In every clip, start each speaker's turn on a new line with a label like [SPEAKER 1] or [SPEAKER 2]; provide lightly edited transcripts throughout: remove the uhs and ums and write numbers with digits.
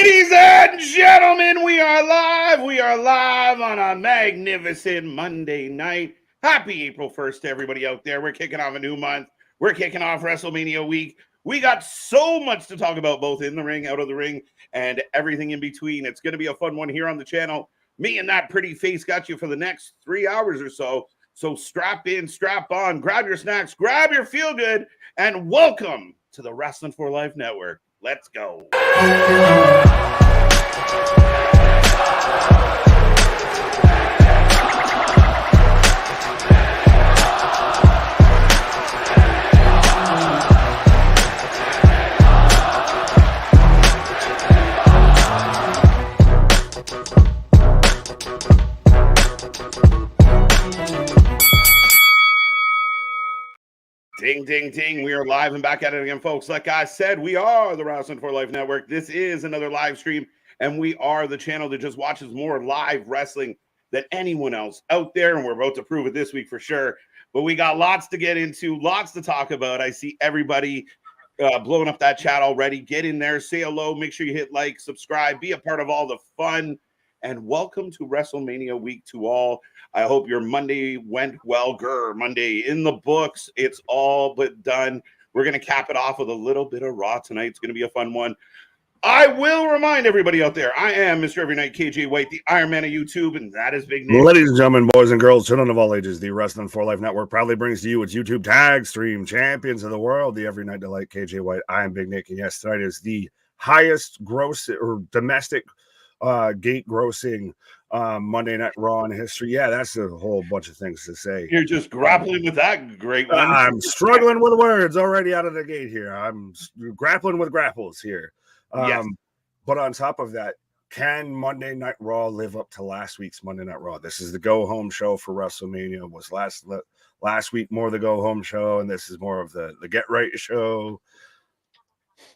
[SPEAKER 1] Ladies and gentlemen, we are live. We are live on a magnificent Monday night. Happy April 1st to everybody out there. We're kicking off a new month. We're kicking off Wrestlemania week. We got so much to talk about, both in the ring, out of the ring, and everything in between. It's going to be a fun one here on the channel. Me and that pretty face got you for the next 3 hours or so. So strap in, strap on, grab your snacks, grab your feel good, and welcome to the Wrestling for Life Network. Let's go. Ding, ding, ding. We are live and back at it again, folks. Like I said, we are the Wrestling for Life Network. This is another live stream, and we are the channel that just watches more live wrestling than anyone else out there, and we're about to prove it this week for sure. But we got lots to get into, lots to talk about. I see everybody blowing up that chat already. Get in there, say hello, make sure you hit like, subscribe, be a part of all the fun, and welcome to WrestleMania week to all. I hope your Monday went well. Monday in the books. It's all but done. We're going to cap it off with a little bit of Raw tonight. It's going to be a fun one. I will remind everybody out there, I am Mr. Every Night KJ White, the Iron Man of YouTube, and that is Big Nick.
[SPEAKER 2] Ladies and gentlemen, boys and girls, children of all ages, the Wrestling for Life Network proudly brings to you its YouTube tag stream champions of the world, the Every Night Delight KJ White. I am Big Nick, and yes, tonight is the highest gross or domestic gate grossing Monday Night Raw in history. Yeah, that's a whole bunch of things to say.
[SPEAKER 1] You're just grappling with that great one.
[SPEAKER 2] I'm struggling with words already out of the gate here. I'm grappling with grapples here.
[SPEAKER 1] Yes.
[SPEAKER 2] But on top of that, can Monday Night Raw live up to last week's Monday Night Raw? This is the go-home show for WrestleMania. Was last week more the go-home show, and this is more of the get-right show?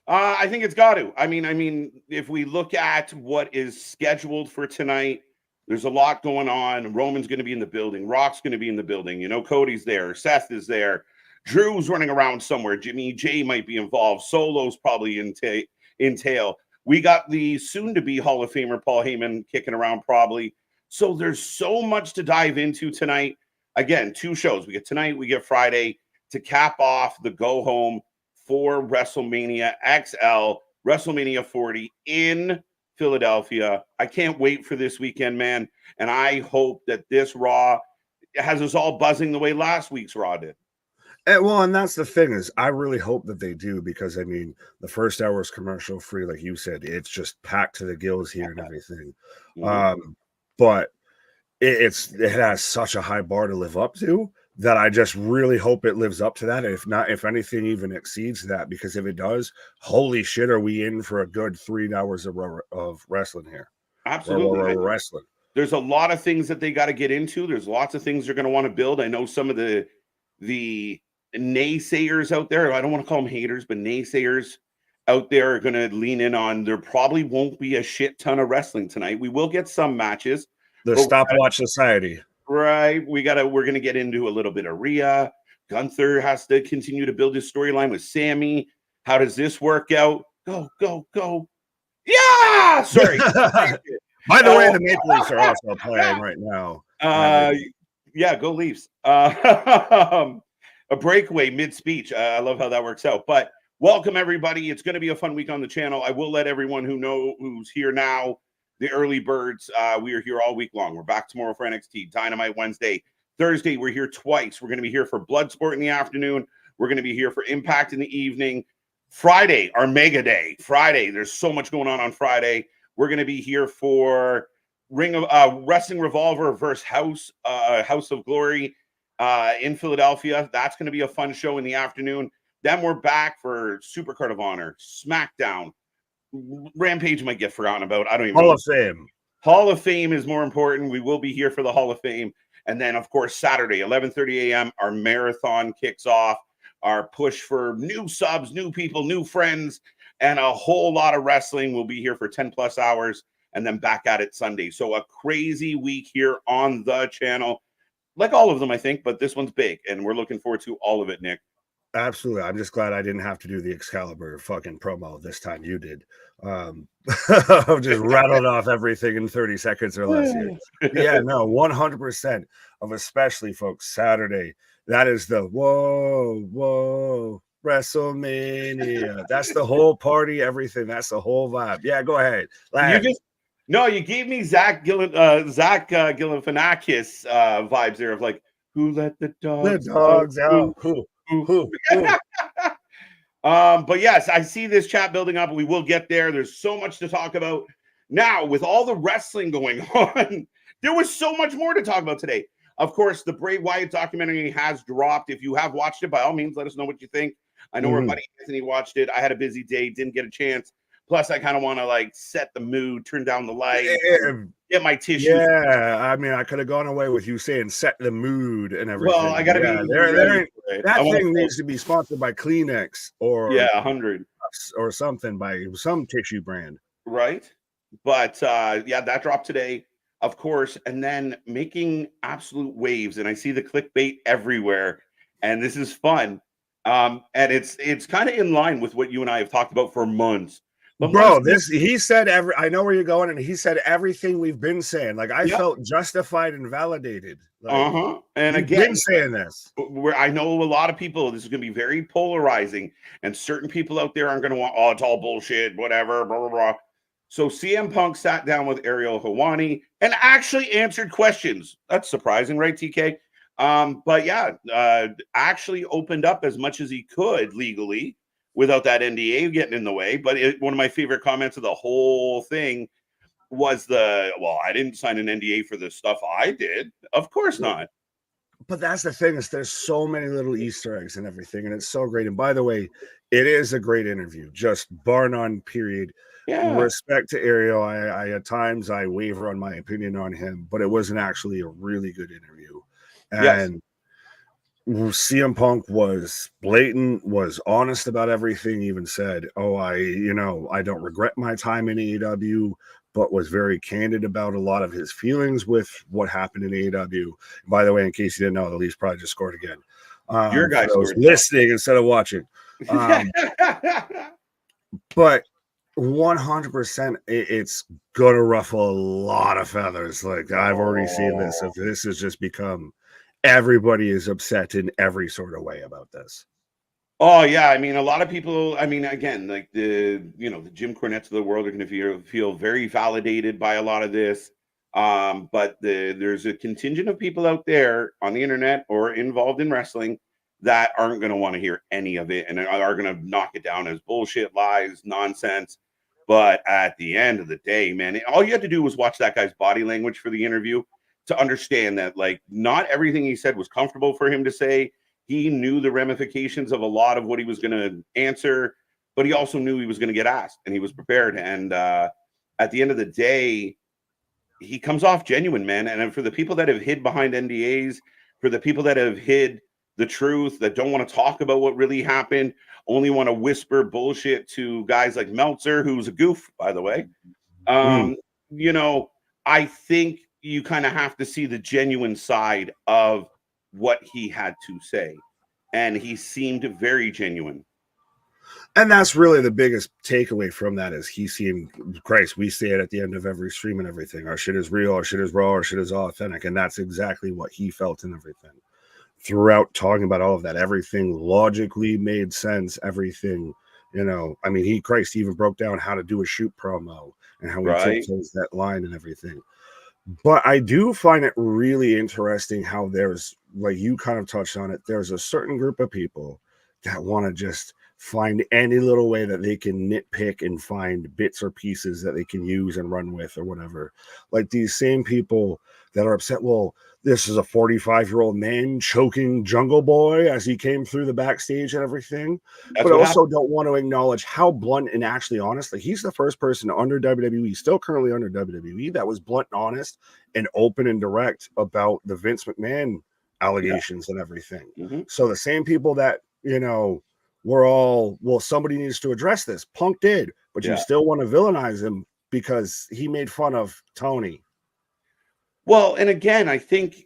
[SPEAKER 1] I think it's got to. I mean, if we look at what is scheduled for tonight, there's a lot going on. Roman's going to be in the building. Rock's going to be in the building. You know, Cody's there. Seth is there. Drew's running around somewhere. Jimmy J might be involved. Solo's probably in tail. We got the soon-to-be Hall of Famer Paul Heyman kicking around probably. So there's so much to dive into tonight. Again, 2 shows. We get tonight, we get Friday to cap off the go-home for WrestleMania XL, WrestleMania 40 in Philadelphia. I can't wait for this weekend, man. And I hope that this Raw has us all buzzing the way last week's Raw did.
[SPEAKER 2] And that's the thing, is I really hope that they do, because I mean, the first hour is commercial free, like you said. It's just packed to the gills here and everything. Mm-hmm. But it has such a high bar to live up to that I just really hope it lives up to that. If not, if anything even exceeds that, because if it does, holy shit, are we in for a good 3 hours of wrestling here?
[SPEAKER 1] Absolutely.
[SPEAKER 2] Wrestling.
[SPEAKER 1] There's a lot of things that they got to get into. There's lots of things they're going to want to build. I know some of the naysayers out there, I don't want to call them haters, but naysayers out there are going to lean in on there probably won't be a shit ton of wrestling tonight. We will get some matches.
[SPEAKER 2] The stopwatch society.
[SPEAKER 1] Right. We're going to get into a little bit of Rhea. Gunther has to continue to build his storyline with Sami. How does this work out? Go, go, go. Yeah. Sorry.
[SPEAKER 2] By the way, the Maple Leafs are also playing right now.
[SPEAKER 1] Yeah, go Leafs. A breakaway mid-speech. I love how that works out. But welcome, everybody. It's going to be a fun week on the channel. I will let everyone who's here now, the early birds, we are here all week long. We're back tomorrow for NXT, Dynamite Wednesday. Thursday, we're here twice. We're going to be here for Bloodsport in the afternoon. We're going to be here for Impact in the evening. Friday, our mega day. Friday, there's so much going on Friday. We're going to be here for Wrestling Revolver versus House of Glory in Philadelphia. That's going to be a fun show in the afternoon. Then we're back for Supercard of Honor, SmackDown. Rampage might get forgotten about. I don't even know.
[SPEAKER 2] Hall of Fame.
[SPEAKER 1] Hall of Fame is more important. We will be here for the Hall of Fame. And then, of course, Saturday, 11:30 a.m., our marathon kicks off. Our push for new subs, new people, new friends, and a whole lot of wrestling. We'll be here for 10 plus hours and then back at it Sunday. So a crazy week here on the channel. Like all of them, I think, but this one's big, and we're looking forward to all of it, Nick.
[SPEAKER 2] Absolutely. I'm just glad I didn't have to do the Excalibur fucking promo this time. You did. I've just rattled off everything in 30 seconds or less here. Yeah, no, 100% of especially folks Saturday. That is the whoa WrestleMania. That's the whole party, everything. That's the whole vibe. Yeah, go ahead.
[SPEAKER 1] You gave me Zach Galifianakis vibes there of like, who let the dogs
[SPEAKER 2] out? Who?
[SPEAKER 1] But yes, I see this chat building up. We will get there. There's so much to talk about. Now, with all the wrestling going on, there was so much more to talk about today. Of course, the Bray Wyatt documentary has dropped. If you have watched it, by all means, let us know what you think. I know our buddy Anthony watched it. I had a busy day, didn't get a chance. Plus, I kind of want to like set the mood, turn down the light, get my tissue.
[SPEAKER 2] Yeah, I mean, I could have gone away with you saying set the mood and everything.
[SPEAKER 1] Well, I got to be.
[SPEAKER 2] That thing needs to be sponsored by Kleenex or
[SPEAKER 1] 100
[SPEAKER 2] or something by some tissue brand,
[SPEAKER 1] right? But yeah, that dropped today, of course, and then making absolute waves. And I see the clickbait everywhere, and this is fun. And it's kind of in line with what you and I have talked about for months.
[SPEAKER 2] But bro, he said I know where you're going, and he said everything we've been saying. Like I felt justified and validated. Like,
[SPEAKER 1] and again,
[SPEAKER 2] been saying this.
[SPEAKER 1] Where I know a lot of people, this is going to be very polarizing, and certain people out there aren't going to want, oh, it's all bullshit, whatever, blah blah blah. So CM Punk sat down with Ariel Helwani and actually answered questions. That's surprising, right, TK? But yeah, actually opened up as much as he could legally without that NDA getting in the way. But one of my favorite comments of the whole thing was I didn't sign an NDA for the stuff I did. Of course not.
[SPEAKER 2] But that's the thing is there's so many little Easter eggs and everything, and it's so great. And by the way, it is a great interview, just bar none, period. Yeah. Respect to Ariel. I at times I waver on my opinion on him, but it wasn't actually a really good interview. And CM Punk was blatant, was honest about everything, even said, I don't regret my time in AEW, but was very candid about a lot of his feelings with what happened in AEW. By the way, in case you didn't know, the Leafs probably just scored again.
[SPEAKER 1] Your guy
[SPEAKER 2] was listening instead of watching. But 100%, it's gonna ruffle a lot of feathers. Like I've already seen this. If this has just become everybody is upset in every sort of way about this.
[SPEAKER 1] Oh yeah, I mean, a lot of people. I mean, again, like the Jim Cornettes of the world are going to feel very validated by a lot of this. But there's a contingent of people out there on the internet or involved in wrestling that aren't going to want to hear any of it and are going to knock it down as bullshit, lies, nonsense. But at the end of the day, man, all you had to do was watch that guy's body language for the interview to understand that, like, not everything he said was comfortable for him to say. He knew the ramifications of a lot of what he was going to answer, but he also knew he was going to get asked, and he was prepared. And at the end of the day, he comes off genuine, man. And for the people that have hid behind NDAs, for the people that have hid the truth, that don't want to talk about what really happened, only want to whisper bullshit to guys like Meltzer, who's a goof, by the way. I think you kind of have to see the genuine side of what he had to say, and he seemed very genuine.
[SPEAKER 2] And that's really the biggest takeaway from that is he seemed, Christ, we say it at the end of every stream and everything. Our shit is real, our shit is raw, our shit is authentic. And that's exactly what he felt and everything. Throughout talking about all of that, everything logically made sense. Everything, he even broke down how to do a shoot promo and how he tiptoes that line and everything. But I do find it really interesting how there's, like you kind of touched on it, there's a certain group of people that want to just find any little way that they can nitpick and find bits or pieces that they can use and run with or whatever. Like these same people that are upset, well, this is a 45-year-old man choking Jungle Boy as he came through the backstage and everything. But also don't want to acknowledge how blunt and actually honest. Like he's the first person under WWE, still currently under WWE, that was blunt and honest and open and direct about the Vince McMahon allegations and everything. So the same people that, we're all, well, somebody needs to address this. Punk did, but you still want to villainize him because he made fun of Tony.
[SPEAKER 1] Well, and again, I think,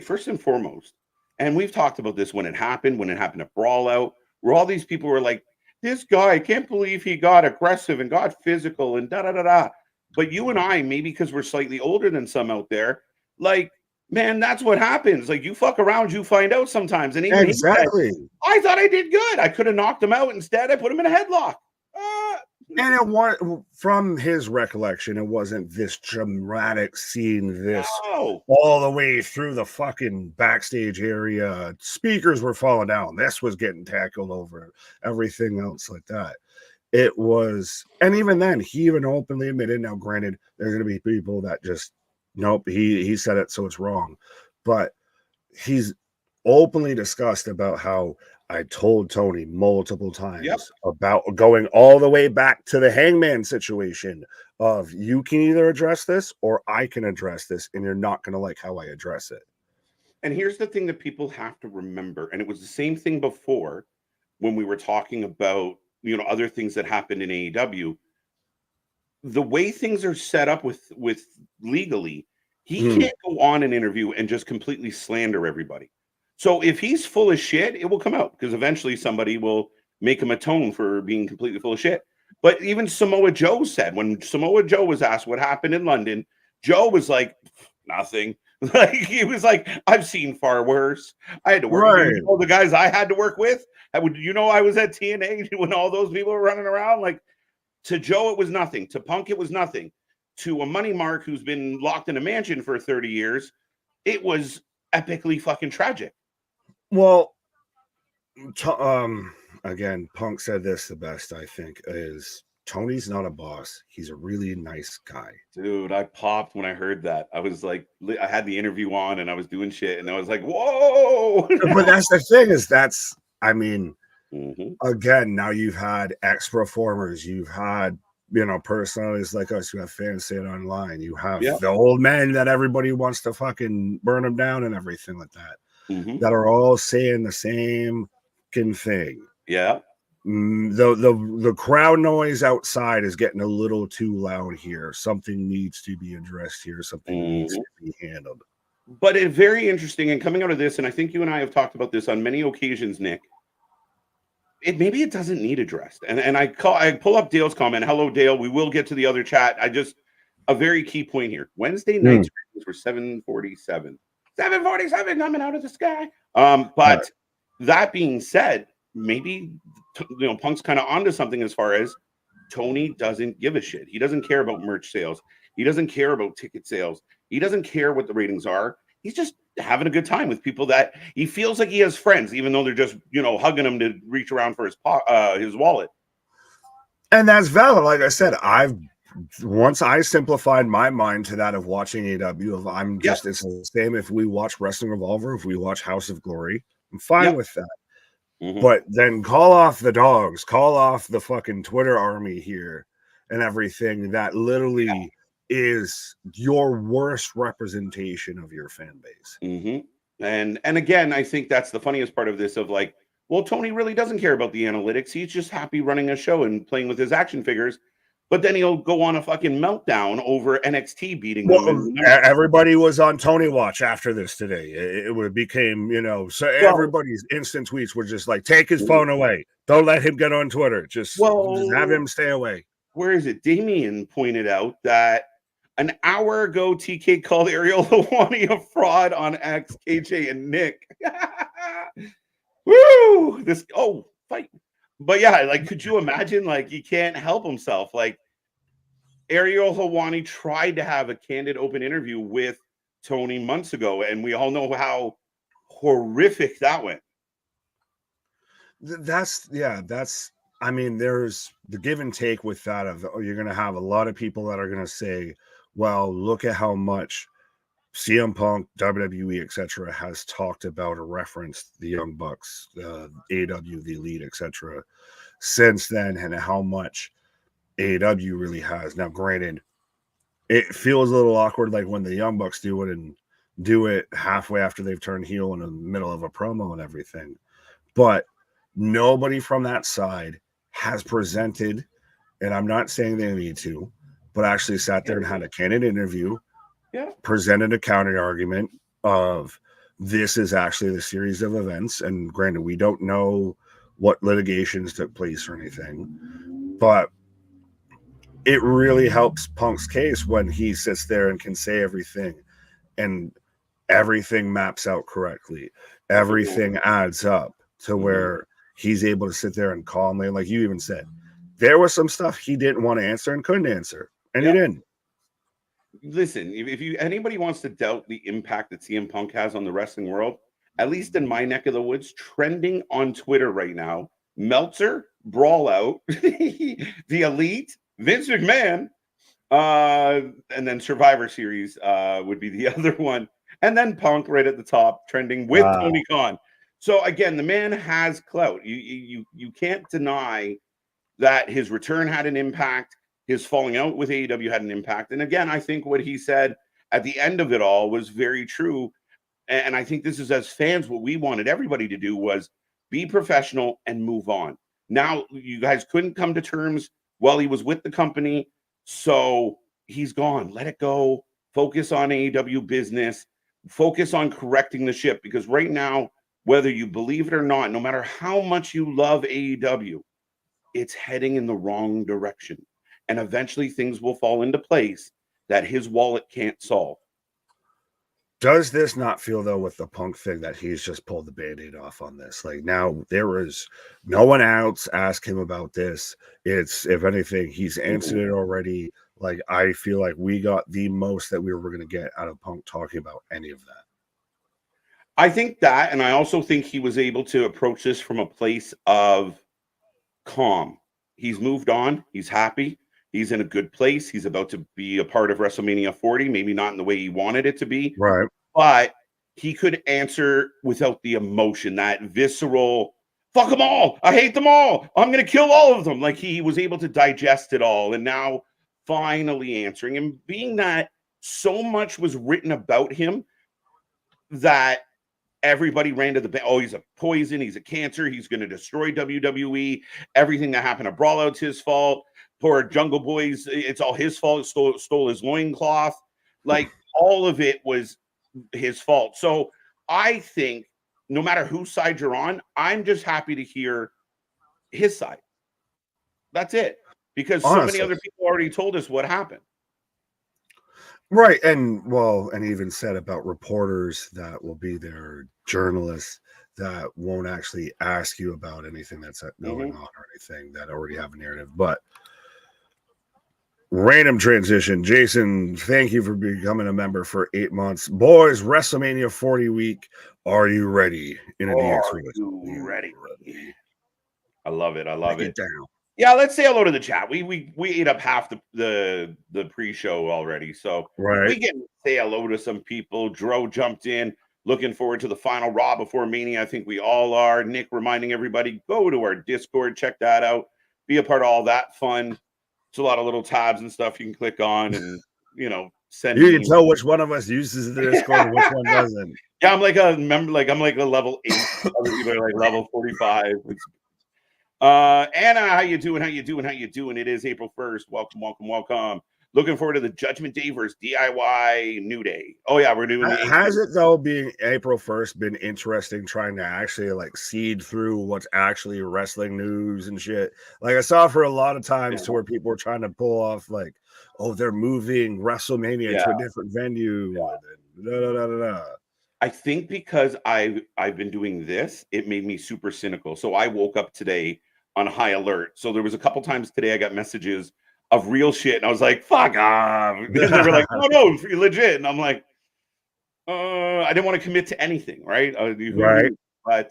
[SPEAKER 1] first and foremost, And we've talked about this when it happened at Brawl Out, where all these people were like, this guy, I can't believe he got aggressive and got physical and da da da da. But you and I, maybe because we're slightly older than some out there, like, man, that's what happens. Like, you fuck around, you find out sometimes. And even
[SPEAKER 2] exactly.
[SPEAKER 1] he said, I thought I did good. I could have knocked him out. Instead, I put him in a headlock.
[SPEAKER 2] And it was, from his recollection, it wasn't this dramatic scene, all the way through the fucking backstage area. Speakers were falling down. This was getting tackled over, everything else like that. It was, and even then, he even openly admitted, now granted, there's going to be people that just, nope, he said it, so it's wrong. But he's openly discussed about how I told Tony multiple times about going all the way back to the Hangman situation of, you can either address this or I can address this, and you're not going to like how I address it.
[SPEAKER 1] And here's the thing that people have to remember, and it was the same thing before when we were talking about, other things that happened in AEW. The way things are set up with legally, he can't go on an interview and just completely slander everybody. So if he's full of shit, it will come out because eventually somebody will make him atone for being completely full of shit. But even Samoa Joe said, when Samoa Joe was asked what happened in London, Joe was like, nothing. Like, he was like, I've seen far worse. I had to work with the guys I had to work with. I was at TNA when all those people were running around. Like, to Joe, it was nothing. To Punk, it was nothing. To a Money Mark who's been locked in a mansion for 30 years, it was epically fucking tragic.
[SPEAKER 2] Well, again, Punk said this the best, I think, is Tony's not a boss. He's a really nice guy.
[SPEAKER 1] Dude, I popped when I heard that. I was like, I had the interview on and I was doing shit and I was like, whoa.
[SPEAKER 2] But that's the thing is again, now you've had ex-performers, you've had, personalities like us, you have fans say it online, you have the old men that everybody wants to fucking burn them down and everything like that. That are all saying the same thing.
[SPEAKER 1] Yeah.
[SPEAKER 2] The crowd noise outside is getting a little too loud here. Something needs to be addressed here. Something needs to be handled.
[SPEAKER 1] But it's very interesting, and coming out of this, and I think you and I have talked about this on many occasions, Nick, maybe it doesn't need addressed. And I pull up Dale's comment. Hello, Dale. We will get to the other chat. A very key point here. Wednesday nights were 7:47. 7:47 coming out of the sky. But that being said, maybe Punk's kind of onto something as far as Tony doesn't give a shit. He doesn't care about merch sales. He doesn't care about ticket sales. He doesn't care what the ratings are. He's just having a good time with people that he feels like he has friends, even though they're just hugging him to reach around for his wallet.
[SPEAKER 2] And that's valid. Like I said, once I simplified my mind to that of watching AEW, I'm just, it's the same if we watch Wrestling Revolver, if we watch House of Glory, I'm fine with that. But then call off the dogs, call off the fucking Twitter army here and everything that literally is your worst representation of your fan base.
[SPEAKER 1] And again, I think that's the funniest part of this of like, well, Tony really doesn't care about the analytics. He's just happy running a show and playing with his action figures. But then he'll go on a fucking meltdown over NXT beating them.
[SPEAKER 2] Everybody was on Tony watch after this today. It became, so everybody's instant tweets were just like, take his phone away. Don't let him get on Twitter. Just have him stay away.
[SPEAKER 1] Where is it? Damien pointed out that an hour ago, TK called Ariel Helwani a fraud on X, KJ, and Nick. Woo! Fight. But yeah, like, could you imagine? Like, he can't help himself. Like, Ariel Helwani tried to have a candid, open interview with Tony months ago, and we all know how horrific that went.
[SPEAKER 2] There's the give and take with that of, you're going to have a lot of people that are going to say, well, look at how much CM Punk, WWE, etc., has talked about or referenced the Young Bucks, AEW, the Elite, etc., since then, and how much AEW really has. Now, granted, it feels a little awkward, like when the Young Bucks do it and do it halfway after they've turned heel in the middle of a promo and everything. But nobody from that side has presented, and I'm not saying they need to, but actually sat there and had a candid interview, presented a counter argument of this is actually the series of events. And granted, we don't know what litigations took place or anything, but it really helps Punk's case when he sits there and can say everything and everything maps out correctly. Everything adds up to where he's able to sit there and calmly, like you even said, there was some stuff he didn't want to answer and couldn't answer, and he didn't.
[SPEAKER 1] Listen, if anybody wants to doubt the impact that CM Punk has on the wrestling world, at least in my neck of the woods, trending on Twitter right now, Meltzer, Brawl Out, The Elite, Vince McMahon, and then Survivor Series would be the other one. And then Punk right at the top, trending with Tony Khan. So again, the man has clout. You can't deny that his return had an impact. His falling out with AEW had an impact. And again, I think what he said at the end of it all was very true. And I think this is, as fans, what we wanted everybody to do was be professional and move on. Now, you guys couldn't come to terms while he was with the company. So he's gone. Let it go. Focus on AEW business. Focus on correcting the ship. Because right now, whether you believe it or not, no matter how much you love AEW, it's heading in the wrong direction. And eventually things will fall into place that his wallet can't solve.
[SPEAKER 2] Does this not feel, though, with the Punk thing that he's just pulled the Band-Aid off on this? Like, now there is no one else ask him about this. It's, if anything, he's answered it already. Like, I feel like we got the most that we were going to get out of Punk talking about any of that.
[SPEAKER 1] I think that, and I also think he was able to approach this from a place of calm. He's moved on. He's happy. He's in a good place. He's about to be a part of WrestleMania 40, maybe not in the way he wanted it to be.
[SPEAKER 2] Right.
[SPEAKER 1] But he could answer without the emotion, that visceral, fuck them all. I hate them all. I'm going to kill all of them. Like, he was able to digest it all. And now finally answering. And being that so much was written about him that everybody ran to the, oh, he's a poison. He's a cancer. He's going to destroy WWE. Everything that happened to Brawl Out's his fault. Poor Jungle Boys, it's all his fault. Stole his loincloth. Like, all of it was his fault. So I think no matter whose side you're on, I'm just happy to hear his side. That's it. Because so many other people already told us what happened.
[SPEAKER 2] Right. And well, and even said about reporters that will be there, journalists that won't actually ask you about anything that's going on or anything, that already have a narrative. But random transition. Jason, thank you for becoming a member for 8 months. Boys, WrestleMania 40 week. Are you ready? In a DX
[SPEAKER 1] Are you ready? I love it. I love it.
[SPEAKER 2] Down.
[SPEAKER 1] Yeah, let's say hello to the chat. We ate up half the pre-show already. So we can say hello to some people. Dro jumped in. Looking forward to the final Raw before Mania. I think we all are. Nick reminding everybody, go to our Discord, check that out. Be a part of all that fun. It's a lot of little tabs and stuff you can click on and, send.
[SPEAKER 2] You can tell which one of us uses the Discord and which one doesn't.
[SPEAKER 1] Yeah, I'm like a member, I'm like a level 8. Other people are like level 45. Anna, how you doing? It is April 1st. Welcome. Looking forward to the Judgment Day versus DIY New Day. Oh yeah, we're doing it.
[SPEAKER 2] Has it, though, being April 1st, been interesting trying to actually seed through what's actually wrestling news and shit? Like, I saw for a lot of times to where people were trying to pull off they're moving WrestleMania to a different venue.
[SPEAKER 1] I think because I've been doing this, it made me super cynical. So I woke up today on high alert. So there was a couple times today I got messages of real shit, and I was like, fuck off. And they were like, no, you're legit. And I'm like, I didn't want to commit to anything, right?
[SPEAKER 2] Right.
[SPEAKER 1] But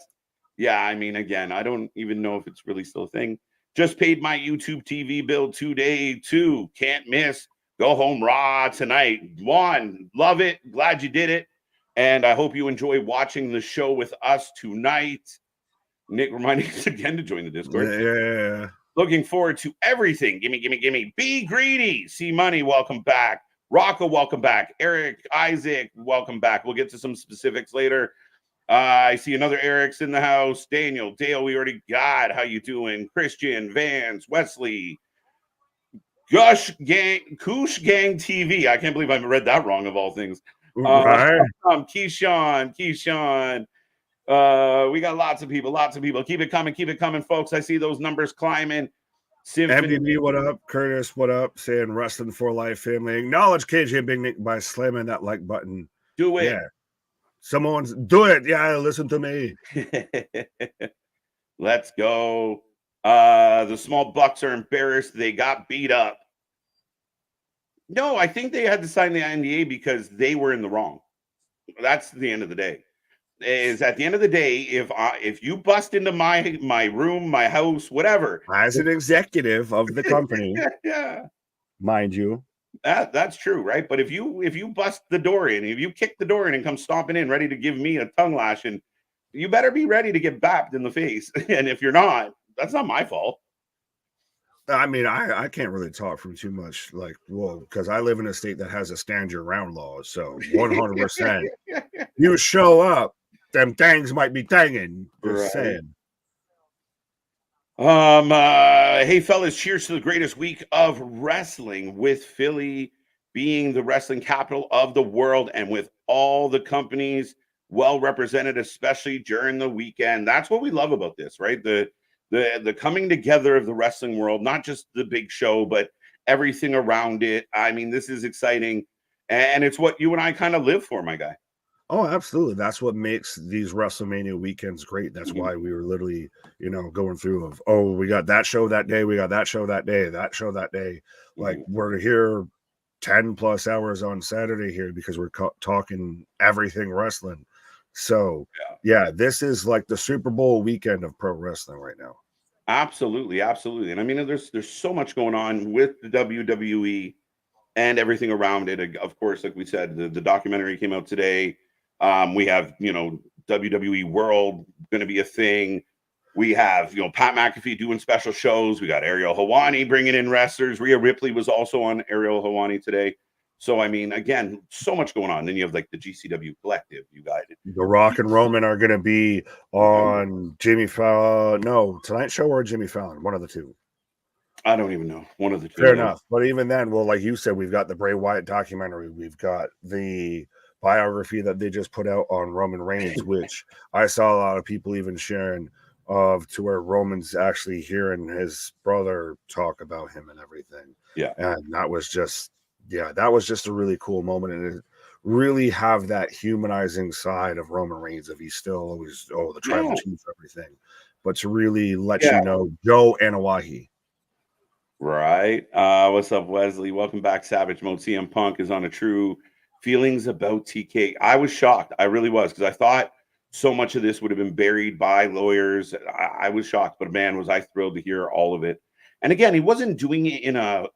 [SPEAKER 1] yeah, I mean, again, I don't even know if it's really still a thing. Just paid my YouTube TV bill today, too. Can't miss. Go home Raw tonight. Juan, love it. Glad you did it. And I hope you enjoy watching the show with us tonight. Nick reminding us again to join the Discord.
[SPEAKER 2] Yeah.
[SPEAKER 1] Looking forward to everything. Gimme. Be greedy. See Money, welcome back. Rocco, welcome back. Eric, Isaac, welcome back. We'll get to some specifics later. I see another Eric's in the house. Daniel, Dale, we already got. How you doing? Christian, Vance, Wesley, Koosh Gang TV. I can't believe I read that wrong of all things.
[SPEAKER 2] Right.
[SPEAKER 1] Keyshawn. We got lots of people. Keep it coming, folks. I see those numbers climbing. Symphony.
[SPEAKER 2] MDB, what up? Curtis, what up? Saying Wrestling for Life family. Acknowledge KJ and Big Nick by slamming that like button.
[SPEAKER 1] Do it.
[SPEAKER 2] Yeah. Someone's do it. Yeah, listen to me.
[SPEAKER 1] Let's go. The small Bucks are embarrassed. They got beat up. No, I think they had to sign the NDA because they were in the wrong. That's the end of the day. Is at the end of the day, if you bust into my room, my house, whatever,
[SPEAKER 2] as an executive of the company,
[SPEAKER 1] yeah,
[SPEAKER 2] mind you,
[SPEAKER 1] that's true, right? But if you bust the door in, if you kick the door in and come stomping in, ready to give me a tongue lashing, you better be ready to get bapped in the face. And if you're not, that's not my fault.
[SPEAKER 2] I mean, I can't really talk from too much, like, well, because I live in a state that has a stand your ground law. So 100%, you show up, them things might be tanging. Just saying.
[SPEAKER 1] Hey fellas, cheers to the greatest week of wrestling, with Philly being the wrestling capital of the world and with all the companies well represented, especially during the weekend. That's what we love about this, right? The coming together of the wrestling world, not just the big show, but everything around it. I mean, this is exciting, and it's what you and I kind of live for, my guy.
[SPEAKER 2] Oh, absolutely. That's what makes these WrestleMania weekends great. That's why we were literally, going through of, oh, we got that show that day. We got that show that day, that show that day. Like we're here 10 plus hours on Saturday here because we're talking everything wrestling. So yeah, this is like the Super Bowl weekend of pro wrestling right now.
[SPEAKER 1] Absolutely. And I mean, there's so much going on with the WWE and everything around it. Of course, like we said, the documentary came out today. We have, WWE World going to be a thing. We have, Pat McAfee doing special shows. We got Ariel Helwani bringing in wrestlers. Rhea Ripley was also on Ariel Helwani today. So, I mean, again, so much going on. Then you have like the GCW Collective. You got it.
[SPEAKER 2] The Rock and Roman are going to be on Jimmy Fallon. No, Tonight Show or Jimmy Fallon. One of the two.
[SPEAKER 1] I don't even know. One of the two.
[SPEAKER 2] Fair enough. But even then, well, like you said, we've got the Bray Wyatt documentary. We've got the biography that they just put out on Roman Reigns, which I saw a lot of people even sharing to where Roman's actually hearing his brother talk about him and everything.
[SPEAKER 1] Yeah.
[SPEAKER 2] And that was just a really cool moment. And it really have that humanizing side of Roman Reigns of he's still always, the tribal chief, everything. But to really let you know, Joe Anawahi.
[SPEAKER 1] Right. What's up, Wesley? Welcome back, Savage Mode. CM Punk is on a true feelings about TK. I was shocked. I really was, because I thought so much of this would have been buried by lawyers. I was shocked, but man, was I thrilled to hear all of it. And again, he wasn't doing it in a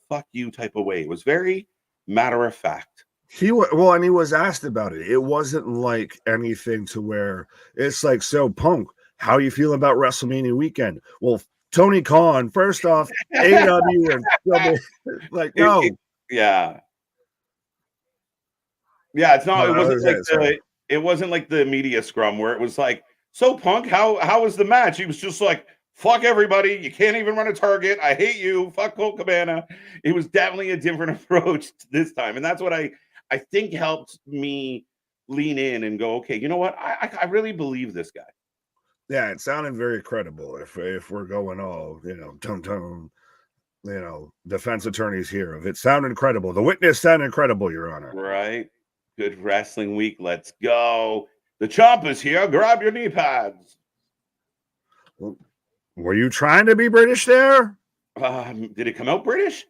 [SPEAKER 1] fuck you type of way. It was very matter of fact.
[SPEAKER 2] And he was asked about it. It wasn't like anything to where it's like, so Punk, how you feel about WrestleMania weekend? Well, Tony Khan, first off, AEW and like, no.
[SPEAKER 1] Yeah, it's not. It wasn't like the media scrum where it was like, so Punk, how was the match? He was just like, fuck everybody. You can't even run a target. I hate you. Fuck Colt Cabana. It was definitely a different approach this time, and that's what I think helped me lean in and go, okay, you know what? I really believe this guy.
[SPEAKER 2] Yeah, it sounded very credible. If we're going all, defense attorneys here, if it sounded credible, the witness sounded credible, Your Honor.
[SPEAKER 1] Right. Good wrestling week. Let's go. The Chomp is here. Grab your knee pads.
[SPEAKER 2] Were you trying to be British there?
[SPEAKER 1] Did it come out British?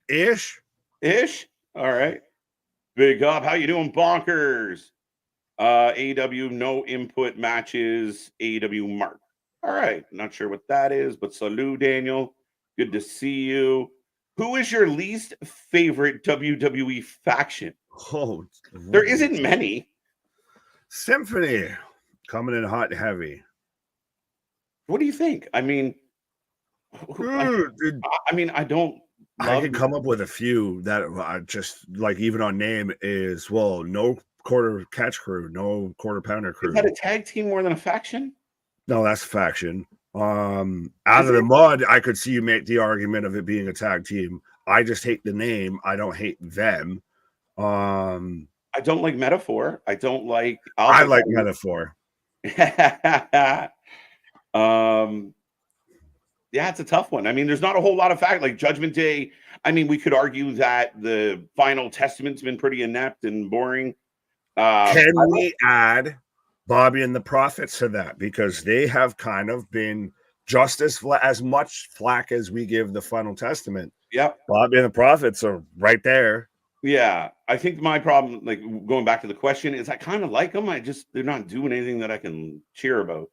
[SPEAKER 2] Ish.
[SPEAKER 1] All right. Big up. How you doing, Bonkers? AEW no input matches. AEW mark. All right. Not sure what that is, but salute, Daniel. Good to see you. Who is your least favorite WWE faction?
[SPEAKER 2] Oh,
[SPEAKER 1] there isn't many.
[SPEAKER 2] Symphony coming in hot and heavy.
[SPEAKER 1] What do you think? I mean, I don't.
[SPEAKER 2] I can come up with a few that I just like, even on name is, well, no quarter catch crew, no quarter pounder crew.
[SPEAKER 1] Is that a tag team more than a faction?
[SPEAKER 2] No, that's a faction. Out of the mud, I could see you make the argument of it being a tag team. I just hate the name. I don't hate them.
[SPEAKER 1] I don't like metaphor. I don't like
[SPEAKER 2] I
[SPEAKER 1] Alpha
[SPEAKER 2] like
[SPEAKER 1] Academy.
[SPEAKER 2] metaphor.
[SPEAKER 1] Yeah, it's a tough one. I mean, there's not a whole lot of fact. Like Judgment Day, I mean, we could argue that the final testament's been pretty inept and boring.
[SPEAKER 2] Can we add Bobby and the Prophets to that? Because they have kind of been just as much flack as we give the final testament.
[SPEAKER 1] Yep.
[SPEAKER 2] Bobby and the Prophets are right there.
[SPEAKER 1] Yeah. I think my problem, like going back to the question, is I kind of like them. They're not doing anything that I can cheer about.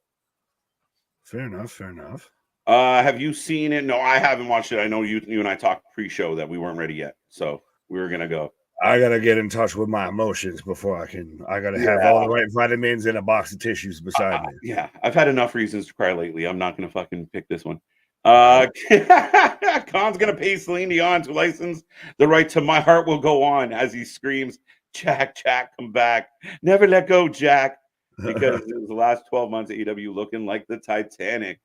[SPEAKER 2] Fair enough. Fair enough.
[SPEAKER 1] Have you seen it? No, I haven't watched it. I know you and I talked pre-show that we weren't ready yet. So we were gonna go.
[SPEAKER 2] I gotta get in touch with my emotions before I gotta have all the right vitamins in a box of tissues beside me.
[SPEAKER 1] Yeah, I've had enough reasons to cry lately. I'm not gonna fucking pick this one. Khan's gonna pay Celine Dion to license the right to "My Heart Will Go On" as he screams, Jack, come back. Never let go, Jack. Because it was the last 12 months of AEW looking like the Titanic.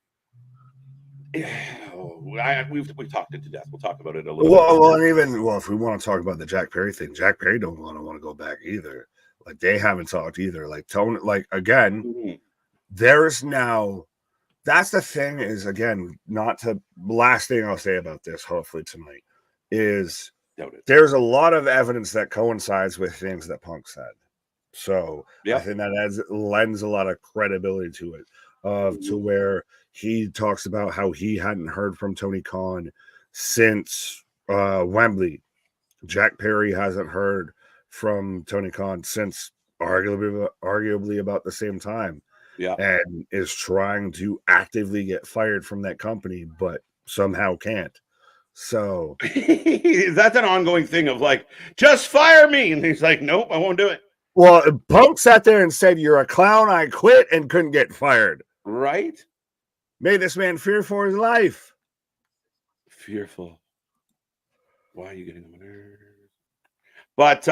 [SPEAKER 1] We've talked it to death. We'll talk about it a little bit.
[SPEAKER 2] Well, if we want to talk about the Jack Perry thing, Jack Perry don't want to go back either. Like they haven't talked either. Like Tony, like again, there's now. That's the thing is again, not to last thing I'll say about this. Hopefully tonight is there's a lot of evidence that coincides with things that Punk said. So I think that lends a lot of credibility to it. To where he talks about how he hadn't heard from Tony Khan since Wembley. Jack Perry hasn't heard from Tony Khan since arguably about the same time.
[SPEAKER 1] Yeah.
[SPEAKER 2] And is trying to actively get fired from that company, but somehow can't. So
[SPEAKER 1] that's an ongoing thing of like, just fire me. And he's like, nope, I won't do it.
[SPEAKER 2] Well, Punk sat there and said, "You're a clown. I quit," and couldn't get fired.
[SPEAKER 1] Right?
[SPEAKER 2] Made this man fear for his life.
[SPEAKER 1] Fearful. Why are you getting on my nerves? But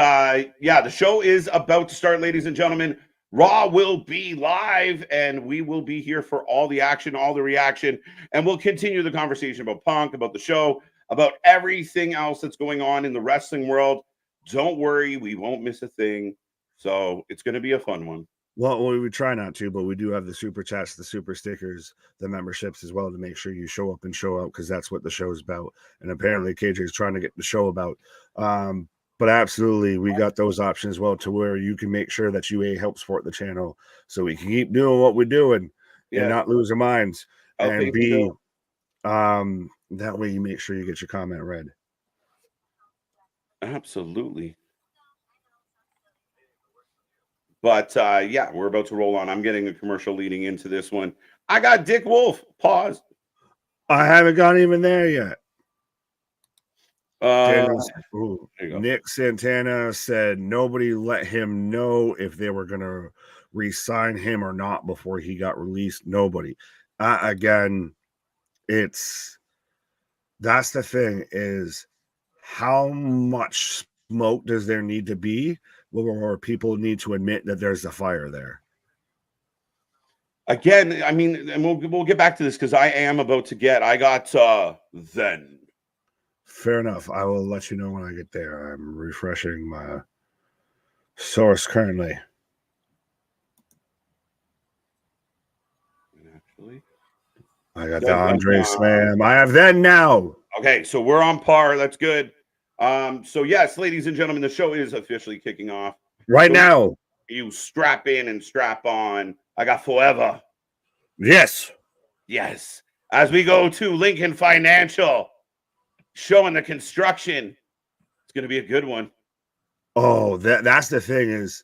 [SPEAKER 1] yeah, the show is about to start, ladies and gentlemen. Raw will be live, and we will be here for all the action, all the reaction, and we'll continue the conversation about Punk, about the show, about everything else that's going on in the wrestling world. Don't worry, we won't miss a thing. So it's going to be a fun one.
[SPEAKER 2] Well, we would try not to, but we do have the super chats, the super stickers, the memberships as well to make sure you show up and show out because that's what the show is about. And apparently KJ is trying to get the show about. But absolutely, we got those options as well to where you can make sure that you help support the channel so we can keep doing what we're doing and not lose our minds. And B, that way you make sure you get your comment read.
[SPEAKER 1] Absolutely. But yeah, we're about to roll on. I'm getting a commercial leading into this one. I got Dick Wolf. Pause.
[SPEAKER 2] I haven't got even there yet. Nick Santana said nobody let him know if they were going to re-sign him or not before he got released. Nobody. Again, that's the thing is how much smoke does there need to be or people need to admit that there's a fire there?
[SPEAKER 1] Again, I mean, and we'll get back to this because I got then.
[SPEAKER 2] Fair enough. I will let you know when I get there. I'm refreshing my source currently.
[SPEAKER 1] Actually,
[SPEAKER 2] I got the Andre Slam. I have then now.
[SPEAKER 1] Okay, so we're on par. That's good. So yes, ladies and gentlemen, the show is officially kicking off
[SPEAKER 2] right now.
[SPEAKER 1] You strap in and strap on. I got forever.
[SPEAKER 2] Yes.
[SPEAKER 1] As we go to Lincoln Financial, showing the construction. It's going to be a good one.
[SPEAKER 2] Oh, that's the thing is,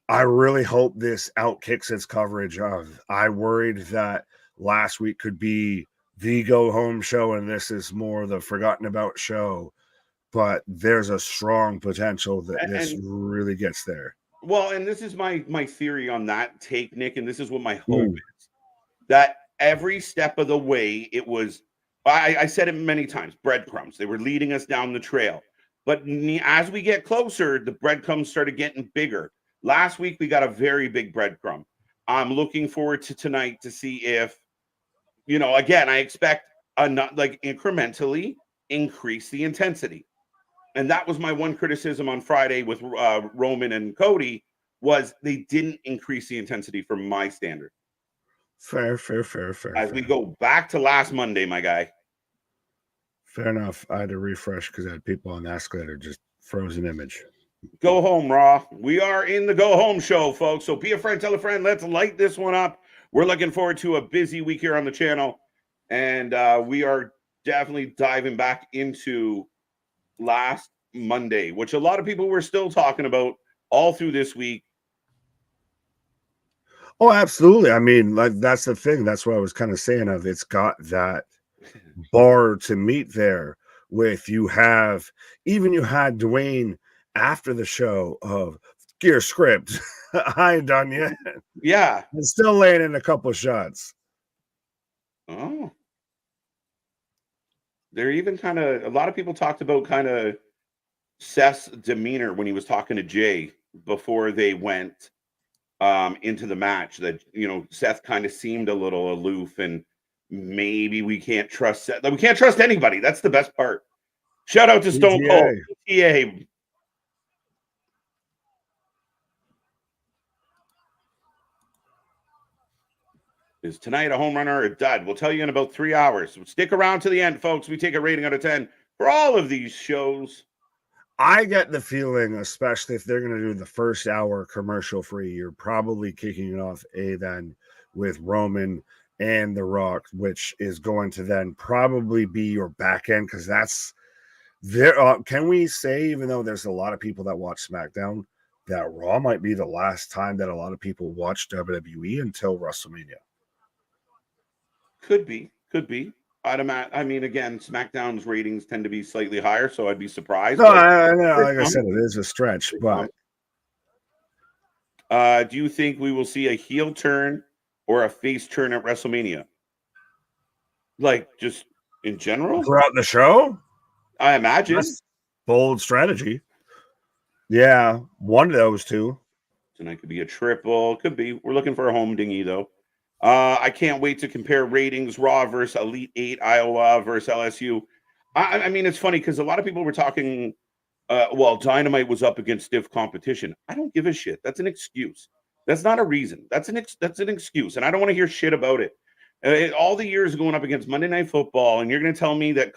[SPEAKER 2] I really hope this outkicks its coverage of. I worried that last week could be the go home show, and this is more the forgotten about show. But there's a strong potential that this really gets there.
[SPEAKER 1] Well, and this is my theory on that take, Nick, and this is what my hope is. That every step of the way, it was, I said it many times, breadcrumbs. They were leading us down the trail. But as we get closer, the breadcrumbs started getting bigger. Last week, we got a very big breadcrumb. I'm looking forward to tonight to see if, again, I expect incrementally increase the intensity. And that was my one criticism on Friday with Roman and Cody, was they didn't increase the intensity from my standard.
[SPEAKER 2] Fair.
[SPEAKER 1] As we go back to last Monday, my guy.
[SPEAKER 2] Fair enough. I had to refresh because I had people on the escalator, just frozen image.
[SPEAKER 1] Go home, Raw. We are in the go home show, folks. So be a friend, tell a friend. Let's light this one up. We're looking forward to a busy week here on the channel. And we are definitely diving back into last Monday, which a lot of people were still talking about all through this week.
[SPEAKER 2] Oh, absolutely. I mean, like, that's the thing. That's what I was kind of saying of it's got that bar to meet there with you had Dwayne after the show of Gear Script. I ain't done yet.
[SPEAKER 1] Yeah.
[SPEAKER 2] And still laying in a couple shots.
[SPEAKER 1] Oh. They're even kind of, a lot of people talked about kind of Seth's demeanor when he was talking to Jay before they went into the match, that, you know, Seth kind of seemed a little aloof, and maybe we can't trust Seth. We can't trust anybody. That's the best part. Shout out to Stone Cold. PTA. Is tonight a home run or a dud? We'll tell you in about 3 hours. So stick around to the end, folks. We take a rating out of 10 for all of these shows.
[SPEAKER 2] I get the feeling, especially if they're going to do the first hour commercial free, you're probably kicking it off then with Roman and The Rock, which is going to then probably be your back end, because that's there. Can we say, even though there's a lot of people that watch SmackDown, that Raw might be the last time that a lot of people watch WWE until WrestleMania?
[SPEAKER 1] Could be. I mean, again, SmackDown's ratings tend to be slightly higher, so I'd be surprised.
[SPEAKER 2] No, I know. Like I said, it is a stretch, but
[SPEAKER 1] do you think we will see a heel turn or a face turn at WrestleMania? Like, just in general?
[SPEAKER 2] Throughout the show?
[SPEAKER 1] I imagine.
[SPEAKER 2] That's bold strategy. Yeah, one of those two.
[SPEAKER 1] Tonight could be a triple. Could be. We're looking for a home dingy, though. I can't wait to compare ratings. Raw versus Elite 8, Iowa versus LSU. I mean, it's funny because a lot of people were talking, well, Dynamite was up against stiff competition. I don't give a shit. That's an excuse. That's not a reason. That's an excuse. And I don't want to hear shit about it. All the years going up against Monday Night Football, and you're going to tell me that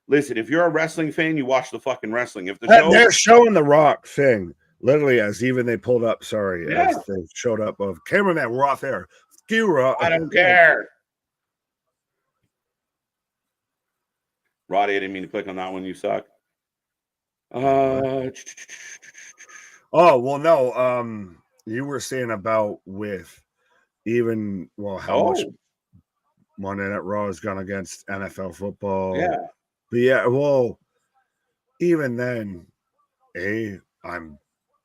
[SPEAKER 1] listen, if you're a wrestling fan, you watch the fucking wrestling. If
[SPEAKER 2] they're showing the Rock thing, literally, as even they pulled up, as they showed up of cameraman, we're off air.
[SPEAKER 1] I don't care. Roddy, I didn't mean to click on that one. You suck.
[SPEAKER 2] Oh, well, no. You were saying about with even, well, how much Monday Night Raw has gone against NFL football.
[SPEAKER 1] Yeah.
[SPEAKER 2] But yeah, well, even then, I'm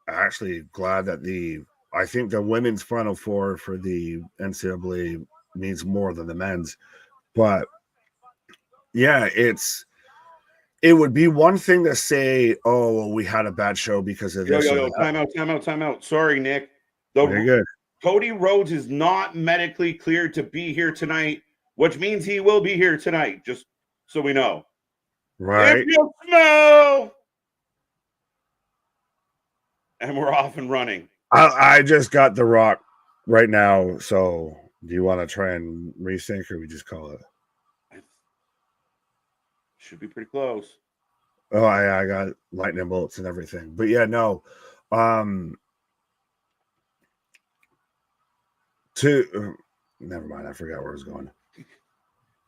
[SPEAKER 2] actually glad that I think the women's Final Four for the NCAA means more than the men's. But yeah, it would be one thing to say, oh, well, we had a bad show because of this.
[SPEAKER 1] Time out. Sorry, Nick.
[SPEAKER 2] Very good.
[SPEAKER 1] Cody Rhodes is not medically cleared to be here tonight, which means he will be here tonight, just so we know.
[SPEAKER 2] Right.
[SPEAKER 1] If you smell. And we're off and running.
[SPEAKER 2] I just got The Rock right now, so do you want to try and resync, or we just call it?
[SPEAKER 1] Should be pretty close.
[SPEAKER 2] Oh, I got lightning bolts and everything. But yeah, no. Never mind, I forgot where I was going.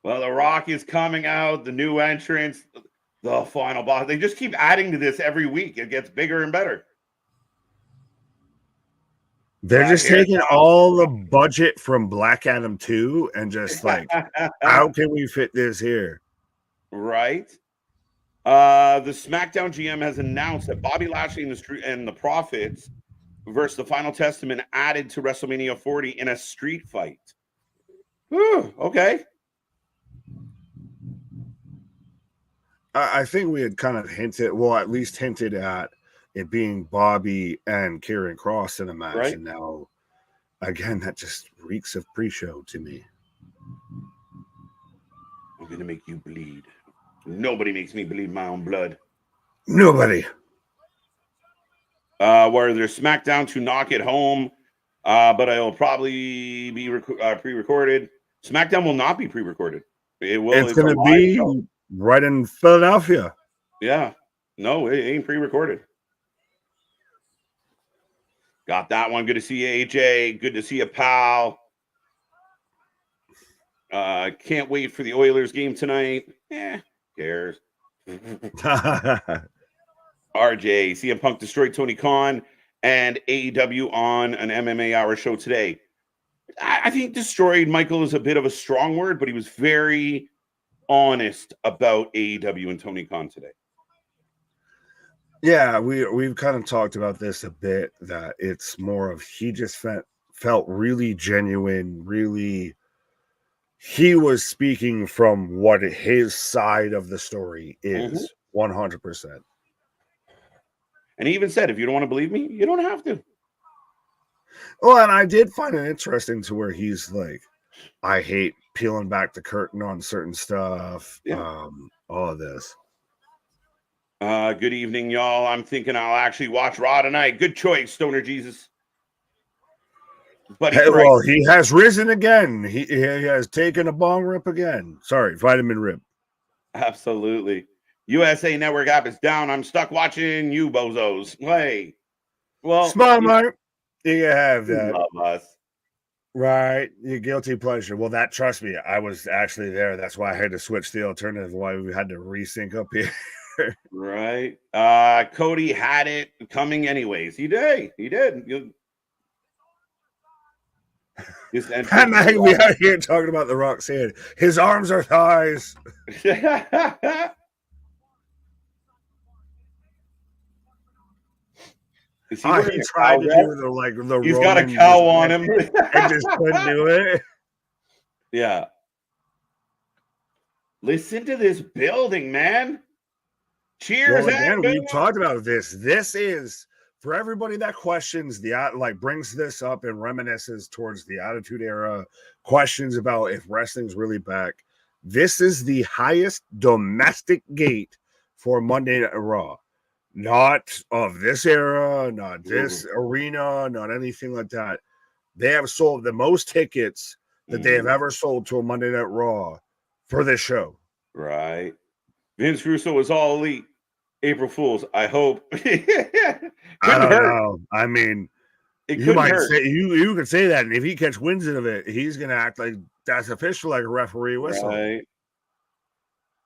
[SPEAKER 1] Well, The Rock is coming out, the new entrance, the final boss. They just keep adding to this every week. It gets bigger and better.
[SPEAKER 2] They're just taking all the budget from Black Adam 2 and just like, how can we fit this here?
[SPEAKER 1] Right. The SmackDown GM has announced that Bobby Lashley and the Profits versus the Final Testament added to WrestleMania 40 in a street fight. Whew, okay.
[SPEAKER 2] I think we had kind of hinted, well, at least hinted at it being Bobby and Karrion Kross in a match. Right. And now, again, that just reeks of pre-show to me.
[SPEAKER 1] I'm going to make you bleed. Nobody makes me bleed my own blood.
[SPEAKER 2] Nobody.
[SPEAKER 1] Where there's SmackDown to knock it home, but it'll probably be pre-recorded. SmackDown will not be pre-recorded.
[SPEAKER 2] It's
[SPEAKER 1] a
[SPEAKER 2] going to
[SPEAKER 1] live
[SPEAKER 2] be
[SPEAKER 1] show.
[SPEAKER 2] right in Philadelphia.
[SPEAKER 1] Yeah. No, it ain't pre-recorded. Got that one. Good to see you, AJ. Good to see you, pal. Can't wait for the Oilers game tonight. Cares. RJ, CM Punk destroyed Tony Khan and AEW on an MMA Hour show today. I think destroyed, Michael, is a bit of a strong word, but he was very honest about AEW and Tony Khan today.
[SPEAKER 2] Yeah, we've kind of talked about this a bit, that it's more of he just felt really genuine, really he was speaking from what his side of the story is 100%.
[SPEAKER 1] And he even said, if you don't want to believe me, you don't have to.
[SPEAKER 2] Well, and I did find it interesting to where he's like, I hate peeling back the curtain on certain stuff.
[SPEAKER 1] Yeah.
[SPEAKER 2] All of this.
[SPEAKER 1] Good evening, y'all. I'm thinking I'll actually watch Raw tonight. Good choice, Stoner Jesus. But
[SPEAKER 2] well, he has risen again. He has taken a bong rip again. Sorry, vitamin rip.
[SPEAKER 1] Absolutely. USA Network app is down. I'm stuck watching you bozos. Hey. Well,
[SPEAKER 2] small Mark. You have that.
[SPEAKER 1] Love us.
[SPEAKER 2] Right. Your guilty pleasure. Well, that, trust me, I was actually there. That's why I had to switch the alternative, why we had to resync up here.
[SPEAKER 1] Right. Cody had it coming anyways. He did.
[SPEAKER 2] And now we are here talking about The Rock saying his arms are thighs.
[SPEAKER 1] Is
[SPEAKER 2] he tried to do the
[SPEAKER 1] he's got a cow on him
[SPEAKER 2] and just couldn't do it.
[SPEAKER 1] Yeah. Listen to this building, man. Cheers.
[SPEAKER 2] Well, again, we've talked about this. This is for everybody that questions brings this up and reminisces towards the Attitude Era, questions about if wrestling's really back. This is the highest domestic gate for Monday Night Raw. Not of this era, not this arena, not anything like that. They have sold the most tickets that they have ever sold to a Monday Night Raw for this show.
[SPEAKER 1] Right. Vince Russo was all elite. April Fools, I hope.
[SPEAKER 2] I don't know. I mean, you might say you could say that, and if he catch winds of it, he's gonna act like that's official, like a referee whistle.
[SPEAKER 1] Right.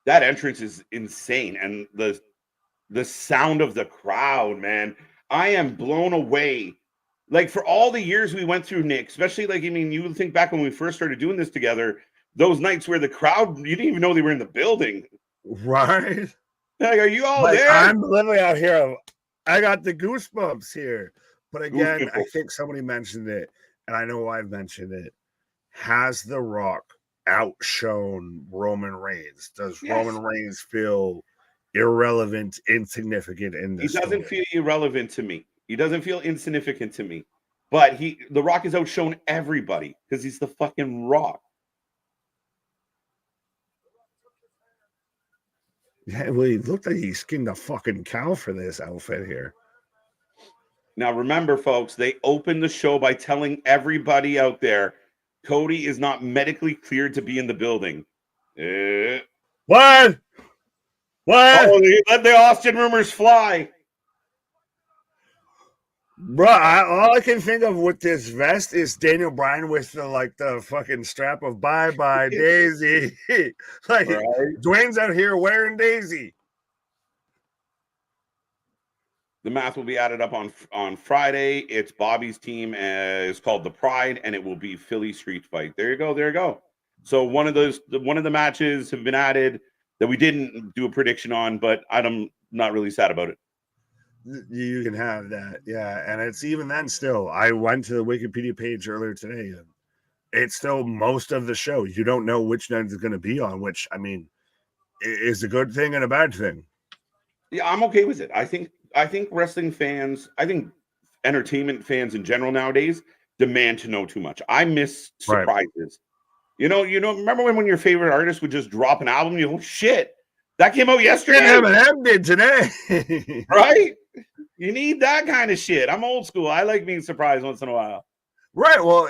[SPEAKER 1] That entrance is insane, and the sound of the crowd, man. I am blown away. Like, for all the years we went through, Nick, especially you think back when we first started doing this together, those nights where the crowd, you didn't even know they were in the building.
[SPEAKER 2] Right.
[SPEAKER 1] Like, are you all there?
[SPEAKER 2] I'm literally out here. I got the goosebumps here. But again, I think somebody mentioned it, and I know I've mentioned it. Has The Rock outshone Roman Reigns? Does Roman Reigns feel irrelevant, insignificant in this?
[SPEAKER 1] He doesn't feel irrelevant to me. He doesn't feel insignificant to me. But The Rock has outshone everybody because he's the fucking Rock.
[SPEAKER 2] Yeah, well, he looked like he skinned a fucking cow for this outfit here.
[SPEAKER 1] Now, remember, folks, they opened the show by telling everybody out there, Cody is not medically cleared to be in the building.
[SPEAKER 2] What?
[SPEAKER 1] Oh, they let the Austin rumors fly.
[SPEAKER 2] Bro, all I can think of with this vest is Daniel Bryan with the fucking strap of bye Daisy. Dwayne's out here wearing Daisy.
[SPEAKER 1] The math will be added up on Friday. It's Bobby's team. It's called the Pride, and it will be Philly Street Fight. There you go. So one of the matches have been added that we didn't do a prediction on, but I'm not really sad about it.
[SPEAKER 2] You can have that, yeah. And it's even then still. I went to the Wikipedia page earlier today, and it's still most of the show. You don't know which night it's going to be on, which, I mean, is a good thing and a bad thing.
[SPEAKER 1] Yeah, I'm okay with it. I think wrestling fans, I think entertainment fans in general nowadays demand to know too much. I miss surprises. Right. You know, remember when your favorite artist would just drop an album, shit, That came out yesterday.
[SPEAKER 2] Eminem did today.
[SPEAKER 1] Right? You need that kind of shit. I'm old school. I like being surprised once in a while.
[SPEAKER 2] Right. Well,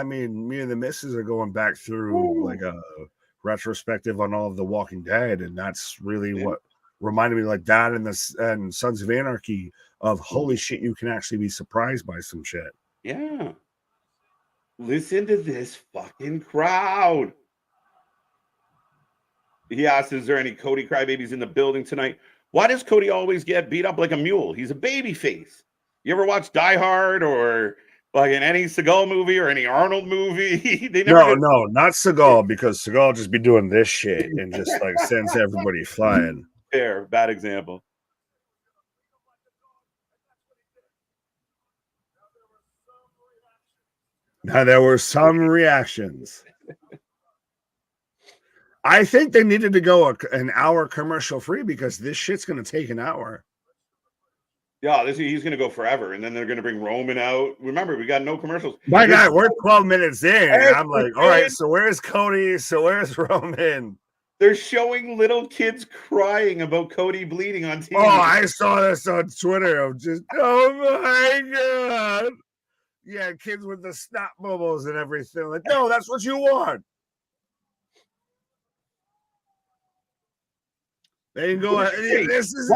[SPEAKER 2] me and the missus are going back through like a retrospective on all of the Walking Dead, and that's really what reminded me like that and Sons of Anarchy of holy shit, you can actually be surprised by some shit.
[SPEAKER 1] Yeah. Listen to this fucking crowd. He asked, is there any Cody crybabies in the building tonight? Why does Cody always get beat up like a mule? He's a baby face. You ever watch Die Hard or like in any Seagal movie or any Arnold movie?
[SPEAKER 2] No, not Seagal, because Seagal just be doing this shit and just like sends everybody flying.
[SPEAKER 1] Fair, bad example.
[SPEAKER 2] Now there were some reactions. I think they needed to go an hour commercial free because this shit's going to take an hour.
[SPEAKER 1] Yeah, he's going to go forever, and then they're going to bring Roman out. Remember, we got no commercials.
[SPEAKER 2] My guy, we're 12 minutes in, and I'm like, all right, so where's Cody? So where's Roman?
[SPEAKER 1] They're showing little kids crying about Cody bleeding on TV.
[SPEAKER 2] Oh, I saw this on Twitter. I'm just, oh my God. Yeah, kids with the snot bubbles and everything. Like, no, that's what you want. They can go. This is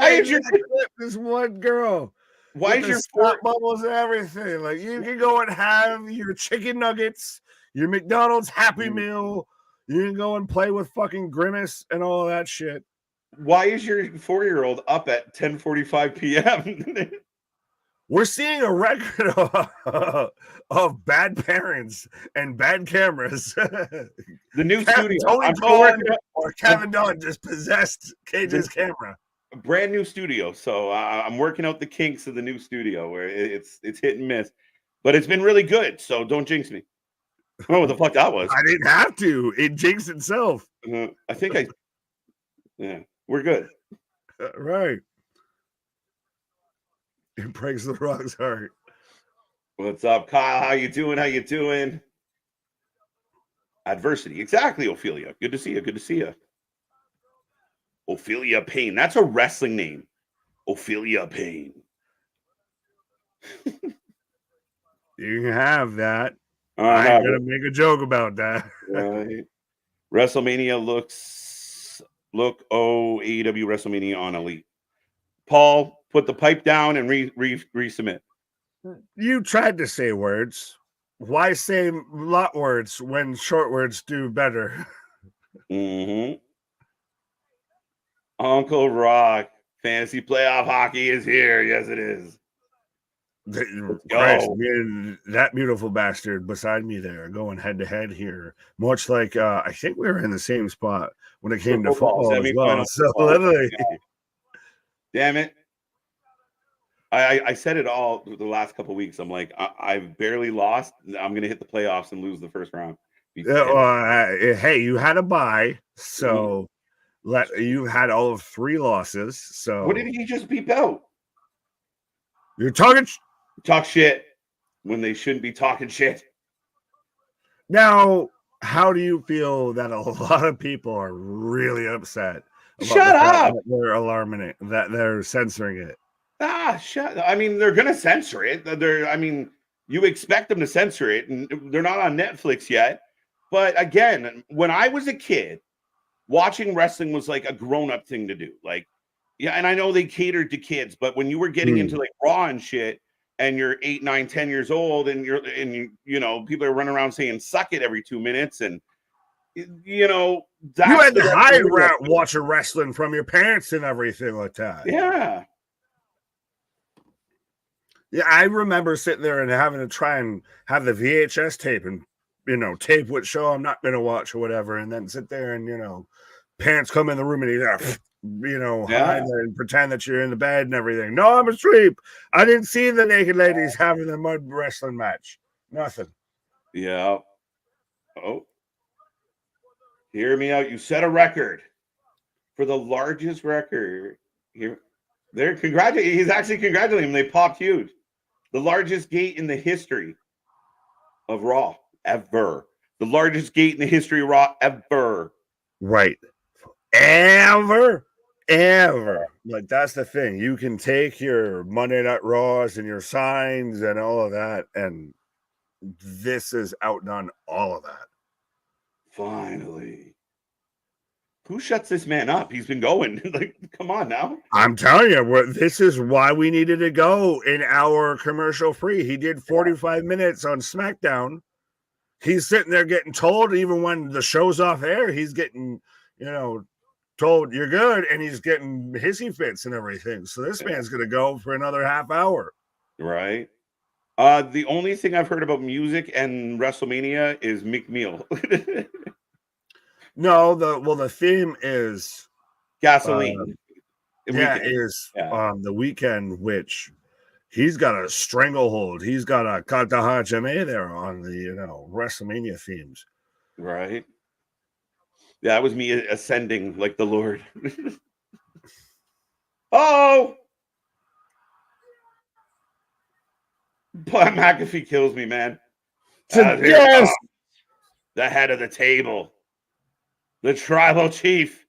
[SPEAKER 2] this one girl.
[SPEAKER 1] Why is your
[SPEAKER 2] snot bubbles and everything? Like, you can go and have your chicken nuggets, your McDonald's Happy Meal. You can go and play with fucking Grimace and all that shit.
[SPEAKER 1] Why is your 4-year-old up at 10:45 p.m.?
[SPEAKER 2] We're seeing a record of bad parents and bad cameras.
[SPEAKER 1] The new
[SPEAKER 2] Kevin,
[SPEAKER 1] studio.
[SPEAKER 2] Kevin Dunn just possessed Cage's camera.
[SPEAKER 1] A brand new studio. So I'm working out the kinks of the new studio where it's hit and miss. But it's been really good. So don't jinx me. I don't know what the fuck that was.
[SPEAKER 2] I didn't have to. It jinxed itself.
[SPEAKER 1] I think we're good.
[SPEAKER 2] Right. It breaks the Rock's heart.
[SPEAKER 1] What's up, Kyle? How you doing? How you doing? Adversity. Exactly, Ophelia. Good to see you. Good to see you. Ophelia Payne. That's a wrestling name. Ophelia Payne.
[SPEAKER 2] You can have that. I'm going to make a joke about that.
[SPEAKER 1] Right. WrestleMania AEW WrestleMania on Elite. Paul, put the pipe down and resubmit.
[SPEAKER 2] You tried to say words. Why say lot words when short words do better?
[SPEAKER 1] Mm-hmm. Uncle Rock, fantasy playoff hockey is here. Yes, it is.
[SPEAKER 2] Christ, man, that beautiful bastard beside me there, going head to head here. Much like I think we were in the same spot when it came to football as well. So literally,
[SPEAKER 1] damn it. I said it all the last couple of weeks. I'm like, I've barely lost. I'm going to hit the playoffs and lose the first round.
[SPEAKER 2] Hey, you had a bye, so you had all of 3 losses. So
[SPEAKER 1] what did he just beep out?
[SPEAKER 2] You're talking
[SPEAKER 1] talk shit when they shouldn't be talking shit.
[SPEAKER 2] Now, how do you feel that a lot of people are really upset?
[SPEAKER 1] Shut up!
[SPEAKER 2] They're alarming it. That they're censoring it.
[SPEAKER 1] I mean, they're gonna censor it. You expect them to censor it, and they're not on Netflix yet. But again, when I was a kid, watching wrestling was like a grown-up thing to do. Like, yeah, and I know they catered to kids, but when you were getting into like Raw and shit, and you're 8, 9, 10 years old, and you know, people are running around saying "suck it" every 2 minutes, and you know,
[SPEAKER 2] you had to hide watching wrestling from your parents and everything like that.
[SPEAKER 1] Yeah.
[SPEAKER 2] Yeah, I remember sitting there and having to try and have the VHS tape and, you know, tape what show I'm not going to watch or whatever, and then sit there and, you know, parents come in the room and hide and pretend that you're in the bed and everything. No, I'm asleep. I didn't see the naked ladies having the mud wrestling match. Nothing.
[SPEAKER 1] Yeah. Oh. Hear me out. You set a record for the largest record here. He's actually congratulating him. They popped huge. The largest gate in the history of Raw ever. The largest gate in the history of Raw ever.
[SPEAKER 2] Right. Ever. ever. Like, that's the thing. You can take your Monday Night Raws and your signs and all of that, and this has outdone all of that.
[SPEAKER 1] Finally. Who shuts this man up? He's been going. Like, come on now.
[SPEAKER 2] I'm telling you, this is why we needed to go in our commercial free. He did 45 minutes on SmackDown. He's sitting there getting told, even when the show's off air, he's getting, told you're good, and he's getting hissy fits and everything. So this man's going to go for another half hour.
[SPEAKER 1] Right. The only thing I've heard about music and WrestleMania is McMeal.
[SPEAKER 2] No, the theme is
[SPEAKER 1] Gasoline.
[SPEAKER 2] The Weekend, which he's got a stranglehold. He's got a Kata Hajime there on the WrestleMania themes.
[SPEAKER 1] Right. Yeah, that was me ascending like the Lord. Oh, Pat McAfee kills me, man.
[SPEAKER 2] Yes,
[SPEAKER 1] the head of the table. The tribal chief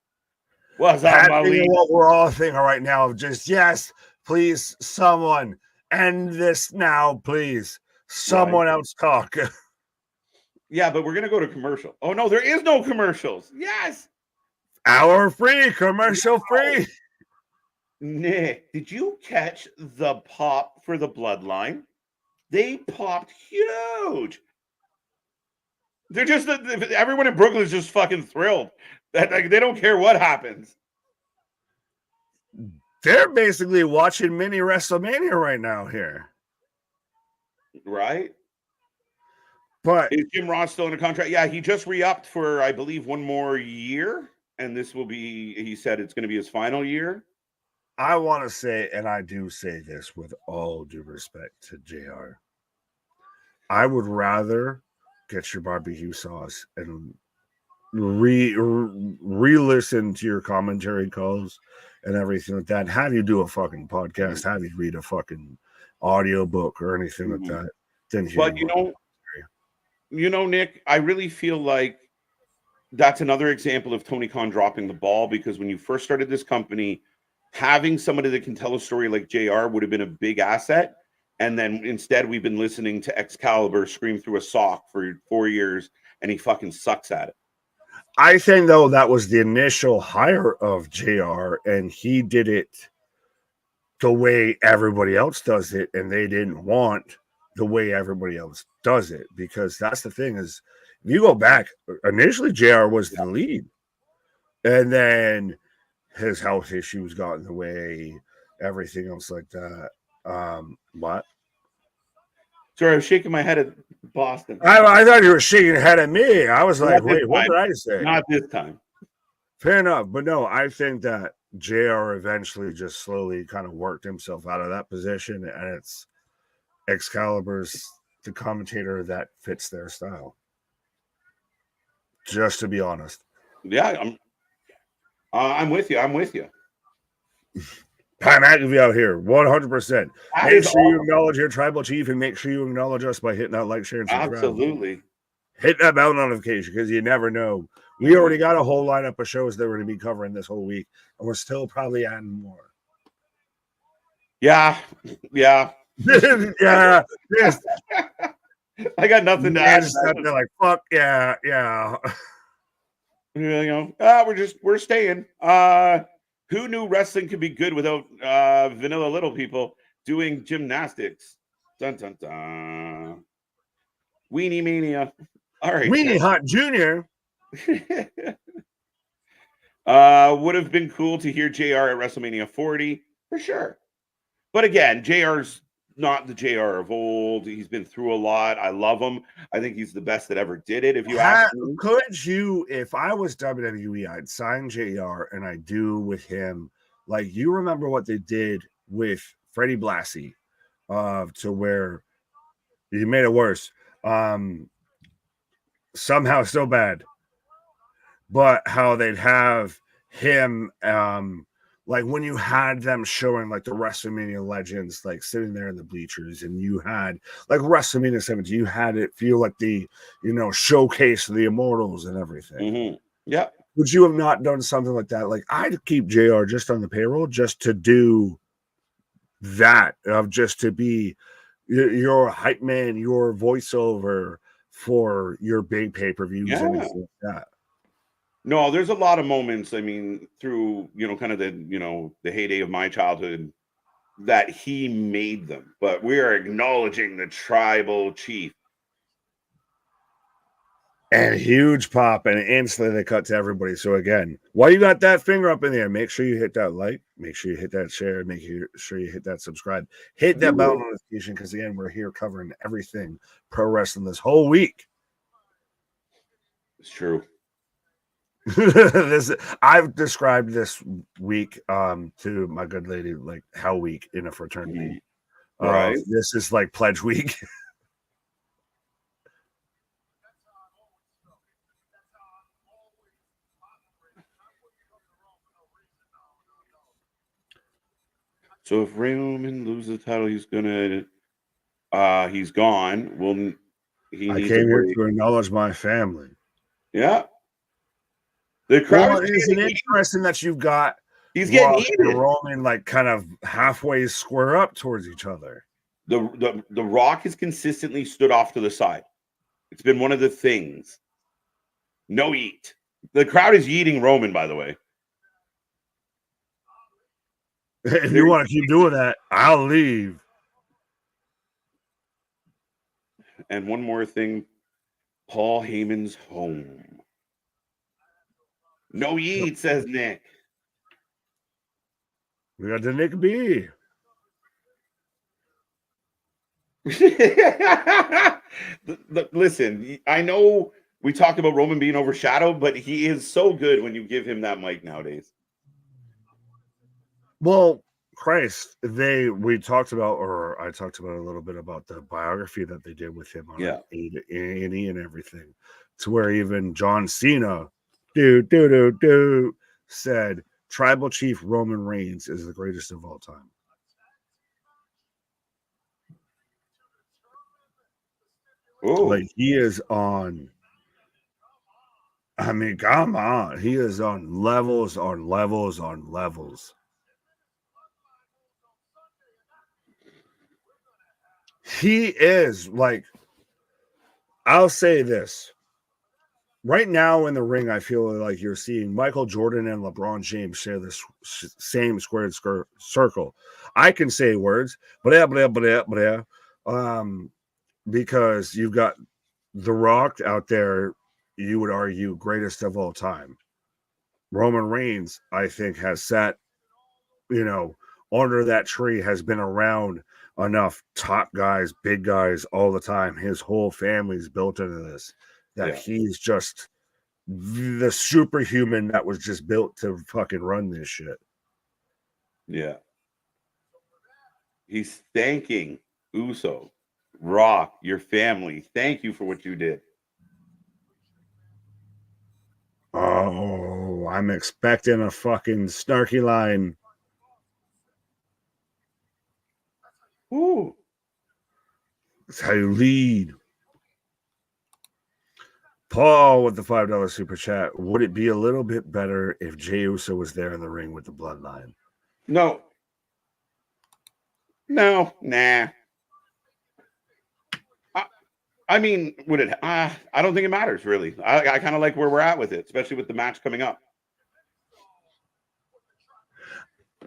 [SPEAKER 1] was on my lead.
[SPEAKER 2] What we're all thinking right now, just yes, please, someone end this now, please. Someone else talk.
[SPEAKER 1] Yeah, but we're gonna go to commercial. Oh no, there is no commercials. Yes,
[SPEAKER 2] hour free, commercial free.
[SPEAKER 1] Nick, did you catch the pop for the Bloodline? They popped huge. They're just everyone in Brooklyn is just fucking thrilled that they don't care what happens.
[SPEAKER 2] They're basically watching mini WrestleMania right now here,
[SPEAKER 1] right?
[SPEAKER 2] But
[SPEAKER 1] is Jim Ross still in a contract? Yeah, he just re-upped for, I believe, one more year, and this will be. He said it's going to be his final year.
[SPEAKER 2] I want to say, and I do say this with all due respect to JR, I would rather get your barbecue sauce and re-listen to your commentary calls and everything like that. Have you do a fucking podcast? Have you read a fucking audio book or anything like that? Then
[SPEAKER 1] but Nick, I really feel like that's another example of Tony Khan dropping the ball, because when you first started this company, having somebody that can tell a story like JR would have been a big asset. And then instead, we've been listening to Excalibur scream through a sock for 4 years, and he fucking sucks at it.
[SPEAKER 2] I think, though, that was the initial hire of JR, and he did it the way everybody else does it, and they didn't want the way everybody else does it, because that's the thing is, if you go back, initially JR was the lead, and then his health issues got in the way, everything else like that. What?
[SPEAKER 1] Sorry, I was shaking my head at Boston.
[SPEAKER 2] I thought you were shaking your head at me. I was like, wait, what did I say?
[SPEAKER 1] Not this time.
[SPEAKER 2] Fair enough. But no, I think that JR eventually just slowly kind of worked himself out of that position, and it's Excalibur's the commentator that fits their style. Just to be honest.
[SPEAKER 1] Yeah, I'm with you. I'm with you.
[SPEAKER 2] Pat McAfee out here, 100%. Make sure you acknowledge your tribal chief, and make sure you acknowledge us by hitting that like, share, and subscribe.
[SPEAKER 1] Absolutely.
[SPEAKER 2] Hit that bell notification, because you never know. We already got a whole lineup of shows that we're going to be covering this whole week, and we're still probably adding more.
[SPEAKER 1] Yeah.
[SPEAKER 2] Yeah. Yes.
[SPEAKER 1] I got nothing to add.
[SPEAKER 2] They're like, fuck yeah.
[SPEAKER 1] We're staying. Who knew wrestling could be good without vanilla little people doing gymnastics? Dun dun dun. Weenie Mania. All right.
[SPEAKER 2] Weenie Hot Jr.
[SPEAKER 1] Would have been cool to hear JR at WrestleMania 40 for sure. But again, JR's not the JR of old. He's been through a lot. I love him. I think he's the best that ever did it. If you ask me,
[SPEAKER 2] could you, if I was WWE, I'd sign JR, and I do with him. Like, you remember what they did with Freddie Blassie, to where he made it worse. Somehow so bad. But how they'd have him, like when you had them showing like the WrestleMania legends, like sitting there in the bleachers, and you had like WrestleMania 17, you had it feel like the, showcase of the immortals and everything.
[SPEAKER 1] Mm-hmm. Yeah.
[SPEAKER 2] would you have not done something like that? Like, I'd keep JR just on the payroll just to do that, of just to be your hype man, your voiceover for your big pay-per-views and everything like that.
[SPEAKER 1] No, there's a lot of moments, I mean, through, kind of the heyday of my childhood that he made them. But we are acknowledging the tribal chief.
[SPEAKER 2] And huge pop, and instantly they cut to everybody. So again, while you got that finger up in there, make sure you hit that like, make sure you hit that share, make sure you hit that subscribe, hit that bell notification, because again, we're here covering everything pro wrestling this whole week.
[SPEAKER 1] It's true.
[SPEAKER 2] I've described this week to my good lady like Hell Week in a fraternity.
[SPEAKER 1] Right.
[SPEAKER 2] This is like Pledge Week.
[SPEAKER 1] So if Roman loses the title, he's gonna he's gone. Well,
[SPEAKER 2] I came here to acknowledge my family.
[SPEAKER 1] Yeah. The crowd
[SPEAKER 2] is interesting that you've got
[SPEAKER 1] he's getting
[SPEAKER 2] and Roman like kind of halfway square up towards each other.
[SPEAKER 1] The Rock has consistently stood off to the side. It's been one of the things. No eat. The crowd is eating Roman, by the way.
[SPEAKER 2] If you want to keep doing that, I'll leave.
[SPEAKER 1] And one more thing, Paul Heyman's home. No eat, says Nick.
[SPEAKER 2] We got the Nick B.
[SPEAKER 1] Listen, I know we talked about Roman being overshadowed, but he is so good when you give him that mic nowadays.
[SPEAKER 2] Well, Christ, we talked about, or I talked about a little bit about the biography that they did with him on A&E and everything, to where even John Cena, said Tribal Chief Roman Reigns is the greatest of all time.
[SPEAKER 1] Oh,
[SPEAKER 2] like he is on. I mean, come on, he is on levels on levels on levels. He is like, I'll say this. Right now in the ring, I feel like you're seeing Michael Jordan and LeBron James share this same squared circle. I can say words, because you've got The Rock out there, you would argue, greatest of all time. Roman Reigns, I think, has sat, under that tree, has been around enough top guys, big guys all the time. His whole family's built into this, that he's just the superhuman that was just built to fucking run this shit.
[SPEAKER 1] Yeah. He's thanking Uso, Rock, your family. Thank you for what you did.
[SPEAKER 2] Oh, I'm expecting a fucking snarky line.
[SPEAKER 1] Ooh.
[SPEAKER 2] That's how you lead. Paul with the $5 super chat. Would it be a little bit better if Jey Uso was there in the ring with the Bloodline?
[SPEAKER 1] No. Nah. I mean, would it? I don't think it matters, really. I kind of like where we're at with it, especially with the match coming up.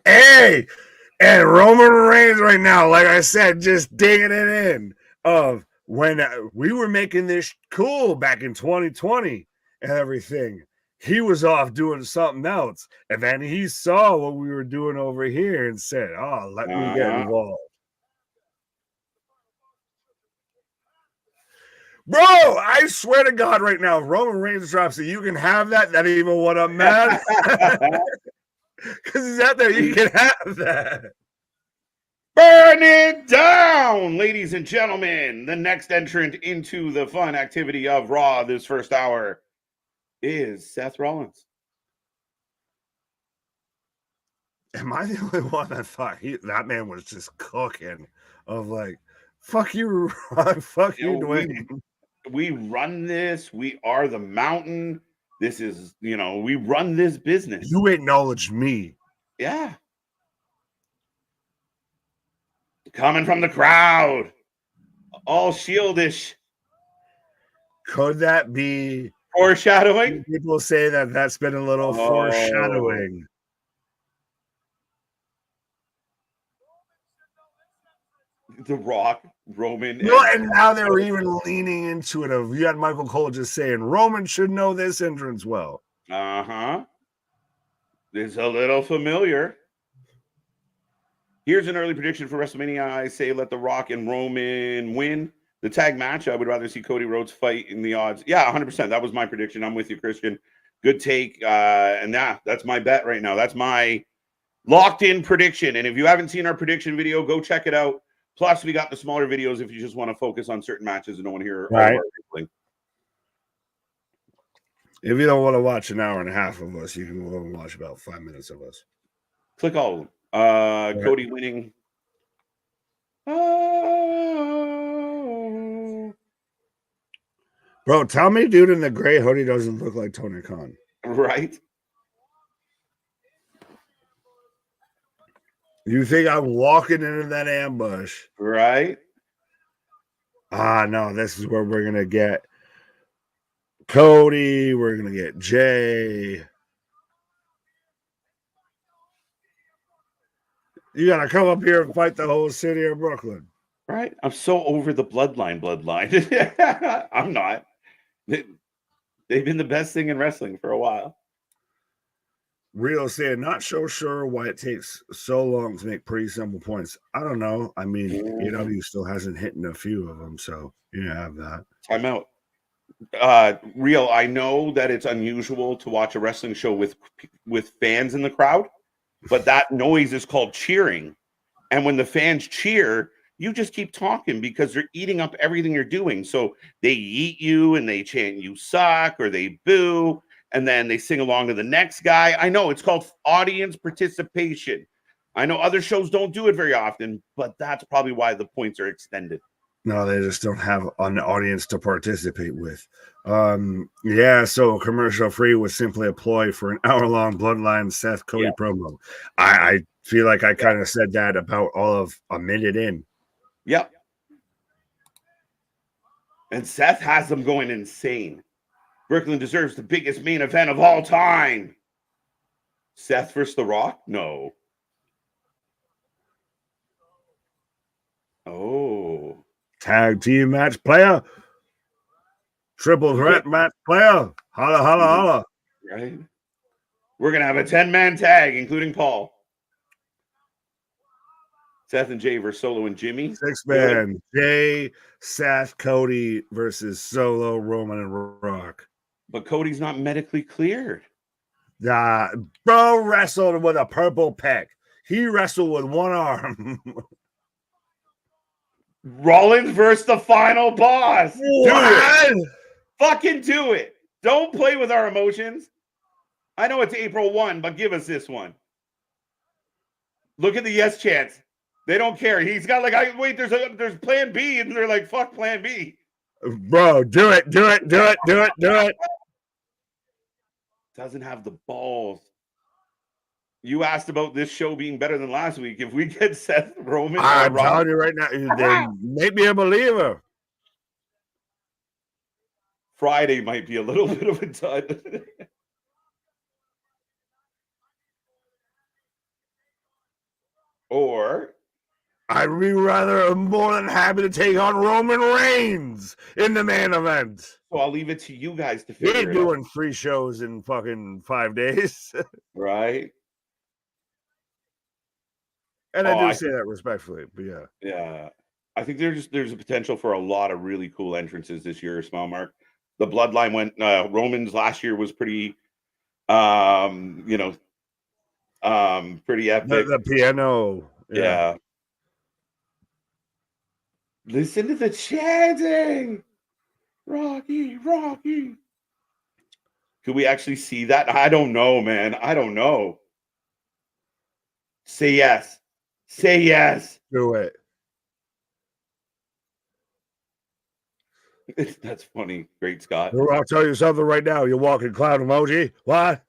[SPEAKER 2] Hey, and Roman Reigns right now, like I said, just digging it in of when we were making this cool back in 2020 and everything. He was off doing something else, and then he saw what we were doing over here and said, "Oh, let me get involved." Bro, I swear to God right now, Roman Reigns drops it. You can have that. That ain't even what I'm mad. Because he's out there. You can have that.
[SPEAKER 1] Burn it down, ladies and gentlemen. The next entrant into the fun activity of Raw this first hour is Seth Rollins.
[SPEAKER 2] Am I the only one that thought that man was just cooking? Of like, fuck you, Ron. Fuck you, Dwayne.
[SPEAKER 1] We run this. We are the mountain. This is, we run this business.
[SPEAKER 2] You acknowledge me.
[SPEAKER 1] Yeah. Coming from the crowd. All shieldish.
[SPEAKER 2] Could that be
[SPEAKER 1] foreshadowing?
[SPEAKER 2] People say that that's been a little foreshadowing.
[SPEAKER 1] The Rock, Roman.
[SPEAKER 2] And now they're even leaning into it. You had Michael Cole just saying, Roman should know this entrance well.
[SPEAKER 1] Uh-huh. It's a little familiar. Here's an early prediction for WrestleMania. I say let The Rock and Roman win the tag match. I would rather see Cody Rhodes fight in the odds. Yeah, 100%. That was my prediction. I'm with you, Christian. Good take. And that's my bet right now. That's my locked-in prediction. And if you haven't seen our prediction video, go check it out. Plus, we got the smaller videos if you just want to focus on certain matches and don't want to hear all of our wrestling.
[SPEAKER 2] If you don't want to watch an hour and a half of us, you can go and watch about 5 minutes of us.
[SPEAKER 1] Click all of them. Cody winning. Oh.
[SPEAKER 2] Bro, tell me dude in the gray hoodie doesn't look like Tony Khan.
[SPEAKER 1] Right?
[SPEAKER 2] You think I'm walking into that ambush?
[SPEAKER 1] Right?
[SPEAKER 2] No, this is where we're going to get Cody. We're going to get Jay. You got to come up here and fight the whole city of Brooklyn.
[SPEAKER 1] Right? I'm so over the bloodline. I'm not. They've been the best thing in wrestling for a while.
[SPEAKER 2] Rio saying, not so sure why it takes so long to make pretty simple points. I don't know. I mean, AEW still hasn't hit a few of them, so you have that.
[SPEAKER 1] Time out. Rio, I know that it's unusual to watch a wrestling show with fans in the crowd, but that noise is called cheering. And when the fans cheer, you just keep talking because they're eating up everything you're doing. So they eat you and they chant you suck or they boo. And then they sing along to the next guy. I know it's called audience participation. I know other shows don't do it very often, but that's probably why the points are extended.
[SPEAKER 2] No, they just don't have an audience to participate with. So commercial free was simply a ploy for an hour-long Bloodline Seth Cody promo. I feel like I kind of said that about all of a minute in.
[SPEAKER 1] Yep. And Seth has them going insane. Brooklyn deserves the biggest main event of all time. Seth versus The Rock? No. Oh.
[SPEAKER 2] Tag team match player. Triple threat match player. Holla, holla, holla.
[SPEAKER 1] Right? We're going to have a 10-man tag, including Paul. Seth and Jay versus Solo and Jimmy.
[SPEAKER 2] 6-man. Jay, Seth, Cody versus Solo, Roman, and Rock.
[SPEAKER 1] But Cody's not medically cleared.
[SPEAKER 2] Bro wrestled with a purple pec. He wrestled with one arm.
[SPEAKER 1] Rollins versus the final boss.
[SPEAKER 2] What?
[SPEAKER 1] Do it. Fucking do it. Don't play with our emotions. I know it's April 1, but give us this one. Look at the yes chance. They don't care. He's got there's plan B, and they're like, fuck plan B.
[SPEAKER 2] Bro, do it.
[SPEAKER 1] Doesn't have the balls. You asked about this show being better than last week. If we get Seth Roman,
[SPEAKER 2] I'm telling you right now, they make me a believer.
[SPEAKER 1] Friday might be a little bit of a dud. Or
[SPEAKER 2] I'd be rather more than happy to take on Roman Reigns in the main event.
[SPEAKER 1] So I'll leave it to you guys to figure it out.
[SPEAKER 2] We're doing 3 shows in fucking 5 days.
[SPEAKER 1] Right?
[SPEAKER 2] And I do say that respectfully, but yeah.
[SPEAKER 1] Yeah. I think there's a potential for a lot of really cool entrances this year, Small Mark. The Bloodline went Roman's last year was pretty pretty epic.
[SPEAKER 2] The piano.
[SPEAKER 1] Yeah. Listen to the chanting. Rocky, Rocky. Could we actually see that? I don't know, man. I don't know. Say yes. Say yes.
[SPEAKER 2] Do it.
[SPEAKER 1] That's funny. Great, Scott.
[SPEAKER 2] I'll tell you something right now. You're walking clown emoji. What?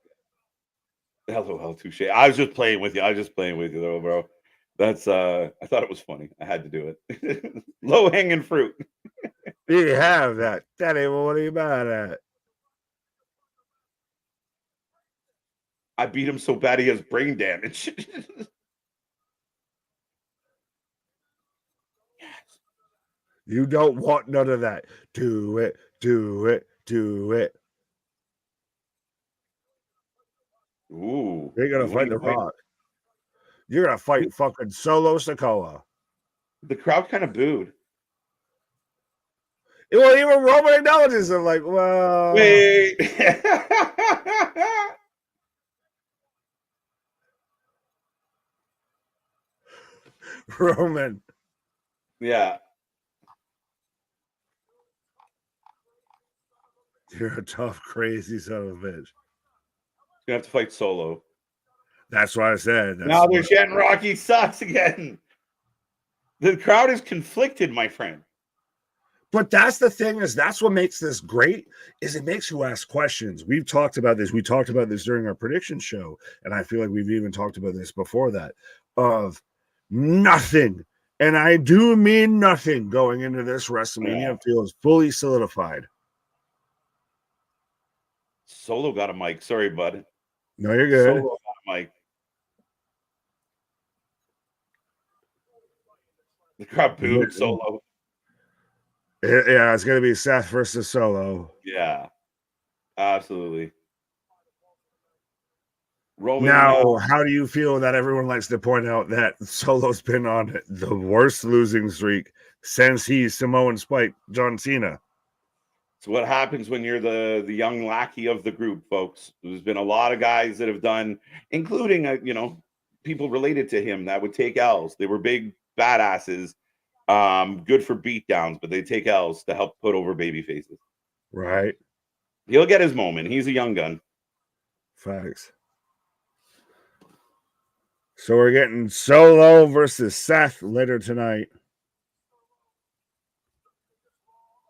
[SPEAKER 1] LOL, touche. I was just playing with you. Though, bro. That's I thought it was funny. I had to do it. Low hanging fruit.
[SPEAKER 2] You have that. That ain't what are you mad at?
[SPEAKER 1] I beat him so bad he has brain damage.
[SPEAKER 2] You don't want none of that. Do it, do it, do it.
[SPEAKER 1] Ooh.
[SPEAKER 2] You're gonna fight The Rock. You're gonna fight fucking Solo Sikoa.
[SPEAKER 1] The crowd kind of booed.
[SPEAKER 2] Well, even Roman acknowledges it, like, well,
[SPEAKER 1] wait.
[SPEAKER 2] Roman.
[SPEAKER 1] Yeah.
[SPEAKER 2] You're a tough, crazy son of a bitch.
[SPEAKER 1] You have to fight Solo.
[SPEAKER 2] That's what I said.
[SPEAKER 1] Now they're chanting Rocky sucks again. The crowd is conflicted, my friend.
[SPEAKER 2] But that's the thing, is that's what makes this great, is it makes you ask questions. We've talked about this. We talked about this during our prediction show, and I feel like we've even talked about this before that, of nothing, and I do mean nothing, going into this WrestleMania feels fully solidified.
[SPEAKER 1] Solo got a mic. Sorry, bud.
[SPEAKER 2] No, you're good.
[SPEAKER 1] Solo got a mic. The crowd booed Solo.
[SPEAKER 2] Yeah, it's going to be Seth versus Solo.
[SPEAKER 1] Yeah, absolutely. Roman,
[SPEAKER 2] now, how do you feel that everyone likes to point out that Solo's been on the worst losing streak since he Samoan spiked John Cena?
[SPEAKER 1] It's what happens when you're the young lackey of the group, folks. There's been a lot of guys that have done, including people related to him that would take L's. They were big badasses, good for beatdowns, but they take L's to help put over baby faces.
[SPEAKER 2] Right.
[SPEAKER 1] He'll get his moment. He's a young gun.
[SPEAKER 2] Facts. So we're getting Solo versus Seth later tonight.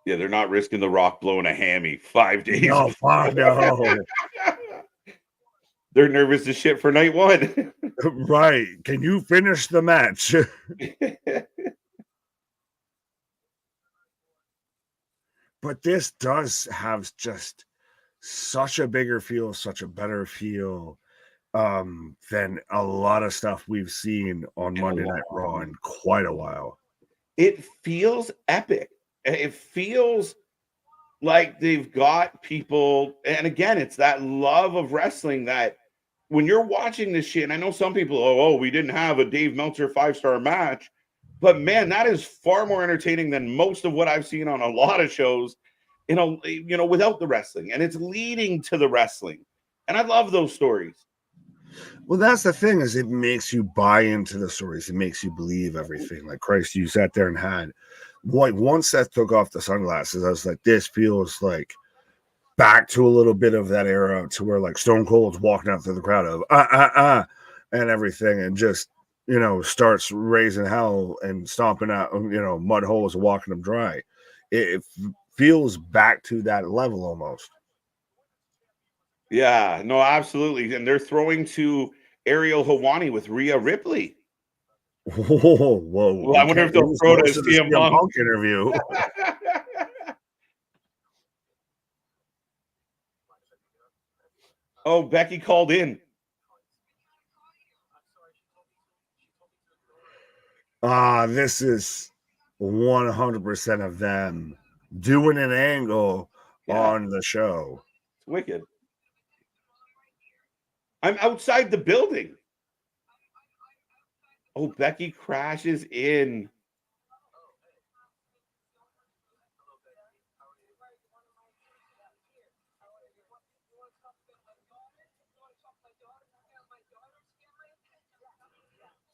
[SPEAKER 1] Yeah, they're not risking The Rock blowing a hammy 5 days.
[SPEAKER 2] No, fuck no.
[SPEAKER 1] They're nervous as shit for night one.
[SPEAKER 2] Right. Can you finish the match? But this does have just such a bigger feel, such a better feel than a lot of stuff we've seen on Monday Night Raw in quite a while.
[SPEAKER 1] It feels epic. It feels like they've got people, and again, it's that love of wrestling that when you're watching this shit, and I know some people, we didn't have a Dave Meltzer 5-star match, but man, that is far more entertaining than most of what I've seen on a lot of shows, without the wrestling, and it's leading to the wrestling, and I love those stories.
[SPEAKER 2] Well, that's the thing, is it makes you buy into the stories. It makes you believe everything. Like, Christ, you sat there and had, like, once Seth took off the sunglasses, I was like, this feels like back to a little bit of that era, to where like Stone Cold's walking out through the crowd of and everything, and just starts raising hell and stomping out mud holes and walking them dry. It feels back to that level almost.
[SPEAKER 1] Yeah, no, absolutely. And they're throwing to Ariel Helwani with Rhea Ripley.
[SPEAKER 2] Whoa.
[SPEAKER 1] Well, I wonder if they'll throw to CM Punk
[SPEAKER 2] interview.
[SPEAKER 1] Oh, Becky called in.
[SPEAKER 2] This is 100% of them doing an angle on the show.
[SPEAKER 1] It's wicked. I'm outside the building. Oh, Becky crashes in.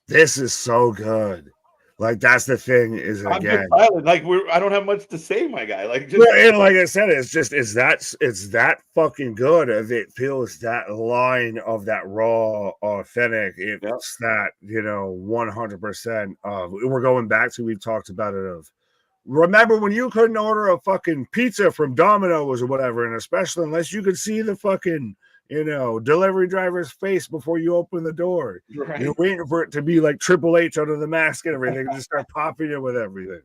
[SPEAKER 2] This is so good. Like, that's the thing, is again,
[SPEAKER 1] like I don't have much to say, my guy. Like,
[SPEAKER 2] and like I said, it's that fucking good. If it feels that line of that raw, authentic, it's that 100%. We're going back to, we've talked about it, of Remember when you couldn't order a fucking pizza from Domino's or whatever, and especially unless you could see the fucking, delivery driver's face before you open the door.
[SPEAKER 1] Right.
[SPEAKER 2] You're waiting for it to be like Triple H under the mask and everything, and just start popping it with everything.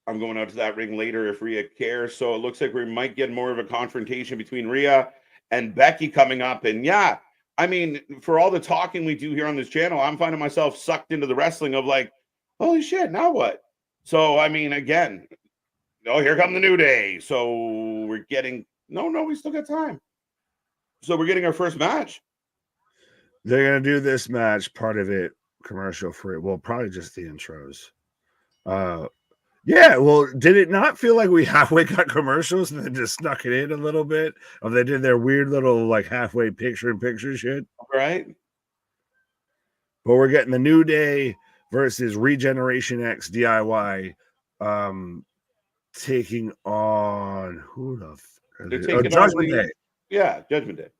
[SPEAKER 1] I'm going out to that ring later if Rhea cares. So it looks like we might get more of a confrontation between Rhea and Becky coming up. And yeah, I mean, for all the talking we do here on this channel, I'm finding myself sucked into the wrestling of like, holy shit, now what? So, I mean, again, here come the New Day. So we're getting, no, we still got time. So we're getting our first match.
[SPEAKER 2] They're going to do this match, part of it, commercial free. Well, probably just the intros. Yeah, well, did it not feel like we halfway got commercials and then just snuck it in a little bit? Or they did their weird little like halfway picture-in-picture shit?
[SPEAKER 1] Right.
[SPEAKER 2] But we're getting the New Day versus Regeneration X DIY taking on who the Judgment Day.
[SPEAKER 1] Yeah, Judgment Day.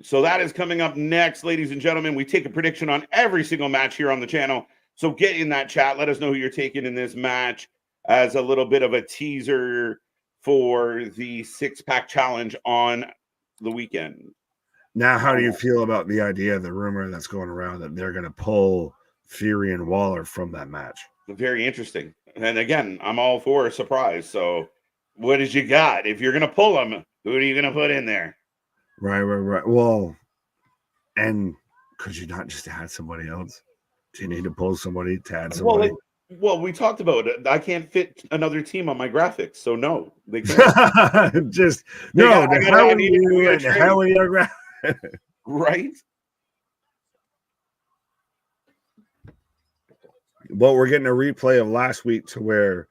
[SPEAKER 1] So that is coming up next, ladies and gentlemen. We take a prediction on every single match here on the channel. So get in that chat. Let us know who you're taking in this match as a little bit of a teaser for the 6-pack challenge on the weekend.
[SPEAKER 2] Now, how do you feel about the idea, the rumor that's going around that they're going to pull Fury and Waller from that match?
[SPEAKER 1] Very interesting. And again, I'm all for a surprise. So what did you got? If you're going to pull them, who are you going to put in there?
[SPEAKER 2] Right. Well, and could you not just add somebody else? Do you need to pull somebody to add somebody?
[SPEAKER 1] Well, we talked about it. I can't fit another team on my graphics, so no, they can't.
[SPEAKER 2] Just no. The hell are you and the hell are your graphics?
[SPEAKER 1] Right.
[SPEAKER 2] Well, we're getting a replay of last week to where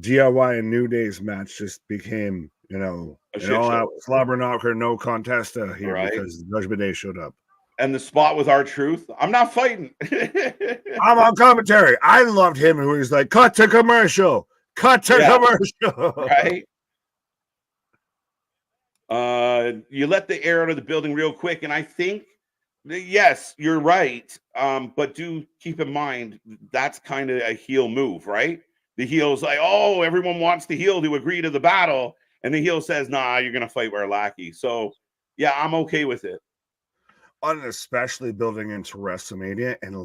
[SPEAKER 2] DIY and New Day's match just became, an all-out slobber knocker, no contest here because Judgment Day showed up.
[SPEAKER 1] And the spot with R-Truth, I'm not fighting.
[SPEAKER 2] I'm on commentary. I loved him who was like, cut to commercial. Commercial.
[SPEAKER 1] Right. You let the air out of the building real quick. And I think, yes, you're right. But do keep in mind, that's kind of a heel move, right? The heel's like, oh, everyone wants the heel to agree to the battle. And the heel says, nah, you're going to fight our lackey. So, yeah, I'm okay with it.
[SPEAKER 2] And especially building into WrestleMania. And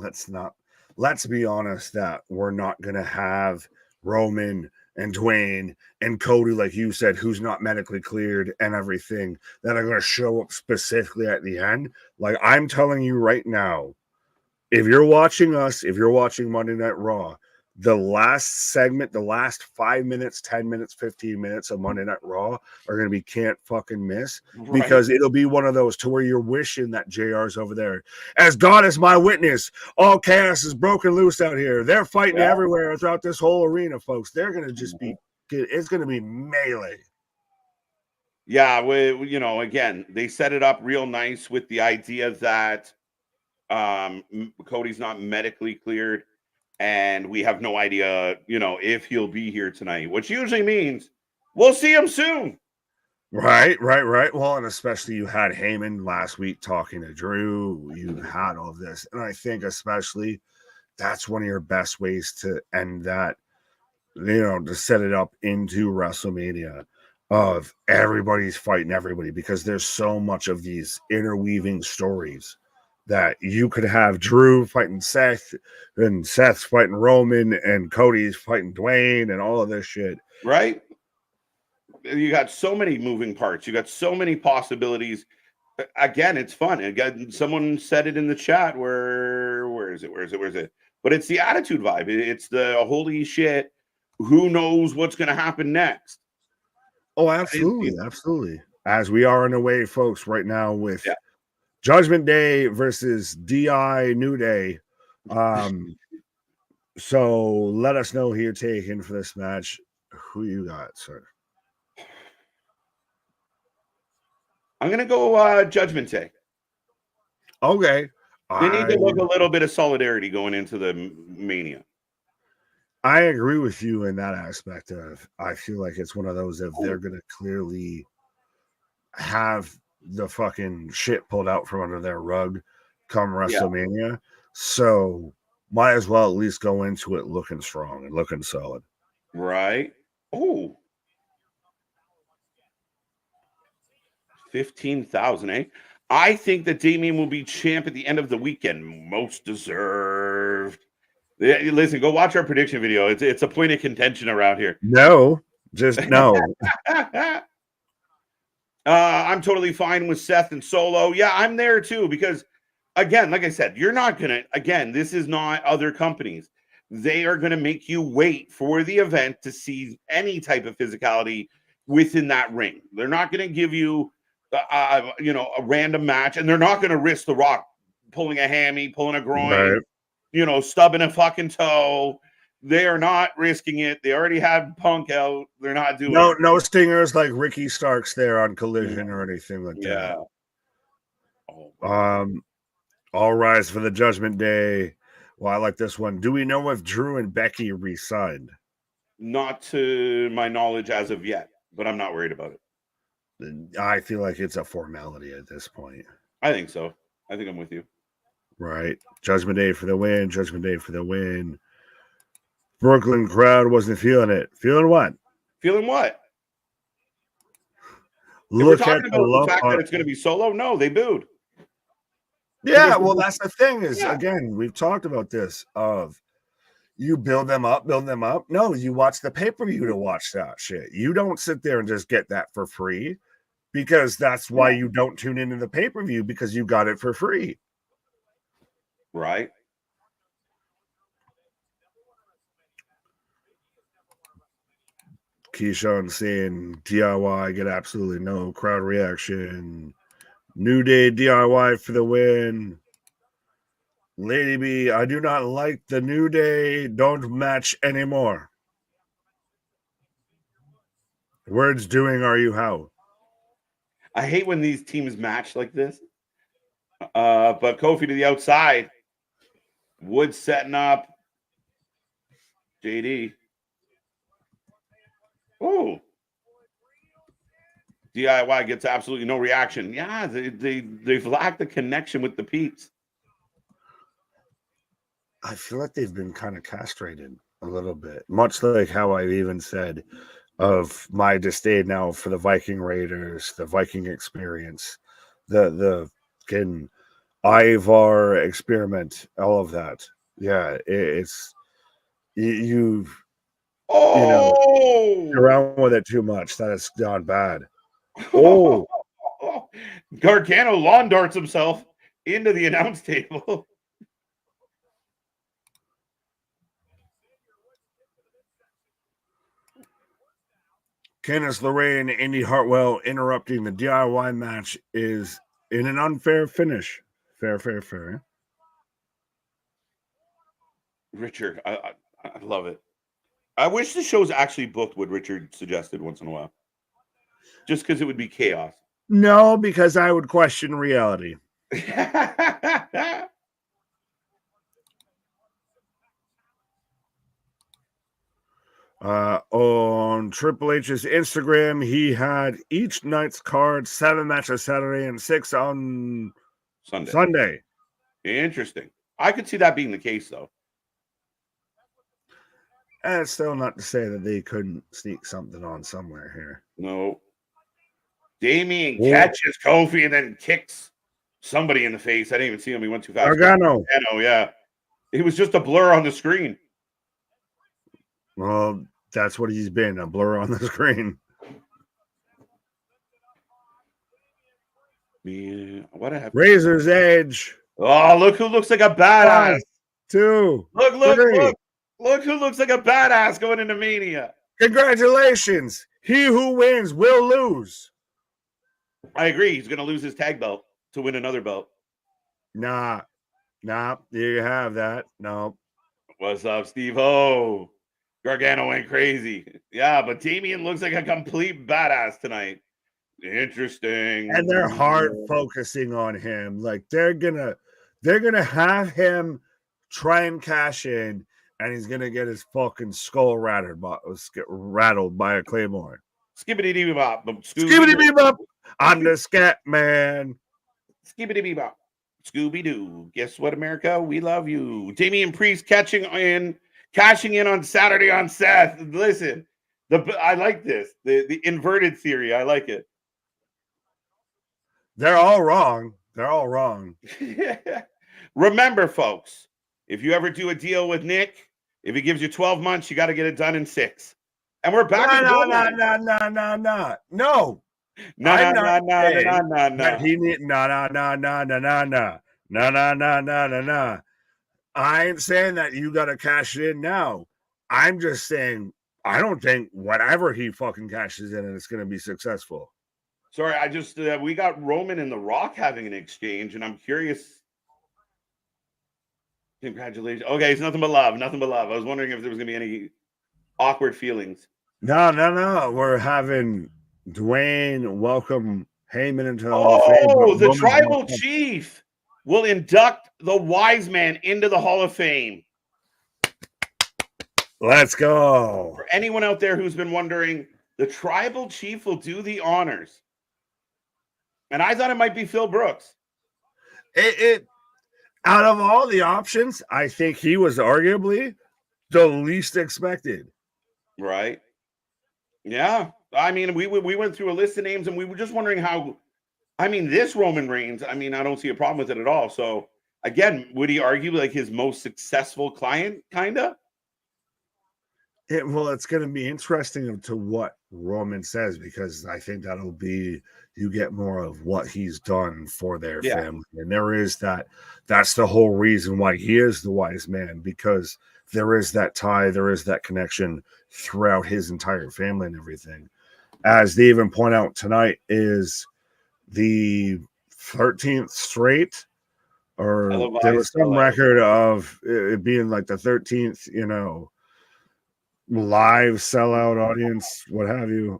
[SPEAKER 2] let's be honest that we're not going to have Roman and Dwayne and Cody, like you said, who's not medically cleared and everything, that are going to show up specifically at the end. Like, I'm telling you right now, if you're watching us, if you're watching Monday Night Raw, the last segment, the last 5 minutes, 10 minutes, 15 minutes of Monday Night Raw are going to be can't fucking miss, because it'll be one of those to where you're wishing that JR's over there. As God is my witness, all chaos is broken loose out here. They're fighting everywhere throughout this whole arena, folks. They're going to just be, it's going to be melee.
[SPEAKER 1] Yeah, again, they set it up real nice with the idea that Cody's not medically cleared. And we have no idea, if he'll be here tonight, which usually means we'll see him soon.
[SPEAKER 2] Right. Well, and especially you had Heyman last week talking to Drew. You had all of this. And I think especially that's one of your best ways to end that, to set it up into WrestleMania of everybody's fighting everybody, because there's so much of these interweaving stories that you could have Drew fighting Seth, and Seth's fighting Roman, and Cody's fighting Dwayne, and all of this shit.
[SPEAKER 1] Right? You got so many moving parts. You got so many possibilities. Again, it's fun. Again, someone said it in the chat. Where is it? But it's the attitude vibe. It's the holy shit. Who knows what's going to happen next?
[SPEAKER 2] Oh, absolutely. As we are in a way, folks, right now with Judgment Day versus DI New Day. So let us know who you're taking for this match. Who you got, sir?
[SPEAKER 1] I'm going to go Judgment Day.
[SPEAKER 2] Okay.
[SPEAKER 1] They need to look a little bit of solidarity going into the Mania.
[SPEAKER 2] I agree with you in that aspect of, I feel like it's one of those that they're going to clearly have the fucking shit pulled out from under their rug come WrestleMania. So might as well at least go into it looking strong and looking solid.
[SPEAKER 1] Right. Oh. 15,000, eh? I think that Damian will be champ at the end of the weekend. Most deserved. Yeah, listen, go watch our prediction video. It's a point of contention around here.
[SPEAKER 2] No, just no.
[SPEAKER 1] I'm totally fine with Seth and Solo. Yeah, I'm there too because, again, like I said, you're not going to, again, this is not other companies. They are going to make you wait for the event to see any type of physicality within that ring. They're not going to give you, a random match, and they're not going to risk The Rock pulling a hammy, pulling a groin,
[SPEAKER 2] Right.
[SPEAKER 1] Stubbing a fucking toe. They are not risking it. They already had Punk out. They're not doing it.
[SPEAKER 2] No stingers like Ricky Starks there on Collision or anything like that. All rise for the Judgment Day. Well, I like this one. Do we know if Drew and Becky re-signed?
[SPEAKER 1] Not to my knowledge as of yet, but I'm not worried about it.
[SPEAKER 2] I feel like it's a formality at this point.
[SPEAKER 1] I think so. I think I'm with you.
[SPEAKER 2] Right. Judgment Day for the win. Judgment Day for the win. Brooklyn crowd wasn't feeling it. Feeling what?
[SPEAKER 1] Feeling what?
[SPEAKER 2] Look
[SPEAKER 1] at the fact that
[SPEAKER 2] on...
[SPEAKER 1] it's going to be Solo. No, they booed.
[SPEAKER 2] Yeah, well, that's the thing is, again, we've talked about this of you build them up. No, you watch the pay-per-view to watch that shit. You don't sit there and just get that for free because that's why you don't tune into the pay-per-view because you got it for free.
[SPEAKER 1] Right.
[SPEAKER 2] Keyshawn saying DIY get absolutely no crowd reaction. New Day DIY for the win. Lady B, I do not like the New Day. Don't match anymore. Words doing are you how?
[SPEAKER 1] I hate when these teams match like this. But Kofi to the outside. Wood setting up. JD. Oh. DIY gets absolutely no reaction. Yeah, they've lacked the connection with the peeps.
[SPEAKER 2] I feel like they've been kind of castrated a little bit, much like how I've even said of my disdain now for the Viking Raiders, the Viking experience, the Ivar experiment, all of that. Yeah, it's you're around with it too much. That has gone bad. Oh,
[SPEAKER 1] Gargano lawn darts himself into the announce table.
[SPEAKER 2] Candice LeRae and Indy Hartwell interrupting the DIY match is in an unfair finish. Fair.
[SPEAKER 1] Richard, I love it. I wish the show's actually booked what Richard suggested once in a while. Just because it would be chaos.
[SPEAKER 2] No, because I would question reality. On Triple H's Instagram, he had each night's card, 7 matches Saturday and 6 on Sunday.
[SPEAKER 1] Interesting. I could see that being the case, though.
[SPEAKER 2] And it's still not to say that they couldn't sneak something on somewhere here.
[SPEAKER 1] No. Damian catches Kofi and then kicks somebody in the face. I didn't even see him. He went too fast.
[SPEAKER 2] Gargano,
[SPEAKER 1] yeah. It was just a blur on the screen.
[SPEAKER 2] Well, that's what he's been, a blur on the screen.
[SPEAKER 1] Man, what happened?
[SPEAKER 2] Razor's Edge.
[SPEAKER 1] Oh, look who looks like a badass.
[SPEAKER 2] 1, 2.
[SPEAKER 1] Look who looks like a badass going into Mania.
[SPEAKER 2] Congratulations. He who wins will lose.
[SPEAKER 1] I agree. He's going to lose his tag belt to win another belt.
[SPEAKER 2] Nah. You have that. No.
[SPEAKER 1] What's up, Steve-O? Gargano went crazy. Yeah, but Damian looks like a complete badass tonight. Interesting.
[SPEAKER 2] And they're hard focusing on him. Like they're gonna have him try and cash in, and he's gonna get his fucking skull rattled by a claymore.
[SPEAKER 1] Skibbity bebop.
[SPEAKER 2] Skibbity bebop. I'm the scat man.
[SPEAKER 1] Skibbity bebop. Scooby-Doo. Guess what, America? We love you. Damian Priest cashing in on Saturday on Seth. Listen, I like this. The inverted theory. I like it.
[SPEAKER 2] They're all wrong. They're all wrong.
[SPEAKER 1] Remember, folks, if you ever do a deal with Nick, if he gives you 12 months, you got to get it done in 6. And we're back.
[SPEAKER 2] No. I ain't saying that you got to cash it in now. I'm just saying I don't think whatever he fucking cashes in, it's going to be successful.
[SPEAKER 1] Sorry, I just we got Roman and The Rock having an exchange, and I'm curious. Congratulations. Okay, it's nothing but love. Nothing but love. I was wondering if there was going to be any awkward feelings.
[SPEAKER 2] No. We're having Dwayne welcome Heyman into the Hall of Fame.
[SPEAKER 1] Oh, the tribal chief will induct the wise man into the Hall of Fame.
[SPEAKER 2] Let's go.
[SPEAKER 1] For anyone out there who's been wondering, the tribal chief will do the honors. And I thought it might be Phil Brooks.
[SPEAKER 2] It out of all the options, I think he was arguably the least expected.
[SPEAKER 1] Right. Yeah. I mean, we went through a list of names and we were just wondering how, I mean, this Roman Reigns, I mean, I don't see a problem with it at all. So again, would he argue like his most successful client, kind of?
[SPEAKER 2] Well, it's going to be interesting to what Roman says, because I think that'll be, you get more of what he's done for their family. And there is that's the whole reason why he is the wise man, because there is that tie, there is that connection throughout his entire family and everything. As they even point out tonight, is the 13th straight, or there was some record of it being like the 13th, live sellout audience, what have you.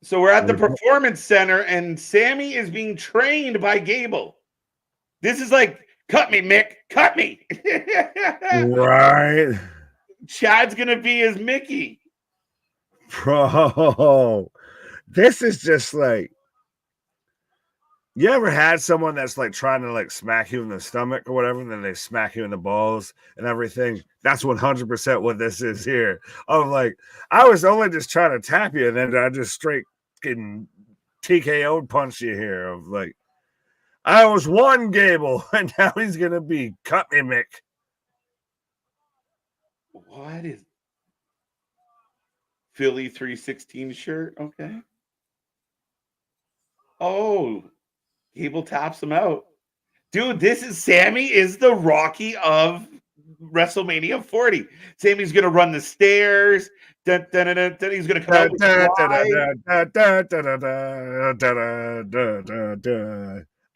[SPEAKER 1] So we're at the Performance Center and Sami is being trained by Gable. This is like, cut me, Mick, cut me.
[SPEAKER 2] Right.
[SPEAKER 1] Chad's going to be his Mickey.
[SPEAKER 2] Bro, this is just like, you ever had someone that's like trying to like smack you in the stomach or whatever, and then they smack you in the balls and everything? That's 100% what this is here. I'm like, I was only just trying to tap you, and then I just straight getting TKO'd punch you here. Of like, I was one Gable, and now he's gonna be cut me, Mick.
[SPEAKER 1] What is Philly 316 shirt? Okay. Oh. Gable taps him out. Dude, this is Sami is the Rocky of WrestleMania 40. Sami's going to run the stairs. Then he's going to come out with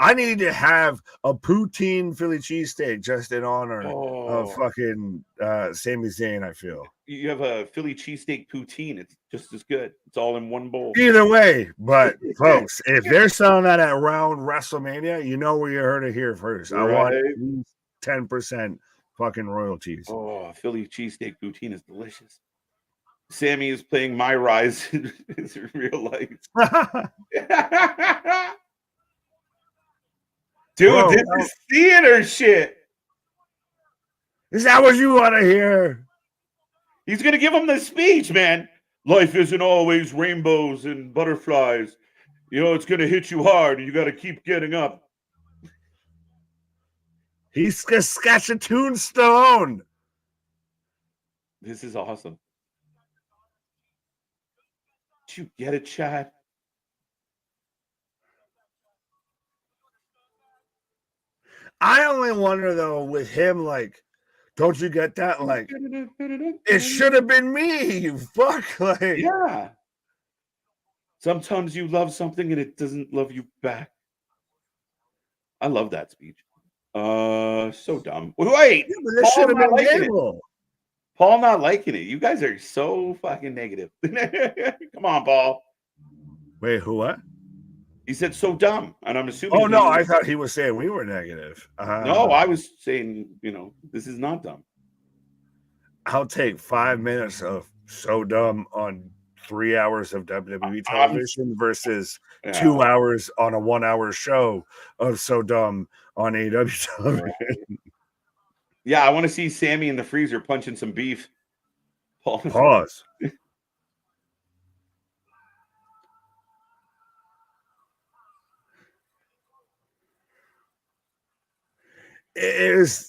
[SPEAKER 2] I need to have a poutine Philly cheesesteak just in honor of fucking Sami Zayn, I feel.
[SPEAKER 1] You have a Philly cheesesteak poutine. It's just as good. It's all in one bowl.
[SPEAKER 2] Either way, but folks, if they're selling that at Round WrestleMania, you know where you heard it here first. Right. I want 10% fucking royalties.
[SPEAKER 1] Oh, Philly cheesesteak poutine is delicious. Sami is playing My Rise in real life. Dude, bro, this is theater shit.
[SPEAKER 2] Is that what you want to hear?
[SPEAKER 1] He's going to give him the speech, man. Life isn't always rainbows and butterflies. It's going to hit you hard, and you got to keep getting up.
[SPEAKER 2] He's a Saskatchewan.
[SPEAKER 1] This is awesome. Did you get it, Chad?
[SPEAKER 2] I only wonder, though, with him, like, don't you get that? Like, it should have been me, you fuck. Like,
[SPEAKER 1] yeah. Sometimes you love something and it doesn't love you back. I love that speech. So dumb. Wait,
[SPEAKER 2] yeah, but this should have been Gable.
[SPEAKER 1] Paul not liking it. You guys are so fucking negative. Come on, Paul.
[SPEAKER 2] Wait, who? What?
[SPEAKER 1] He said so dumb, and I'm assuming.
[SPEAKER 2] Oh no, I thought he was saying we were negative.
[SPEAKER 1] No, I was saying, this is not dumb.
[SPEAKER 2] I'll take 5 minutes of so dumb on 3 hours of WWE television versus 2 hours on a 1 hour show of so dumb on AEW television.
[SPEAKER 1] Right. Yeah, I want to see Sami in the freezer punching some beef.
[SPEAKER 2] Pause. Is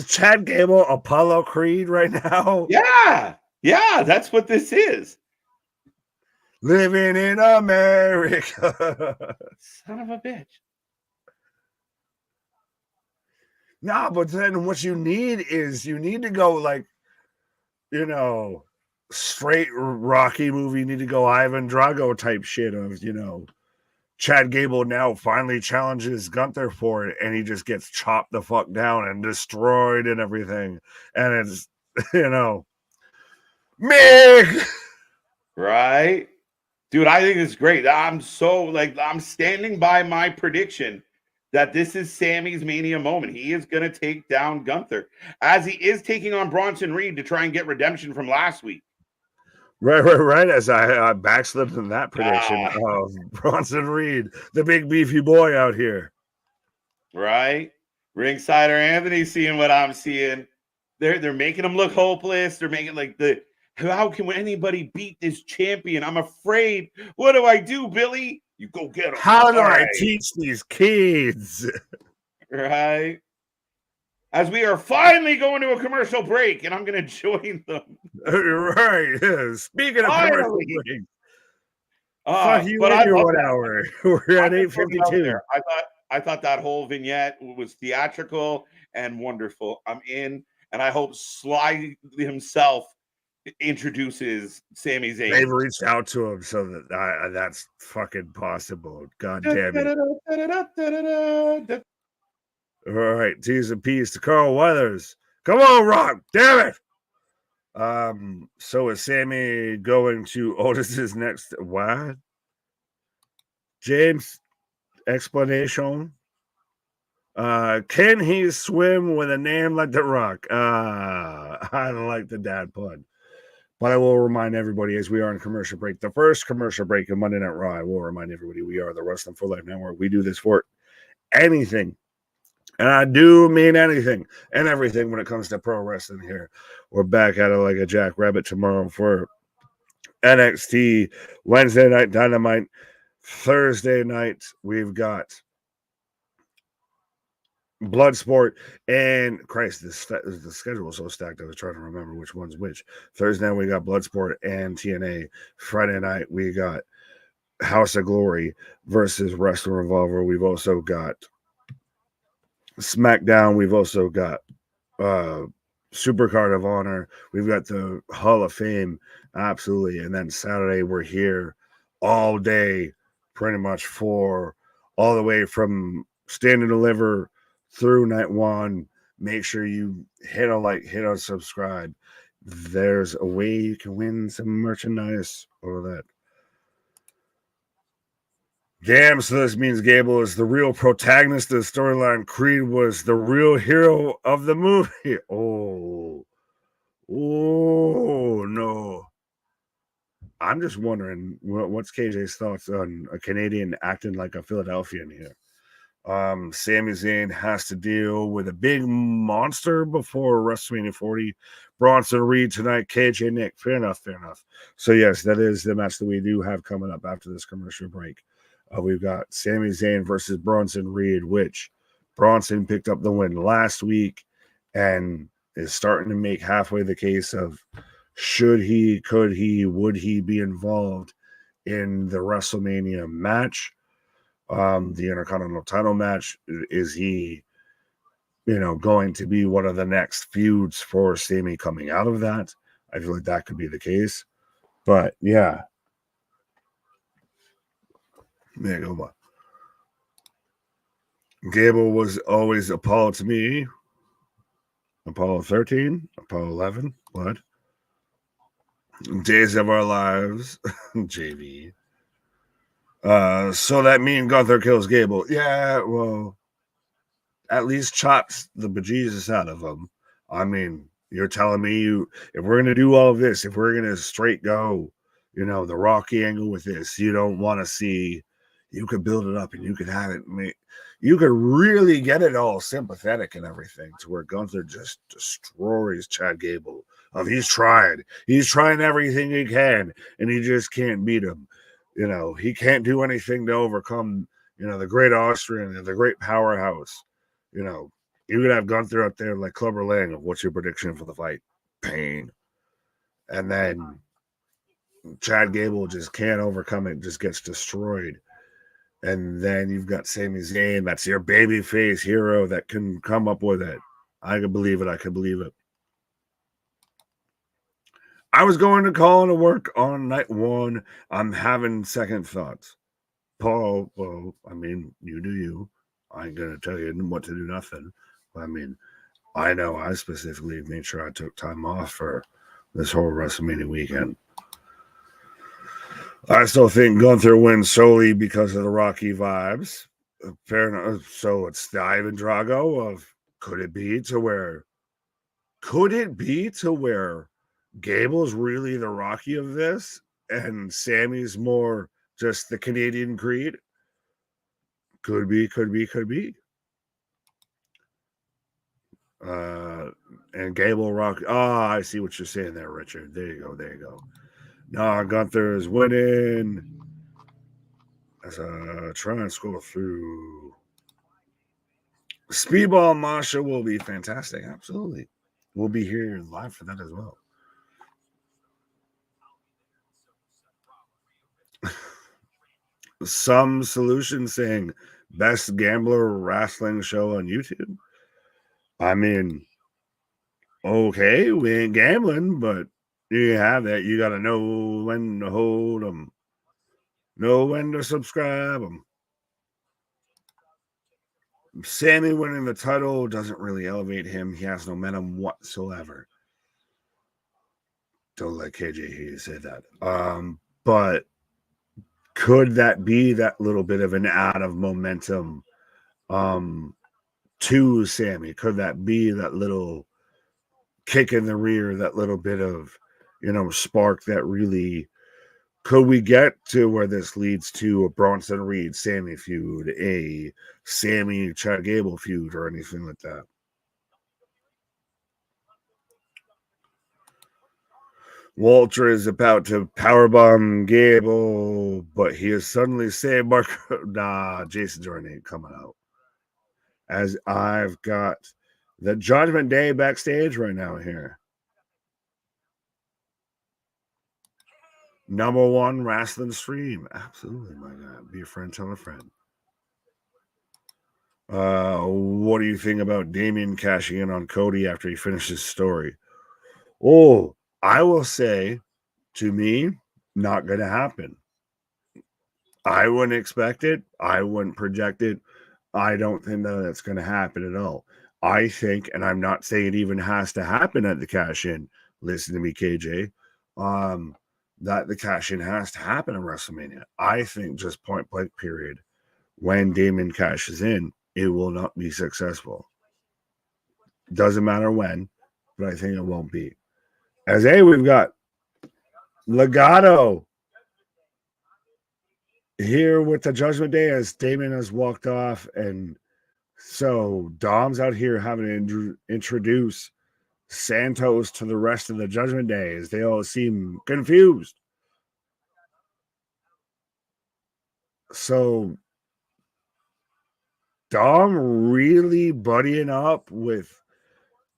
[SPEAKER 2] Chad Gable Apollo Creed right now?
[SPEAKER 1] Yeah, that's what this is.
[SPEAKER 2] Living in America.
[SPEAKER 1] Son of a bitch.
[SPEAKER 2] No, but then what you need to go like, straight Rocky movie. You need to go Ivan Drago type shit of, Chad Gable now finally challenges Gunther for it, and he just gets chopped the fuck down and destroyed and everything. And it's, Mig!
[SPEAKER 1] Right? Dude, I think it's great. I'm standing by my prediction that this is Sami's Mania moment. He is going to take down Gunther, as he is taking on Bronson Reed to try and get redemption from last week.
[SPEAKER 2] Right. As I backslid in that prediction of Bronson Reed, the big beefy boy out here.
[SPEAKER 1] Right? Ringsider Anthony seeing what I'm seeing. They're making him look hopeless. They're making how can anybody beat this champion? I'm afraid. What do I do, Billy? You go get him.
[SPEAKER 2] How do I teach these kids?
[SPEAKER 1] Right? As we are finally going to a commercial break, and I'm going to join them.
[SPEAKER 2] Right. Yeah. Speaking of commercial break. Fuck you
[SPEAKER 1] but
[SPEAKER 2] in your 1 hour. We're at 8:52.
[SPEAKER 1] I thought that whole vignette was theatrical and wonderful. I'm in, and I hope Sly himself introduces Sami Zayn.
[SPEAKER 2] They've reached out to him so that that's fucking possible. God damn it. All right, T's and P's to Carl Weathers. Come on, Rock. Damn it. So is Sami going to Otis's next what? James explanation. Can he swim with a name like The Rock? I don't like the dad pun. But I will remind everybody, as we are in commercial break, the first commercial break of Monday Night Raw, I will remind everybody we are the Wrestling for Life Network. We do this for anything. And I do mean anything and everything when it comes to pro wrestling here. We're back at it like a jackrabbit tomorrow for NXT, Wednesday night Dynamite, Thursday night we've got Bloodsport, and Christ, the schedule was so stacked I was trying to remember which one's which. Thursday night we got Bloodsport and TNA. Friday night we got House of Glory versus Wrestling Revolver. We've also got SmackDown. We've also got Supercard of Honor. We've got the Hall of Fame, absolutely. And then Saturday we're here all day, pretty much for all the way from Stand and Deliver through night one. Make sure you hit a like, hit a subscribe. There's a way you can win some merchandise, all of that. Damn, so this means Gable is the real protagonist of the storyline. Creed was the real hero of the movie. Oh, no. I'm just wondering, what's KJ's thoughts on a Canadian acting like a Philadelphian here? Sami Zayn has to deal with a big monster before WrestleMania 40. Bronson Reed tonight, KJ Nick. Fair enough. So, yes, that is the match that we do have coming up after this commercial break. We've got Sami Zayn versus Bronson Reed, which Bronson picked up the win last week and is starting to make halfway the case of should he, could he, would he be involved in the WrestleMania match, the Intercontinental title match. Is he, going to be one of the next feuds for Sami coming out of that? I feel like that could be the case. But, yeah. There you go. Gable was always Apollo to me. Apollo 13, Apollo 11, what? Days of Our Lives, JV. So that mean Gunther kills Gable. Yeah, well, at least chops the bejesus out of him. I mean, you're telling me if we're going to do all of this, if we're going to straight go, the Rocky angle with this, you don't want to see you could build it up and you could have it. You could really get it all sympathetic and everything to where Gunther just destroys Chad Gable. He's trying everything he can, and he just can't beat him. He can't do anything to overcome, the great Austrian and the great powerhouse. You could have Gunther up there like Clubber Lang. What's your prediction for the fight? Pain. And then Chad Gable just can't overcome it, just gets destroyed. And then you've got Sami Zayn, that's your babyface hero that can come up with it. I could believe it. I was going to call into work on night one. I'm having second thoughts. Paul, well, you do you. I ain't going to tell you what to do, nothing. I know I specifically made sure I took time off for this whole WrestleMania weekend. I still think Gunther wins solely because of the Rocky vibes. Fair enough. So it's the Ivan Drago of could it be to where Gable's really the Rocky of this and Sammy's more just the Canadian Creed? Could be. And Gable Rocky. Oh, I see what you're saying there, Richard. There you go. No, Gunther is winning. As I try and scroll through. Speedball Masha will be fantastic. Absolutely. We'll be here live for that as well. Some solution saying best gambler wrestling show on YouTube. Okay, we ain't gambling, but you have that. You got to know when to hold them, know when to subscribe them. Sammy winning the title doesn't really elevate him. He has no momentum whatsoever. Don't let KJ hear you say that. But could that be that little bit of an add of momentum to Sammy? Could that be that little kick in the rear, that little bit of, spark that really, could we get to where this leads to a Bronson Reed Sammy feud, a Sammy Chad Gable feud, or anything like that? Walter is about to powerbomb Gable, but he is suddenly saved by Jason Jordan ain't coming out. As I've got the Judgment Day backstage right now here. Number one wrestling stream. Absolutely, my God. Be a friend, tell a friend. What do you think about Damian cashing in on Cody after he finished his story? Oh, I will say, to me, not going to happen. I wouldn't expect it. I wouldn't project it. I don't think that that's going to happen at all. I think, and I'm not saying it even has to happen at the cash-in. Listen to me, KJ. That the cash-in has to happen in WrestleMania. I think just point-blank period, when Damon cashes in, it will not be successful. Doesn't matter when, but I think it won't be. As we've got Legado here with the Judgment Day as Damon has walked off, and so Dom's out here having to introduce Santos to the rest of the Judgment Day as they all seem confused. So Dom really buddying up with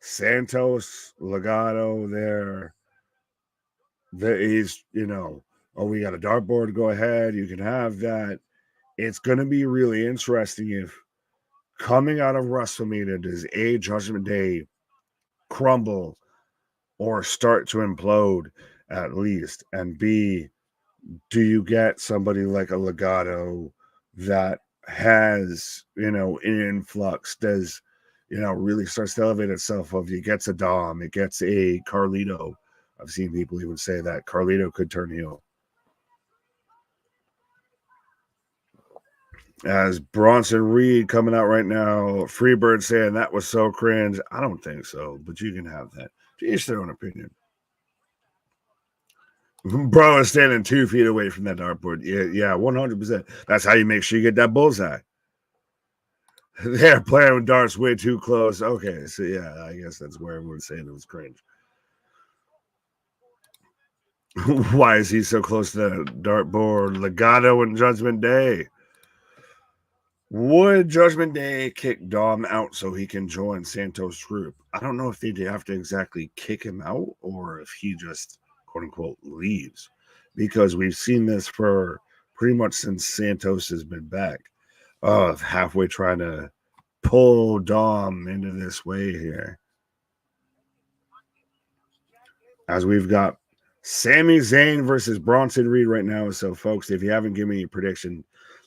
[SPEAKER 2] Santos, Legado there. He's, we got a dartboard, go ahead, you can have that. It's going to be really interesting if coming out of WrestleMania, does A, Judgment Day crumble or start to implode at least? And B, do you get somebody like a Legado that has, an influx, does, really starts to elevate itself of it gets a Dom, it gets a Carlito. I've seen people even say that Carlito could turn heel. As Bronson Reed coming out right now, Freebird saying that was so cringe. I don't think so, but you can have that. To each their own opinion. Bro is standing 2 feet away from that dartboard. Yeah, 100%. That's how you make sure you get that bullseye. They're playing with darts way too close. Okay, so yeah, I guess that's where everyone's saying it was cringe. Why is he so close to the dartboard? Legado and Judgment Day. Would Judgment Day kick Dom out so he can join Santos' group? I don't know if they have to exactly kick him out or if he just, quote unquote, leaves. Because we've seen this for pretty much since Santos has been back, of halfway trying to pull Dom into this way here. As we've got Sami Zayn versus Bronson Reed right now. So, folks, if you haven't given me a prediction,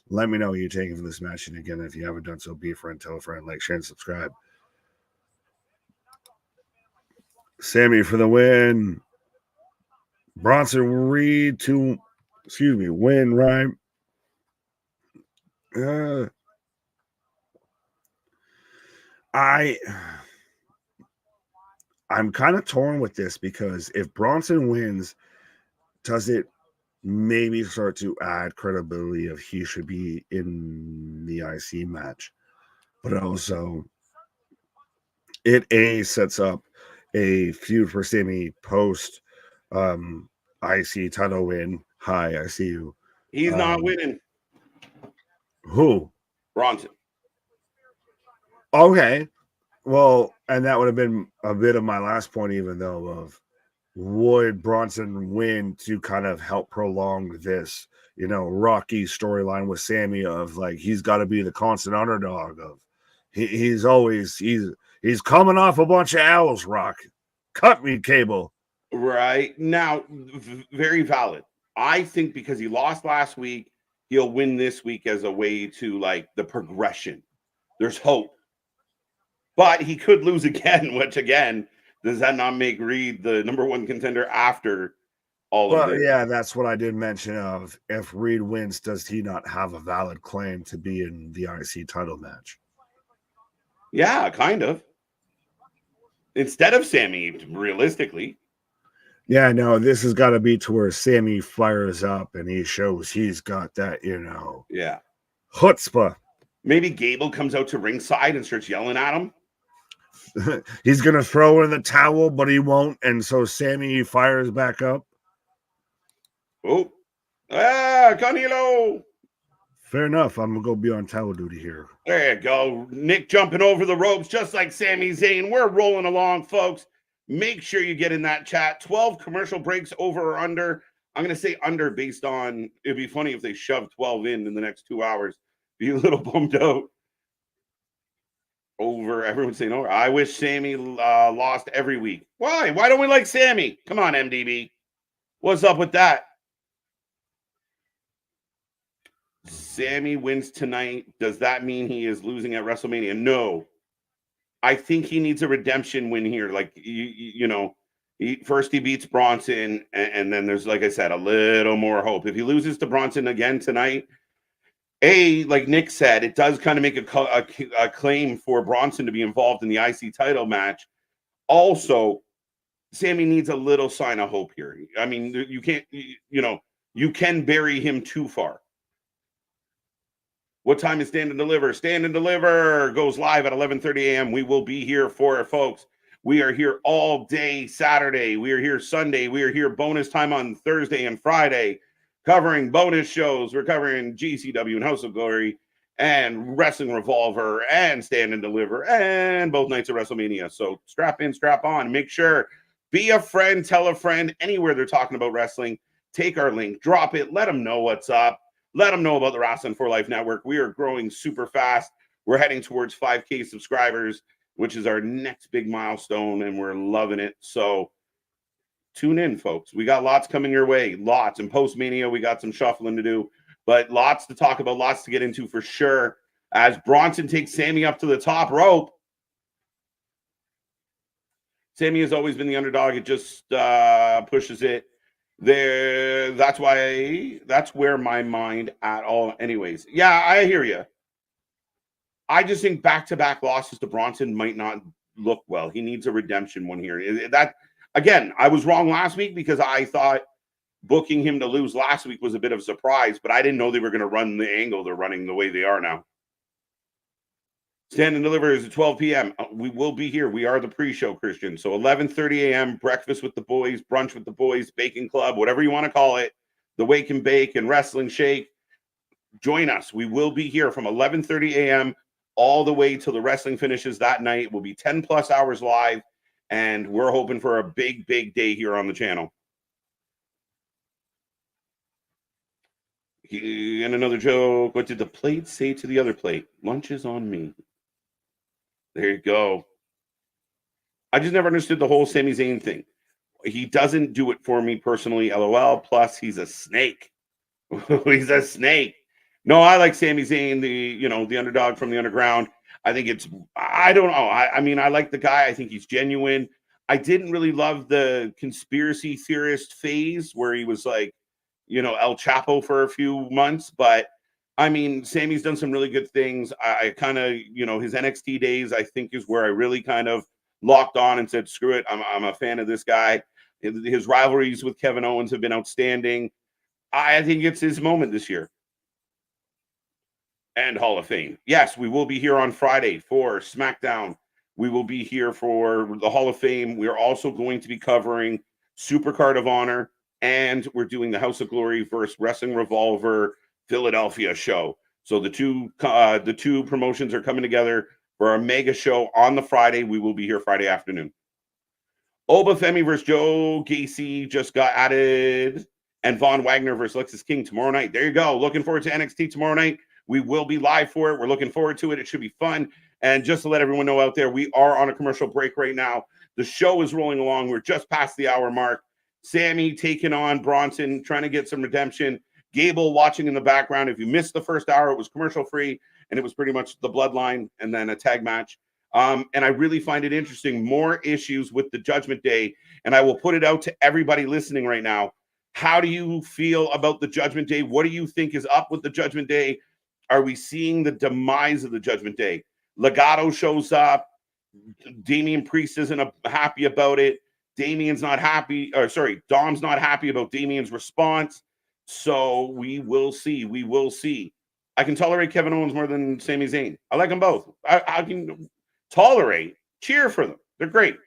[SPEAKER 2] let me know who you're taking for this match. And again, if you haven't done so, be a friend, tell a friend, like, share, and subscribe. Sami for the win. Bronson Reed to, win, right? I'm kind of torn with this because if Bronson wins, does it maybe start to add credibility of he should be in the IC match? But also, it sets up a feud for Sami post IC title win. Hi, I see you.
[SPEAKER 1] He's not winning.
[SPEAKER 2] Who?
[SPEAKER 1] Bronson.
[SPEAKER 2] Okay. Well, and that would have been a bit of my last point, even though, of would Bronson win to kind of help prolong this, Rocky storyline with Sami of like he's got to be the constant underdog of he's coming off a bunch of owls, Rock. Cut me, Cable.
[SPEAKER 1] Right. Now, very valid. I think because he lost last week, he'll win this week as a way to like the progression. There's hope. But he could lose again, which again, does that not make Reed the number one contender after all of this?
[SPEAKER 2] Yeah, that's what I did mention of if Reed wins, does he not have a valid claim to be in the IC title match?
[SPEAKER 1] Yeah, kind of. Instead of Sami, realistically.
[SPEAKER 2] Yeah, no, this has got to be to where Sami fires up and he shows he's got that,
[SPEAKER 1] Yeah.
[SPEAKER 2] chutzpah.
[SPEAKER 1] Maybe Gable comes out to ringside and starts yelling at him.
[SPEAKER 2] He's going to throw in the towel, but he won't. And so Sami fires back up.
[SPEAKER 1] Oh, Canelo.
[SPEAKER 2] Fair enough. I'm going to go be on towel duty here.
[SPEAKER 1] There you go. Nick jumping over the ropes just like Sami Zayn. We're rolling along, folks. Make sure you get in that chat. 12 commercial breaks over or under. I'm going to say under based on, it'd be funny if they shoved 12 in the next 2 hours. Be a little bummed out. Over. Everyone's saying over. I wish Sami lost every week. Why? Why don't we like Sami? Come on, MDB. What's up with that? Sami wins tonight. Does that mean he is losing at WrestleMania? No. I think he needs a redemption win here. Like, first he beats Bronson, and then there's, like I said, a little more hope. If he loses to Bronson again tonight, like Nick said, it does kind of make a claim for Bronson to be involved in the IC title match. Also, Sami needs a little sign of hope here. I mean, you can't, you can bury him too far. What time is Stand and Deliver? Stand and Deliver goes live at 11:30 a.m. We will be here for it, folks. We are here all day Saturday. We are here Sunday. We are here bonus time on Thursday and Friday, covering bonus shows. We're covering GCW and House of Glory and Wrestling Revolver and Stand and Deliver and both nights of WrestleMania. So strap in, strap on. Make sure, be a friend, tell a friend anywhere they're talking about wrestling. Take our link, drop it, let them know what's up. Let them know about the Wrestling for Life Network. We are growing super fast. We're heading towards 5K subscribers, which is our next big milestone, and we're loving it. So tune in, folks. We got lots coming your way. Lots. And post-Mania, we got some shuffling to do, but lots to talk about, lots to get into for sure. As Bronson takes Sami up to the top rope. Sami has always been the underdog. It just pushes it. That's where my mind at all. Anyways, yeah, I hear you. I just think back-to-back losses to Bronson might not look well. He needs a redemption one here. That again, I was wrong last week because I thought booking him to lose last week was a bit of a surprise, but I didn't know they were going to run the angle they're running the way they are now. Stand and Deliver is at 12 p.m. We will be here. We are the pre-show, Christian. So 11:30 a.m., breakfast with the boys, brunch with the boys, baking club, whatever you want to call it, the Wake and Bake and Wrestling Shake. Join us. We will be here from 11:30 a.m. all the way till the wrestling finishes that night. We'll be 10 plus hours live, and we're hoping for a big, big day here on the channel. And another joke. What did the plate say to the other plate? Lunch is on me. There you go. I just never understood the whole Sami Zayn thing. He doesn't do it for me personally, LOL. Plus, he's a snake. He's a snake. No, I like Sami Zayn, the underdog from the underground. I think I don't know. I mean, I like the guy. I think he's genuine. I didn't really love the conspiracy theorist phase where he was like, El Chapo for a few months, but I mean, Sammy's done some really good things. I kind of, his NXT days, I think, is where I really kind of locked on and said, screw it. I'm a fan of this guy. His rivalries with Kevin Owens have been outstanding. I think it's his moment this year. And Hall of Fame. Yes, we will be here on Friday for SmackDown. We will be here for the Hall of Fame. We are also going to be covering Supercard of Honor, and we're doing the House of Glory versus Wrestling Revolver Philadelphia show. So the two promotions are coming together for our mega show on the Friday. We will be here Friday afternoon. Oba Femi versus Joe Gacy just got added, and Von Wagner versus Lexis King tomorrow night. There you go. Looking forward to NXT tomorrow night. We will be live for it. We're looking forward to it. It should be fun. And just to let everyone know out there, we are on a commercial break right now. The show is rolling along. We're just past the hour mark. Sami taking on Bronson, trying to get some redemption. Gable watching in the background. If you missed the first hour, it was commercial free, and it was pretty much the Bloodline and then a tag match. And I really find it interesting. More issues with the Judgment Day, and I will put it out to everybody listening right now. How do you feel about the Judgment Day? What do you think is up with the Judgment Day? Are we seeing the demise of the Judgment Day? Legado shows up. Damian Priest isn't happy about it. Damian's not happy. Dom's not happy about Damian's response. So we will see. We will see. I can tolerate Kevin Owens more than Sami Zayn. I like them both. I can tolerate, cheer for them. They're great.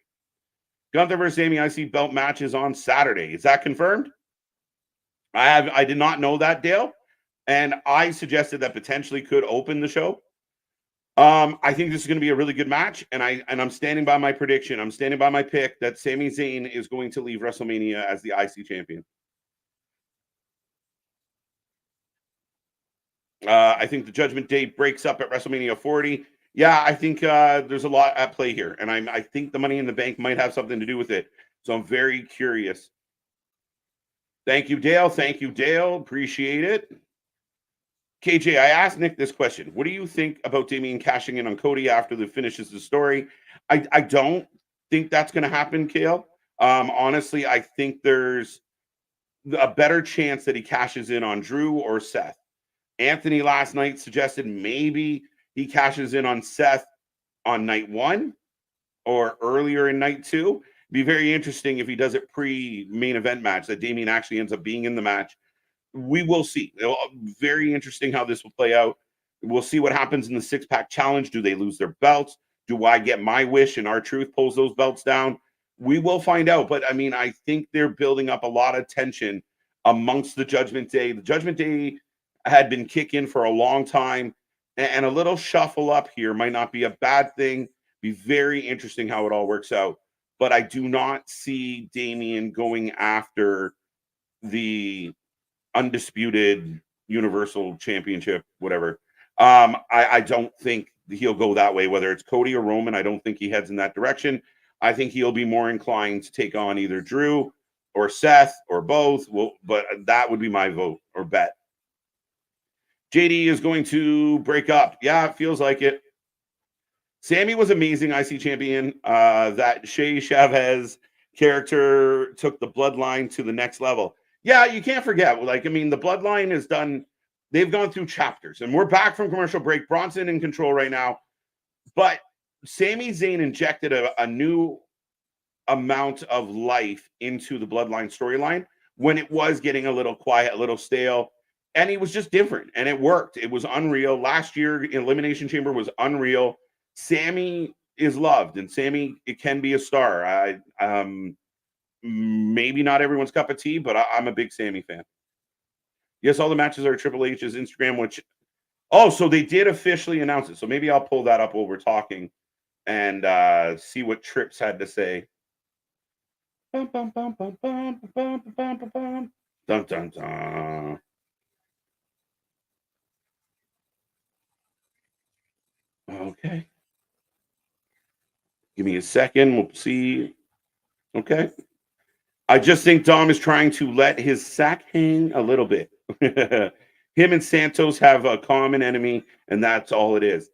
[SPEAKER 1] Gunther versus Sami IC belt matches on Saturday. Is that confirmed? I did not know that, Dale. And I suggested that potentially could open the show. I think this is going to be a really good match, and I'm standing by my prediction. I'm standing by my pick that Sami Zayn is going to leave WrestleMania as the IC champion. I think the Judgment Day breaks up at WrestleMania 40. Yeah, I think there's a lot at play here, and I think the Money in the Bank might have something to do with it. So I'm very curious. Thank you, Dale. Thank you, Dale. Appreciate it. KJ, I asked Nick this question. What do you think about Damian cashing in on Cody after the finishes the story? I don't think that's going to happen, Kale. Honestly, I think there's a better chance that he cashes in on Drew or Seth. Anthony last night suggested maybe he cashes in on Seth on night 1 or earlier in night 2. It'd be very interesting if he does it pre-main event match, that Damian actually ends up being in the match. We will see. Very interesting how this will play out. We'll see what happens in the 6-pack challenge. Do they lose their belts? Do I get my wish and R-Truth pulls those belts down? We will find out. But, I mean, I think they're building up a lot of tension amongst the Judgment Day. The Judgment Day had been kicking for a long time, and a little shuffle up here might not be a bad thing. Be very interesting how it all works out. But I do not see Damian going after the undisputed Universal Championship, whatever. I don't think he'll go that way, whether it's Cody or Roman. I don't think he heads in that direction. I think he'll be more inclined to take on either Drew or Seth or both. Well, but that would be my vote or bet. JD is going to break up. Yeah, it feels like it. Sami was amazing IC champion. That Shea Chavez character took the Bloodline to the next level. Yeah, you can't forget. Like, I mean, the Bloodline is done. They've gone through chapters, and we're back from commercial break. Bronson in control right now. But Sami Zayn injected a new amount of life into the Bloodline storyline when it was getting a little quiet, a little stale. And he was just different, and it worked. It was unreal. Last year, Elimination Chamber was unreal. Sami is loved, and Sami, it can be a star. Maybe not everyone's cup of tea, but I'm a big Sami fan. Yes, all the matches are Triple H's Instagram, which, so they did officially announce it. So maybe I'll pull that up while we're talking and see what Trips had to say. Bum, bum, bum, bum, bum, bum, bum, bum, bum. Dun, dun, dun. Okay. Give me a second. We'll see. Okay. I just think Dom is trying to let his sack hang a little bit. Him and Santos have a common enemy, and that's all it is.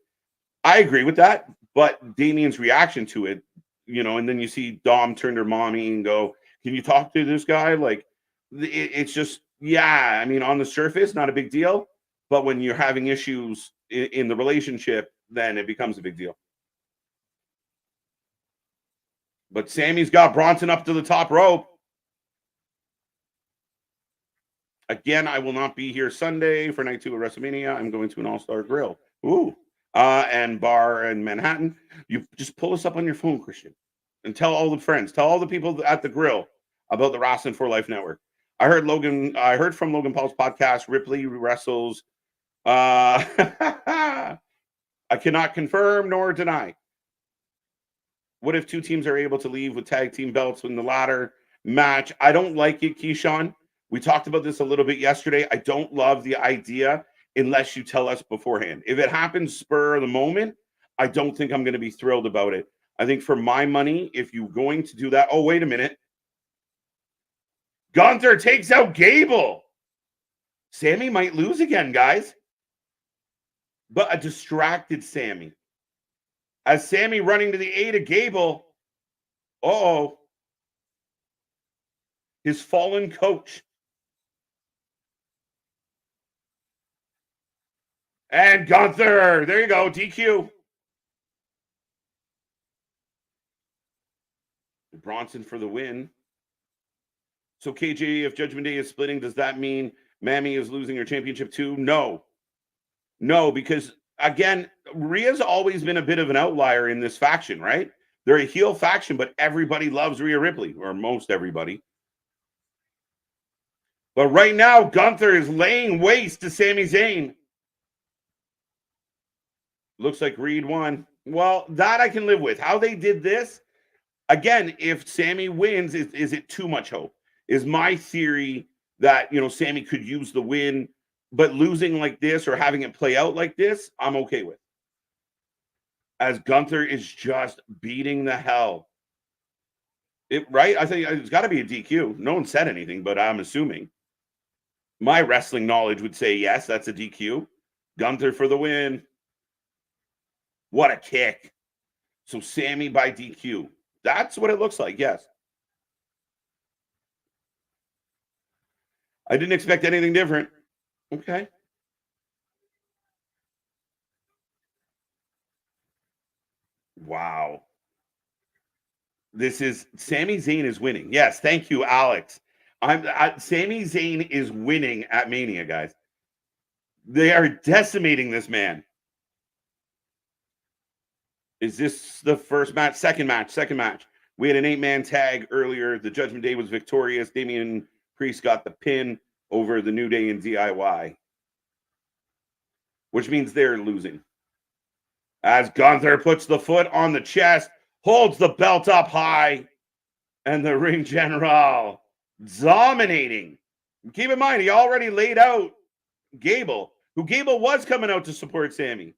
[SPEAKER 1] I agree with that, but Damien's reaction to it, and then you see Dom turn to mommy and go, "Can you talk to this guy?" Like, it's just, yeah, I mean, on the surface, not a big deal, but when you're having issues in the relationship, then it becomes a big deal. But Sami's got Bronson up to the top rope. Again, I will not be here Sunday for night 2 of WrestleMania. I'm going to an all-star grill. Ooh. And bar in Manhattan. You just pull us up on your phone, Christian, and tell all the friends, tell all the people at the grill about the Wrestling for Life Network. I heard from Logan Paul's podcast, Ripley wrestles. I cannot confirm nor deny. What if 2 teams are able to leave with tag team belts in the ladder match? I don't like it, Keyshawn. We talked about this a little bit yesterday. I don't love the idea unless you tell us beforehand. If it happens spur of the moment, I don't think I'm going to be thrilled about it. I think for my money, if you're going to do that, wait a minute. Gunther takes out Gable. Sami might lose again, guys. But a distracted Sami. As Sami running to the aid of Gable. His fallen coach. And Gunther, there you go, DQ. Bronson for the win. So KJ, if Judgment Day is splitting, does that mean Mammy is losing her championship too? No, because again, Rhea's always been a bit of an outlier in this faction, right? They're a heel faction, but everybody loves Rhea Ripley, or most everybody. But right now, Gunther is laying waste to Sami Zayn. Looks like Reed won. Well, that I can live with. How they did this, again, if Sami wins, is it too much hope? Is my theory that, Sami could use the win, but losing like this or having it play out like this, I'm okay with. As Gunther is just beating the hell. Right? I think it's got to be a DQ. No one said anything, but I'm assuming. My wrestling knowledge would say, yes, that's a DQ. Gunther for the win. What a kick. So Sami by DQ. That's what it looks like, yes. I didn't expect anything different. Okay. Wow. This is Sami Zayn is winning. Yes, thank you, Alex. Sami Zayn is winning at Mania, guys. They are decimating this man. Is this the first match? Second match. We had an 8-man tag earlier. The Judgment Day was victorious. Damian Priest got the pin over the New Day and DIY, which means they're losing. As Gunther puts the foot on the chest, holds the belt up high, and the ring general dominating. Keep in mind, he already laid out Gable, who Gable was coming out to support Sami.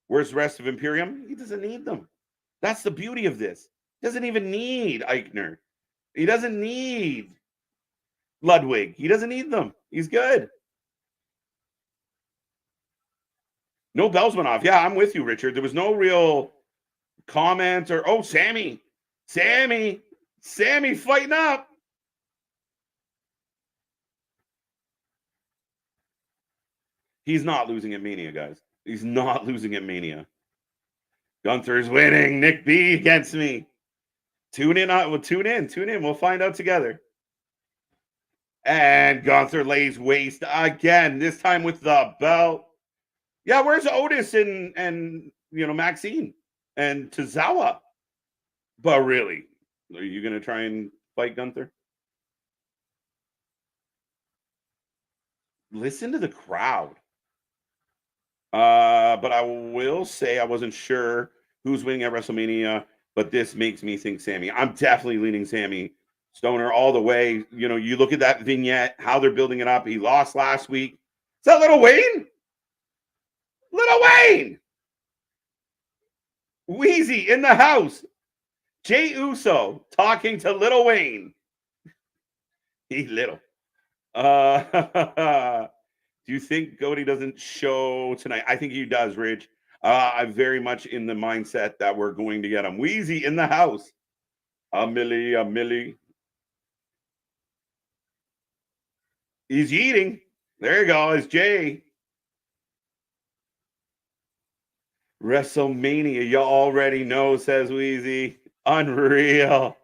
[SPEAKER 1] Where's the rest of Imperium? He doesn't need them. That's the beauty of this. He doesn't even need Eichner. He doesn't need Ludwig. He doesn't need them. He's good. No bells went off. Yeah, I'm with you, Richard. There was no real comment or, Sami fighting up. He's not losing at Mania, guys. He's not losing at Mania. Gunther's winning. Nick B against me. Tune in. We'll find out together. And Gunther lays waste again, this time with the belt. Yeah, where's Otis and Maxine and Tozawa? But really, are you going to try and fight Gunther? Listen to the crowd. But I will say I wasn't sure who's winning at WrestleMania, but this makes me think Sami. I'm definitely leaning Sami. Stoner all the way. You look at that vignette, how they're building it up. He lost last week. Is that Little Wayne? Little Wayne! Wheezy in the house. Jey Uso talking to Little Wayne. He's little. Do you think Cody doesn't show tonight? I think he does, Rich. I'm very much in the mindset that we're going to get him. Wheezy in the house. A millie. He's eating. There you go. It's Jay. WrestleMania, you already know, says Wheezy. Unreal.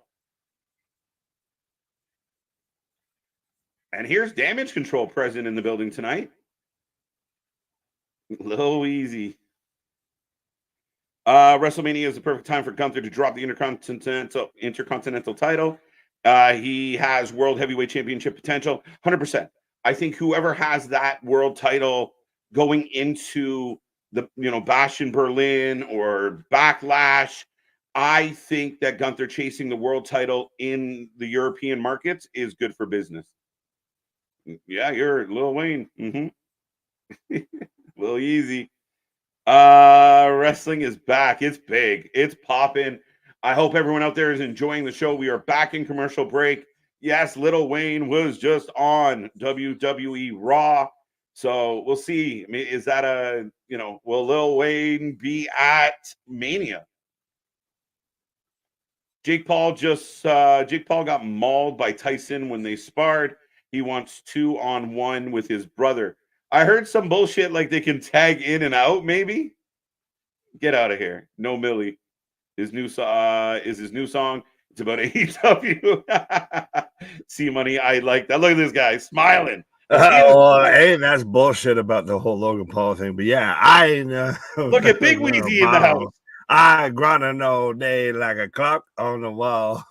[SPEAKER 1] And here's Damage Control present in the building tonight. Little Easy. WrestleMania is the perfect time for Gunther to drop the Intercontinental title. He has World Heavyweight Championship potential, 100%. I think whoever has that world title going into the Bash in Berlin or Backlash, I think that Gunther chasing the world title in the European markets is good for business. Yeah, you're Lil Wayne. Lil Easy. Wrestling is back. It's big. It's popping. I hope everyone out there is enjoying the show. We are back in commercial break. Yes, Lil Wayne was just on WWE RAW. So we'll see. I mean, is that will Lil Wayne be at Mania? Jake Paul got mauled by Tyson when they sparred. He wants 2-on-1 with his brother. I heard some bullshit like they can tag in and out, maybe. Get out of here. No Millie. His new song It's about AEW. See money. I like that. Look at this guy smiling.
[SPEAKER 2] Hey, that's bullshit about the whole Logan Paul thing. But yeah, I know.
[SPEAKER 1] Look at Big Weezy in the house.
[SPEAKER 2] I grinding all day like a clock on the wall.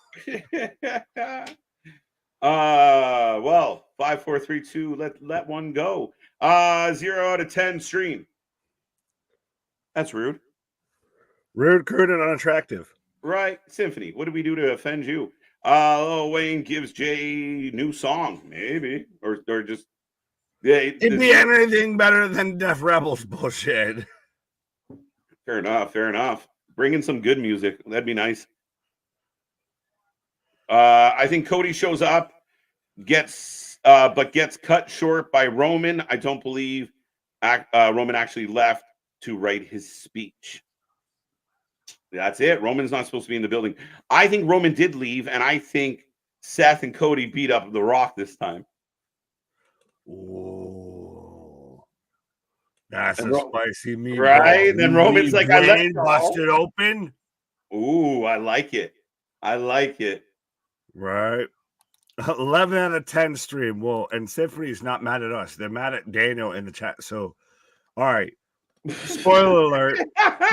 [SPEAKER 1] Well, 5, 4, 3, 2. Let one go. 0 out of 10 stream. That's rude.
[SPEAKER 2] Rude, crude, and unattractive.
[SPEAKER 1] Right. Symphony. What did we do to offend you? Lil Wayne gives Jay new song, maybe, or just
[SPEAKER 2] it'd be anything better than Def Rebels bullshit.
[SPEAKER 1] Fair enough. Bring in some good music. That'd be nice. I think Cody shows up, but gets cut short by Roman. I don't believe Roman actually left to write his speech. That's it. Roman's not supposed to be in the building. I think Roman did leave, and I think Seth and Cody beat up The Rock this time.
[SPEAKER 2] Oh, that's a spicy meat,
[SPEAKER 1] right? Then Roman's like, I left
[SPEAKER 2] busted open.
[SPEAKER 1] Ooh, I like it.
[SPEAKER 2] Right. 11 out of 10 stream. Well, and Symphony's not mad at us. They're mad at Daniel in the chat. So, all right. Spoiler alert.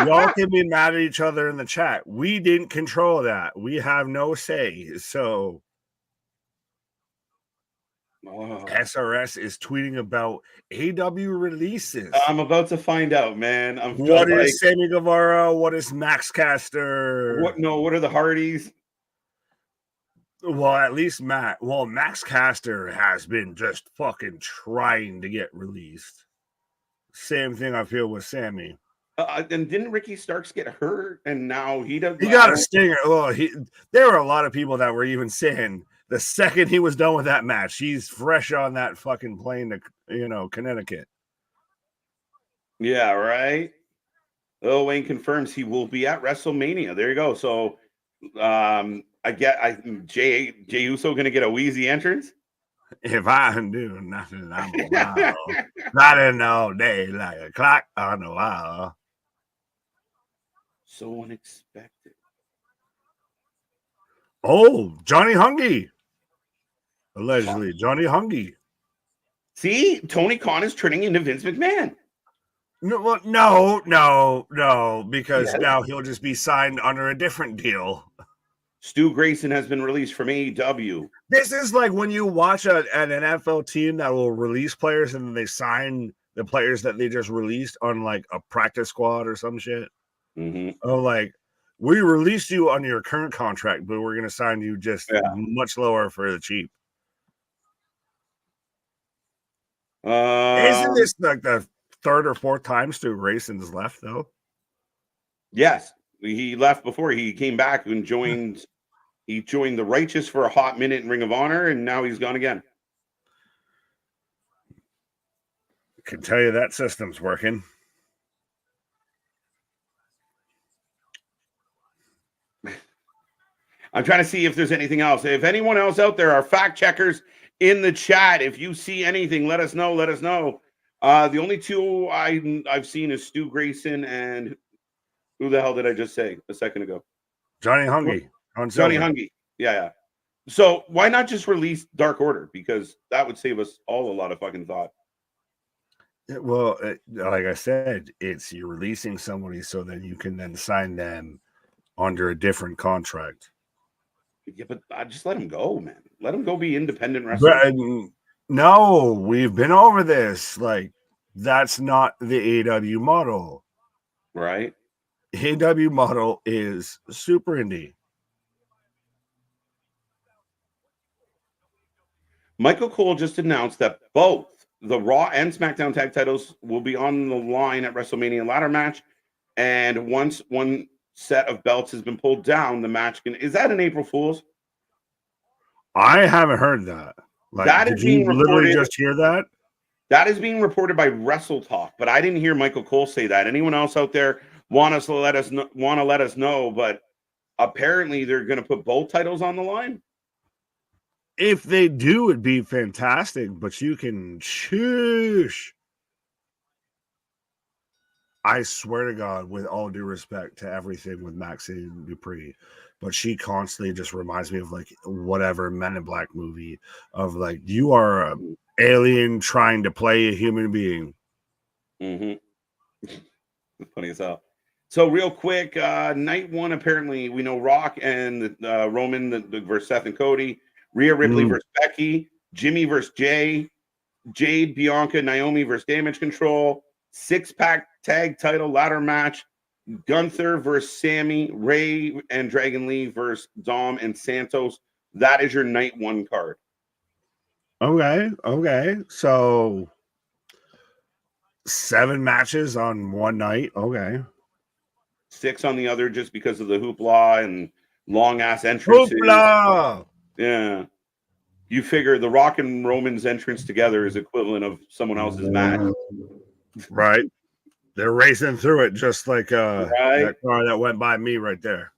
[SPEAKER 2] Y'all can be mad at each other in the chat. We didn't control that. We have no say. So SRS is tweeting about AW releases.
[SPEAKER 1] I'm about to find out, man.
[SPEAKER 2] What is Sammy Guevara? What is Max Caster?
[SPEAKER 1] What are the Hardys?
[SPEAKER 2] Well, at least Max Caster has been just fucking trying to get released. Same thing I feel with Sammy.
[SPEAKER 1] And didn't Ricky Starks get hurt? And now he does.
[SPEAKER 2] He got a stinger. Well, there were a lot of people that were even saying the second he was done with that match, he's fresh on that fucking plane to Connecticut.
[SPEAKER 1] Yeah, right. Lil Wayne confirms he will be at WrestleMania. There you go. So, Jay Uso gonna get a wheezy entrance.
[SPEAKER 2] If I do nothing, I'm wild. Not in all day like a clock on the wall.
[SPEAKER 1] So unexpected.
[SPEAKER 2] Oh, Johnny Hungy. Allegedly, Johnny Hungy.
[SPEAKER 1] See, Tony Khan is turning into Vince McMahon.
[SPEAKER 2] No, because
[SPEAKER 1] Yes.
[SPEAKER 2] now he'll just be signed under a different deal.
[SPEAKER 1] Stu Grayson has been released from AEW.
[SPEAKER 2] This is like when you watch an NFL team that will release players and they sign the players that they just released on like a practice squad or some shit.
[SPEAKER 1] Mm-hmm.
[SPEAKER 2] Oh, like, we released you on your current contract, but we're going to sign you just much lower for the cheap. Isn't this like the third or fourth time Stu Grayson's left, though?
[SPEAKER 1] Yes. He left before. He came back and joined. He joined the Righteous for a hot minute in Ring of Honor, and now he's gone again.
[SPEAKER 2] I can tell you that system's working.
[SPEAKER 1] I'm trying to see if there's anything else. If anyone else out there are fact checkers in the chat, if you see anything, let us know. Let us know. The only two I've seen is Stu Grayson and who the hell did I just say a second ago?
[SPEAKER 2] Johnny Hungy.
[SPEAKER 1] Johnny Hungy. Yeah. So why not just release Dark Order? Because that would save us all a lot of fucking thought.
[SPEAKER 2] Well, like I said, it's you're releasing somebody so that you can then sign them under a different contract.
[SPEAKER 1] Yeah, but just let him go, man. Let him go be independent wrestler.
[SPEAKER 2] No, we've been over this. Like, that's not the AEW model.
[SPEAKER 1] Right?
[SPEAKER 2] AEW model is super indie.
[SPEAKER 1] Michael Cole just announced that both the Raw and SmackDown tag titles will be on the line at WrestleMania ladder match. And once one set of belts has been pulled down, the match can... Is that an April Fool's?
[SPEAKER 2] I haven't heard that. Like,
[SPEAKER 1] that is being reported.
[SPEAKER 2] Literally just hear that?
[SPEAKER 1] That is being reported by Wrestle Talk, but I didn't hear Michael Cole say that. Anyone else out there want to let us know? But apparently they're going to put both titles on the line.
[SPEAKER 2] If they do, it'd be fantastic. But you can shush. I swear to God, with all due respect to everything with Maxine Dupree, but she constantly just reminds me of like whatever Men in Black movie of like, you are an alien trying to play a human being.
[SPEAKER 1] Mm-hmm. Funny as hell. So real quick, night one, apparently we know Rock and Roman versus Seth and Cody, Rhea Ripley versus Becky, Jimmy versus Jay, Jade, Bianca, Naomi versus Damage Control, 6-pack tag title ladder match, Gunther versus Sammy, Ray and Dragon Lee versus Dom and Santos. That is your night one card.
[SPEAKER 2] Okay. So 7 matches on one night. Okay.
[SPEAKER 1] 6 on the other just because of the hoopla and long ass entrances.
[SPEAKER 2] Hoopla!
[SPEAKER 1] Yeah. You figure the Rock and Roman's entrance together is equivalent of someone else's match.
[SPEAKER 2] Right. They're racing through it just like that car that went by me right there.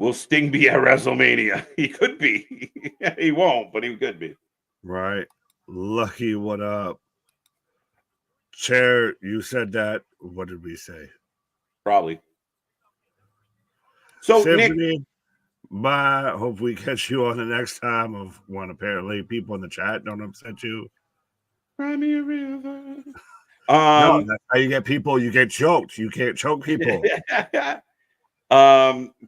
[SPEAKER 1] Will Sting be at WrestleMania? He could be. He won't, but he could be.
[SPEAKER 2] Right. Lucky, what up? Chair, you said that. What did we say?
[SPEAKER 1] Probably. So,
[SPEAKER 2] Symphony,
[SPEAKER 1] Nick,
[SPEAKER 2] bye. Hope we catch you on the next time of when apparently people in the chat don't upset you.
[SPEAKER 1] Cry me a river.
[SPEAKER 2] No, that's how you get people. You get choked. You can't choke people.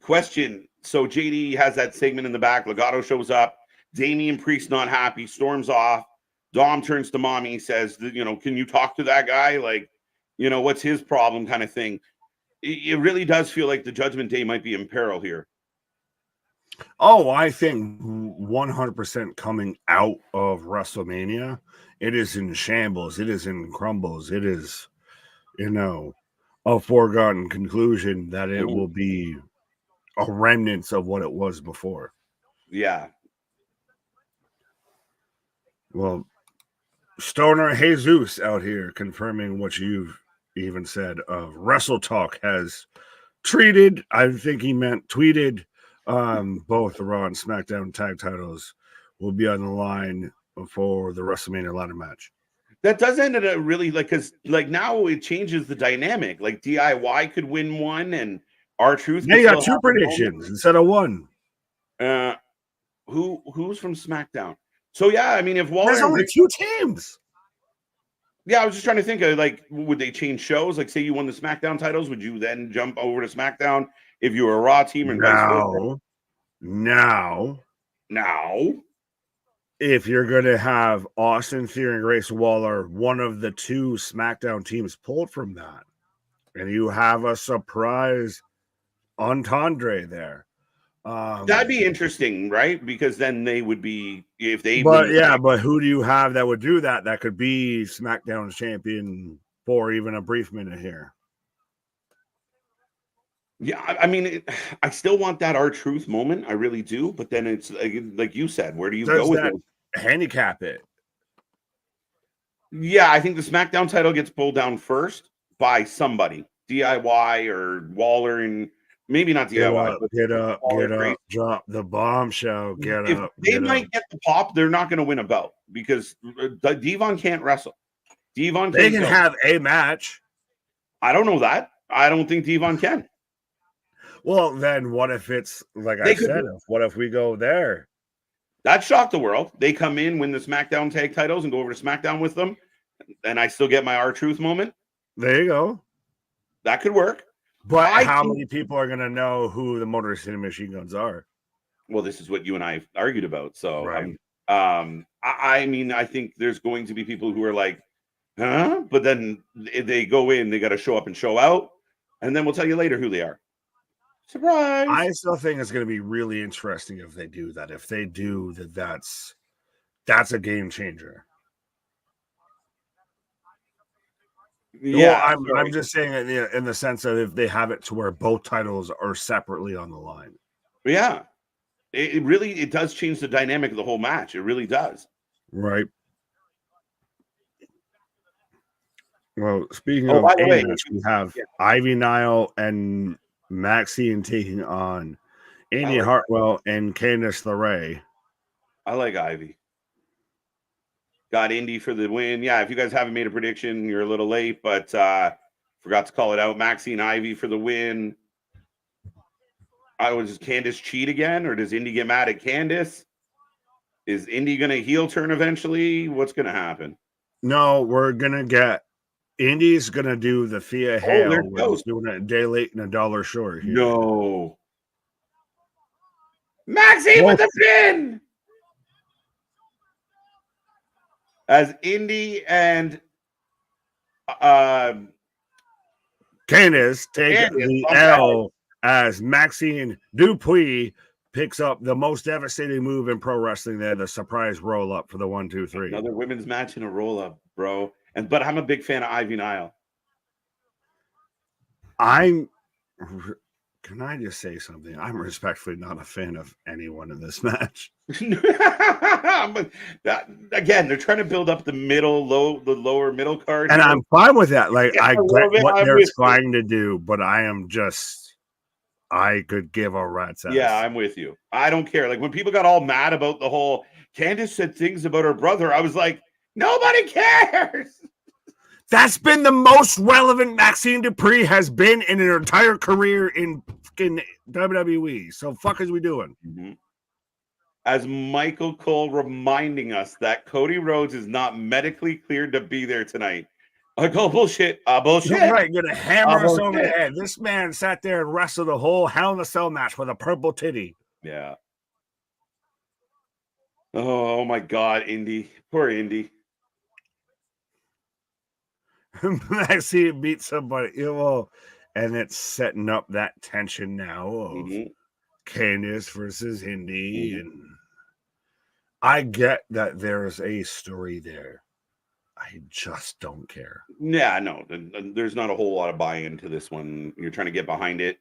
[SPEAKER 1] Question. So JD has that segment in the back. Legado shows up. Damian Priest not happy. Storms off. Dom turns to mommy, says, can you talk to that guy? Like, what's his problem kind of thing. It really does feel like the Judgment Day might be in peril here.
[SPEAKER 2] Oh, I think 100% coming out of WrestleMania, it is in shambles. It is in crumbles. It is, a foregone conclusion that it will be a remnant of what it was before.
[SPEAKER 1] Yeah.
[SPEAKER 2] Well, Stoner Jesus out here confirming what you've even said of Wrestle Talk has tweeted, I think he meant tweeted, both the Raw and SmackDown tag titles will be on the line for the WrestleMania ladder match.
[SPEAKER 1] That does end at a really because now it changes the dynamic. Like DIY could win one and R-Truth.
[SPEAKER 2] They got 2 predictions instead of 1.
[SPEAKER 1] Who's from SmackDown? So yeah, I mean, if Waller,
[SPEAKER 2] there's only 2 teams.
[SPEAKER 1] Yeah, I was just trying to think of like, would they change shows? Like, say you won the SmackDown titles, would you then jump over to SmackDown if you were a Raw team and vice versa?
[SPEAKER 2] Now, if you're going to have Austin Theory and Grace Waller, one of the 2 SmackDown teams pulled from that, and you have a surprise entendre there.
[SPEAKER 1] That'd be interesting, right? Because then they would be, if they.
[SPEAKER 2] But who do you have that would do that? That could be SmackDown's champion for even a brief minute here.
[SPEAKER 1] Yeah, I mean, I still want that R-Truth moment. I really do. But then it's like you said, where do you go with it?
[SPEAKER 2] Handicap it.
[SPEAKER 1] Yeah, I think the SmackDown title gets pulled down first by somebody, DIY or Waller, and maybe not DIY.
[SPEAKER 2] Get up, drop the bombshell. Get up.
[SPEAKER 1] They might get the pop. They're not going to win a belt because Devon can't wrestle. Devon
[SPEAKER 2] they can have a match.
[SPEAKER 1] I don't know that. I don't think Devon can.
[SPEAKER 2] Well, then what if it's like I said? What if we go there?
[SPEAKER 1] That shocked the world. They come in, win the SmackDown tag titles, and go over to SmackDown with them, and I still get my R-Truth moment.
[SPEAKER 2] There you go.
[SPEAKER 1] That could work.
[SPEAKER 2] But how many people are going to know who the Motor City Machine Guns are?
[SPEAKER 1] Well, this is what you and I argued about. So,
[SPEAKER 2] right.
[SPEAKER 1] I mean, I think there's going to be people who are like, huh? But then they go in, they got to show up and show out, and then we'll tell you later who they are. Surprise!
[SPEAKER 2] I still think it's going to be really interesting if they do that. If they do that's a game changer.
[SPEAKER 1] Yeah,
[SPEAKER 2] well, I'm just saying in the sense of if they have it to where both titles are separately on the line.
[SPEAKER 1] Yeah, it really does change the dynamic of the whole match. It really does.
[SPEAKER 2] Right. Well, speaking of match, we have Ivy Nile and Maxine taking on Indi Hartwell and Candice LeRae.
[SPEAKER 1] I like Ivy. Got Indy for the win. Yeah, if you guys haven't made a prediction, you're a little late, but forgot to call it out. Maxine Ivy for the win. Does Candice cheat again, or does Indy get mad at Candice? Is Indy going to heel turn eventually? What's going to happen?
[SPEAKER 2] No, we're going to get Indy's going to do the Thea Hale. We're doing it a day late and a dollar short here.
[SPEAKER 1] No. Maxine with the pin! As Indy and
[SPEAKER 2] Candice take the L as Maxine Dupuis picks up the most devastating move in pro wrestling there, the surprise roll-up for the 1, 2, 3.
[SPEAKER 1] Another women's match in a roll-up, bro. But I'm a big fan of Ivy Nile.
[SPEAKER 2] Can I just say something? I'm respectfully not a fan of anyone in this match.
[SPEAKER 1] Again, they're trying to build up the lower middle card.
[SPEAKER 2] And I'm fine with that. Like, I get what they're trying to do, but I could give a rat's ass.
[SPEAKER 1] Yeah, I'm with you. I don't care. Like, when people got all mad about the whole Candice said things about her brother, I was like, nobody cares.
[SPEAKER 2] That's been the most relevant Maxine Dupree has been in her entire career in WWE. So fuck is we doing?
[SPEAKER 1] Mm-hmm. As Michael Cole reminding us that Cody Rhodes is not medically cleared to be there tonight. I go bullshit. Bullshit.
[SPEAKER 2] You're right. You're gonna hammer us over the head. This man sat there and wrestled a whole Hell in a Cell match with a purple titty.
[SPEAKER 1] Yeah. Oh my God, Indy. Poor Indy.
[SPEAKER 2] Maxine beat somebody, and it's setting up that tension now of Candice versus Indy, and I get that there's a story there. I just don't care.
[SPEAKER 1] Yeah, no, there's not a whole lot of buy-in to this one. You're trying to get behind it,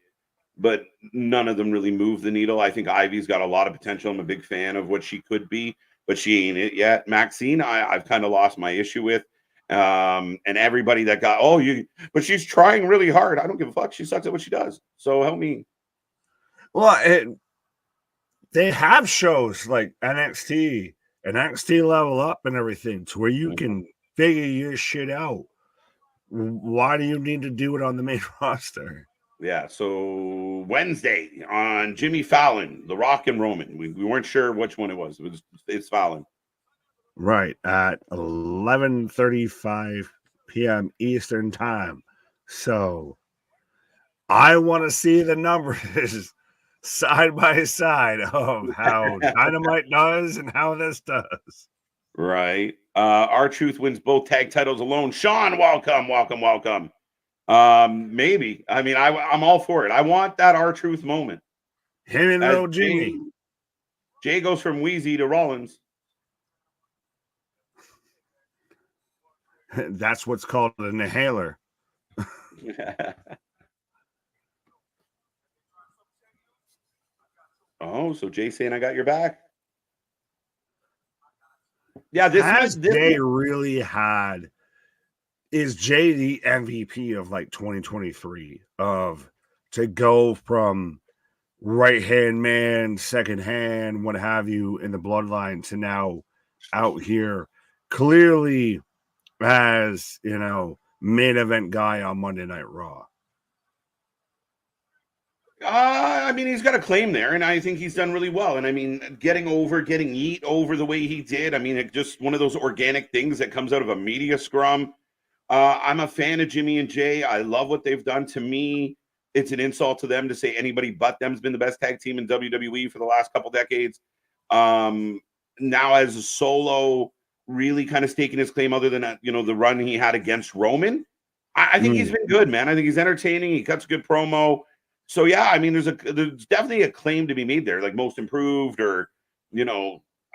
[SPEAKER 1] but none of them really move the needle. I think Ivy's got a lot of potential. I'm a big fan of what she could be, but she ain't it yet. Maxine, I've kind of lost my issue with. And everybody that got, but she's trying really hard. I don't give a fuck. She sucks at what she does. So help me.
[SPEAKER 2] Well, they have shows like NXT and NXT Level Up and everything to where you can figure your shit out. Why do you need to do it on the main roster?
[SPEAKER 1] Yeah, so Wednesday on Jimmy Fallon, The Rock and Roman. We weren't sure which one it was. It's Fallon.
[SPEAKER 2] Right, at 11:35 p.m. Eastern time. So I want to see the numbers side by side of how Dynamite does and how this does.
[SPEAKER 1] Right. R-Truth wins both tag titles alone. Sean, welcome. Maybe. I mean, I'm all for it. I want that R-Truth moment.
[SPEAKER 2] Him and little Jimmy.
[SPEAKER 1] Jay goes from Wheezy to Rollins.
[SPEAKER 2] That's what's called an inhaler.
[SPEAKER 1] Oh, so Jay saying I got your back. Yeah,
[SPEAKER 2] this Jay really had. Is Jay the MVP of like 2023 of to go from right hand man, second hand, what have you in the bloodline to now out here clearly as, you know, main event guy on Monday Night Raw?
[SPEAKER 1] I mean, he's got a claim there, and I think he's done really well. And I mean, getting Yeet over the way he did, I mean, it just one of those organic things that comes out of a media scrum. I'm a fan of Jimmy and Jay. I love what they've done. To me, it's an insult to them to say anybody but them's been the best tag team in WWE for the last couple decades. Now as a solo, really kind of staking his claim other than, the run he had against Roman. I think he's been good, man. I think he's entertaining. He cuts a good promo. So, yeah, I mean, there's definitely a claim to be made there, like most improved or,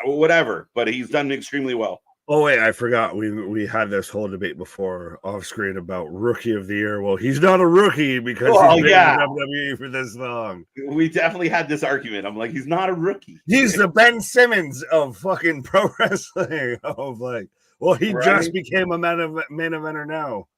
[SPEAKER 1] whatever. But he's done extremely well.
[SPEAKER 2] Oh, wait, I forgot. We had this whole debate before off screen about Rookie of the Year. Well, he's not a rookie because he's been in WWE for this long.
[SPEAKER 1] We definitely had this argument. I'm like, he's not a rookie.
[SPEAKER 2] He's the Ben Simmons of fucking pro wrestling. Of like, well, he just became a main eventer now.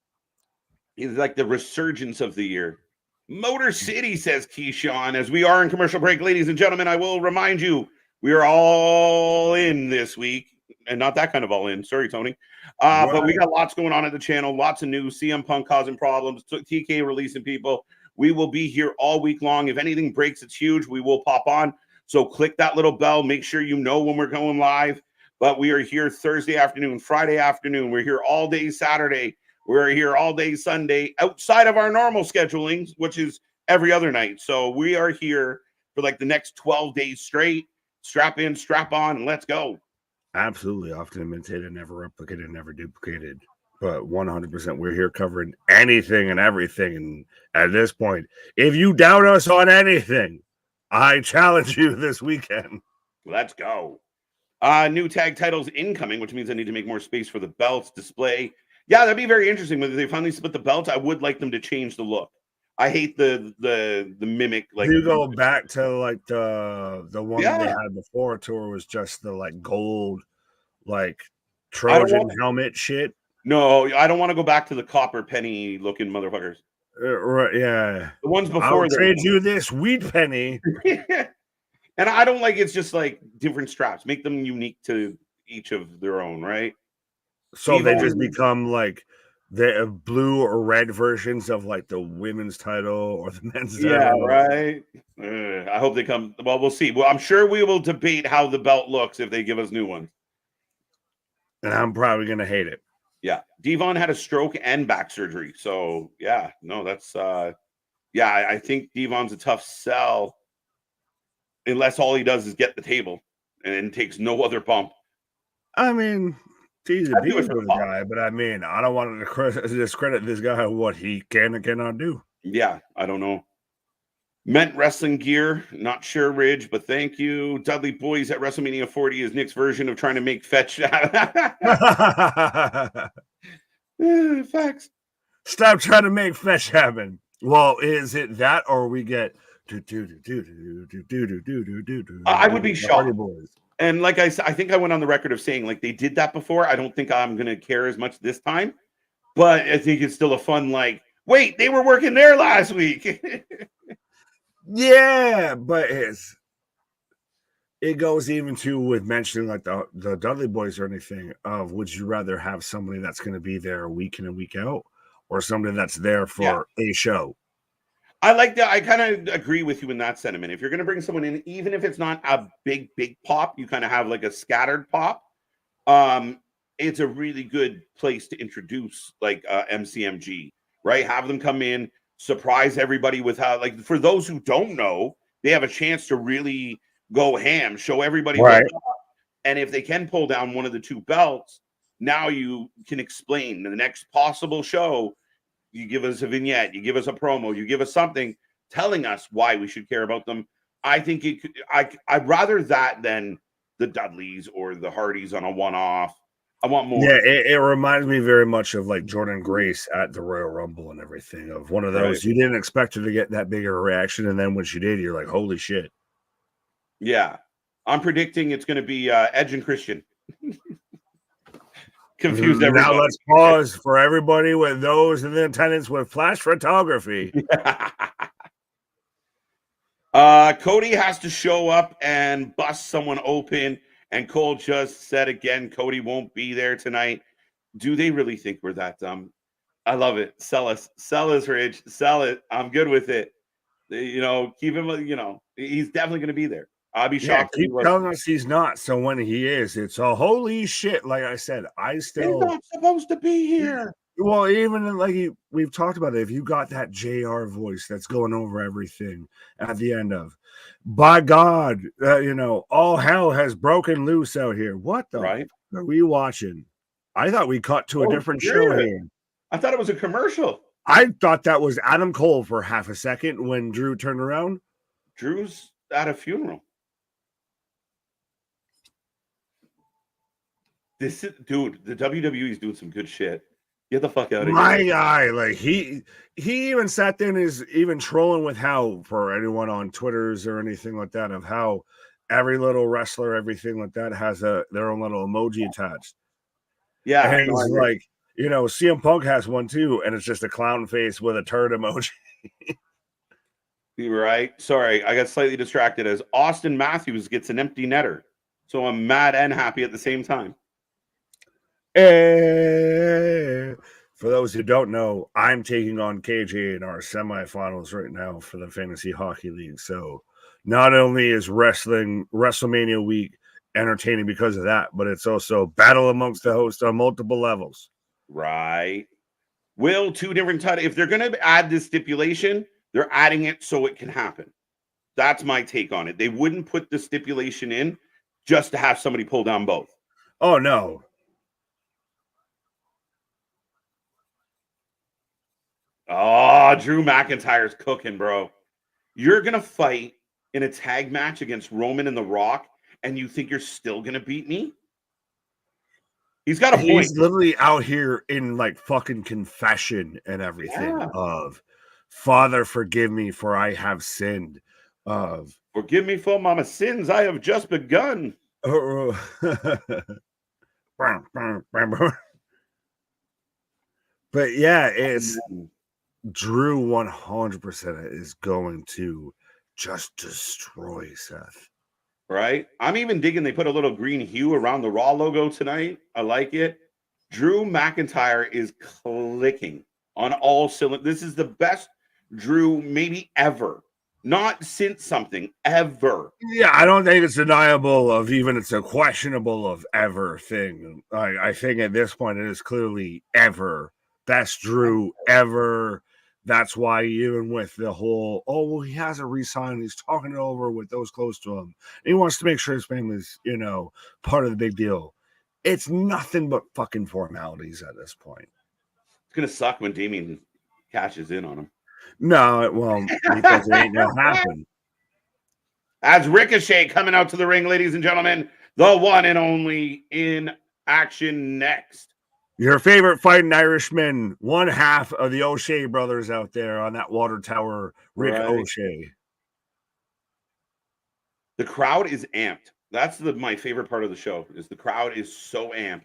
[SPEAKER 1] He's like the resurgence of the year. Motor City, says Keyshawn. As we are in commercial break, ladies and gentlemen, I will remind you, we are all in this week. And not that kind of all in. Sorry, Tony. But we got lots going on at the channel. Lots of news. CM Punk causing problems. TK releasing people. We will be here all week long. If anything breaks, it's huge. We will pop on. So click that little bell. Make sure you know when we're going live. But we are here Thursday afternoon, Friday afternoon. We're here all day Saturday. We're here all day Sunday outside of our normal scheduling, which is every other night. So we are here for like the next 12 days straight. Strap in, strap on, and let's go.
[SPEAKER 2] Absolutely. Often imitated, never replicated, never duplicated. But 100%, we're here covering anything and everything. And at this point, if you doubt us on anything, I challenge you this weekend.
[SPEAKER 1] Let's go. New tag titles incoming, which means I need to make more space for the belts display. Yeah, that'd be very interesting. Whether they finally split the belts, I would like them to change the look. I hate the mimic. Like,
[SPEAKER 2] you go back to like the one they had before tour was just the like gold, like Trojan helmet shit.
[SPEAKER 1] No, I don't want to go back to the copper penny looking motherfuckers.
[SPEAKER 2] Right? Yeah,
[SPEAKER 1] the ones before.
[SPEAKER 2] I'll trade you this wheat penny.
[SPEAKER 1] And I don't like it's just like different straps. Make them unique to each of their own, right?
[SPEAKER 2] So they just become like the blue or red versions of like the women's title or the men's title.
[SPEAKER 1] Yeah, right. I hope they come. Well, we'll see. Well, I'm sure we will debate how the belt looks if they give us new ones.
[SPEAKER 2] And I'm probably going to hate it.
[SPEAKER 1] Yeah. Devon had a stroke and back surgery. So, yeah. No, that's, I think Devon's a tough sell unless all he does is get the table and takes no other bump.
[SPEAKER 2] I mean, it's easy to be for the guy, but I mean, I don't want to discredit this guy on what he can and cannot do.
[SPEAKER 1] Yeah, I don't know. Meant wrestling gear, not sure, Ridge, but thank you. Dudley Boys at WrestleMania 40 is Nick's version of trying to make fetch. Facts.
[SPEAKER 2] Stop trying to make fetch happen. Well, is it that, or we get
[SPEAKER 1] I would be shocked. And like I said, I think I went on the record of saying like they did that before. I don't think I'm gonna care as much this time, but I think it's still a fun like. Wait, they were working there last week.
[SPEAKER 2] Yeah, but it goes even to with mentioning like the Dudley Boys or anything of would you rather have somebody that's going to be there week in and week out or somebody that's there for a show?
[SPEAKER 1] I like that. I kind of agree with you in that sentiment. If you're going to bring someone in, even if it's not a big pop, you kind of have like a scattered pop. It's a really good place to introduce like MCMG, right? Have them come in, surprise everybody with how, like, for those who don't know, they have a chance to really go ham, show everybody
[SPEAKER 2] Right.
[SPEAKER 1] what's up. And if they can pull down one of the two belts, now you can explain the next possible show. You give us a vignette, you give us a promo, you give us something telling us why we should care about them. I think it could, I'd rather that than the Dudleys or the Hardys on a one-off. I want more.
[SPEAKER 2] Yeah, it reminds me very much of like Jordan Grace at the Royal Rumble and everything, of one of those
[SPEAKER 1] Right.
[SPEAKER 2] you didn't expect her to get that big of a reaction, and then when she did, you're like, holy shit.
[SPEAKER 1] Yeah. I'm predicting it's going to be Edge and Christian. Confused everybody.
[SPEAKER 2] Now let's pause for everybody with those in the attendance with flash photography.
[SPEAKER 1] Cody has to show up and bust someone open, and Cole just said again, Cody won't be there tonight. Do they really think we're that dumb? I love it. Sell us, Ridge. Sell it. I'm good with it. You know, keep him. You know, he's definitely going to be there. I'll be shocked.
[SPEAKER 2] Keep telling us he's not. So when he is, it's a holy shit. Like I said,
[SPEAKER 1] He's not supposed to be here.
[SPEAKER 2] Well, even like we've talked about it. If you got that JR voice that's going over everything at the end of, by God, you know, all hell has broken loose out here. What the
[SPEAKER 1] right?
[SPEAKER 2] Are we watching? I thought we cut to a different show here.
[SPEAKER 1] I thought it was a commercial.
[SPEAKER 2] I thought that was Adam Cole for half a second when Drew turned around.
[SPEAKER 1] Drew's at a funeral. This is, dude, the WWE is doing some good shit. Get the fuck out of here.
[SPEAKER 2] My guy, like he even sat there and is even trolling with how, for anyone on Twitters or anything like that, of how every little wrestler, everything like that has their own little emoji attached.
[SPEAKER 1] Yeah.
[SPEAKER 2] And it's like, you know, CM Punk has one too, and it's just a clown face with a turd emoji.
[SPEAKER 1] You're right. Sorry, I got slightly distracted as Austin Matthews gets an empty netter. So I'm mad and happy at the same time.
[SPEAKER 2] For those who don't know, I'm taking on KJ in our semifinals right now for the Fantasy Hockey League. So not only is WrestleMania week entertaining because of that, but it's also battle amongst the hosts on multiple levels.
[SPEAKER 1] Right. Will two different titles, if they're going to add this stipulation, they're adding it so it can happen. That's my take on it. They wouldn't put the stipulation in just to have somebody pull down both.
[SPEAKER 2] Oh, no.
[SPEAKER 1] Oh, Drew McIntyre's cooking, bro. You're going to fight in a tag match against Roman and The Rock, and you think you're still going to beat me? He's got a point.
[SPEAKER 2] He's literally out here in like fucking confession and everything of, Father, forgive me for I have sinned. Of
[SPEAKER 1] forgive me for my sins. I have just begun.
[SPEAKER 2] But yeah, it's Drew 100% is going to just destroy Seth.
[SPEAKER 1] Right? I'm even digging they put a little green hue around the Raw logo tonight. I like it. Drew McIntyre is clicking on all cylinders. This is the best Drew maybe ever. Not since something, ever.
[SPEAKER 2] Yeah, I don't think it's deniable of even it's a questionable of ever thing. I think at this point it is clearly ever. Best Drew ever. That's why even with the whole, oh, well, he hasn't re-signed. He's talking it over with those close to him. He wants to make sure his family's, you know, part of the big deal. It's nothing but fucking formalities at this point.
[SPEAKER 1] It's going to suck when Damien cashes in on him.
[SPEAKER 2] No, it won't, because it ain't going to happen.
[SPEAKER 1] As Ricochet coming out to the ring, ladies and gentlemen, the one and only in action next.
[SPEAKER 2] Your favorite fighting Irishman, one half of the O'Shea brothers out there on that water tower, Rick O'Shea.
[SPEAKER 1] The crowd is amped. That's my favorite part of the show, is the crowd is so amped.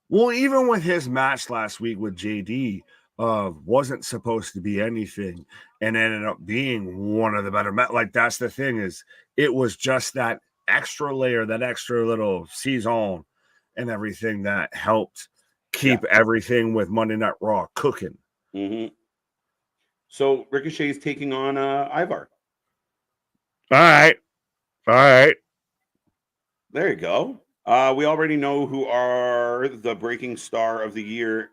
[SPEAKER 2] Well, even with his match last week with JD, wasn't supposed to be anything and ended up being one of the better like that's the thing, is it was just that extra layer, that extra little season and everything that helped keep everything with Monday Night Raw cooking.
[SPEAKER 1] Mm-hmm. So Ricochet's taking on Ivar.
[SPEAKER 2] All right.
[SPEAKER 1] There you go. We already know who are the breaking star of the year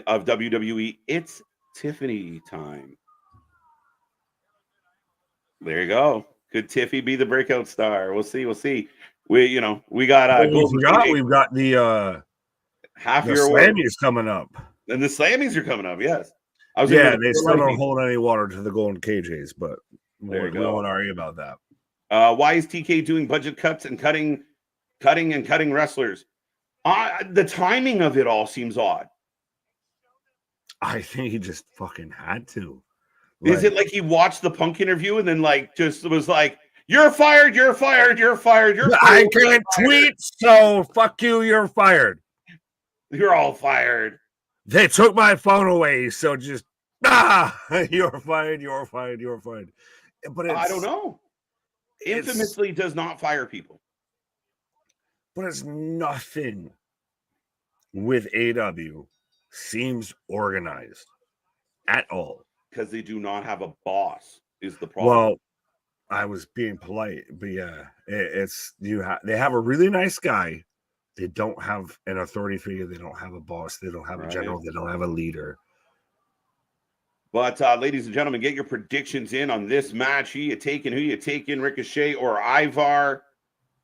[SPEAKER 1] of WWE. It's Tiffany time. There you go. Could Tiffy be the breakout star? We'll see. We got
[SPEAKER 2] We've got the
[SPEAKER 1] half
[SPEAKER 2] the
[SPEAKER 1] year award.
[SPEAKER 2] Slammies coming up.
[SPEAKER 1] And the Slammies are coming up, yes.
[SPEAKER 2] They still don't hold any water to the Golden KJs, but we won't argue about that.
[SPEAKER 1] Why is TK doing budget cuts and cutting wrestlers? The timing of it all seems odd.
[SPEAKER 2] I think he just fucking had to.
[SPEAKER 1] Is it like he watched the Punk interview and then just was like, "You're fired, you're fired, you're fired, you're fired."
[SPEAKER 2] I can't tweet, so fuck you, you're fired.
[SPEAKER 1] You're all fired.
[SPEAKER 2] They took my phone away, so just you're fired, you're fired, you're fired. But
[SPEAKER 1] I don't know. Infamously does not fire people.
[SPEAKER 2] But it's nothing with AEW seems organized at all.
[SPEAKER 1] Because they do not have a boss is the problem.
[SPEAKER 2] Well, I was being polite, but yeah, they have a really nice guy. They don't have an authority figure. They don't have a boss. They don't have a general. They don't have a leader.
[SPEAKER 1] But ladies and gentlemen, get your predictions in on this match. Who you taking, Ricochet or Ivar?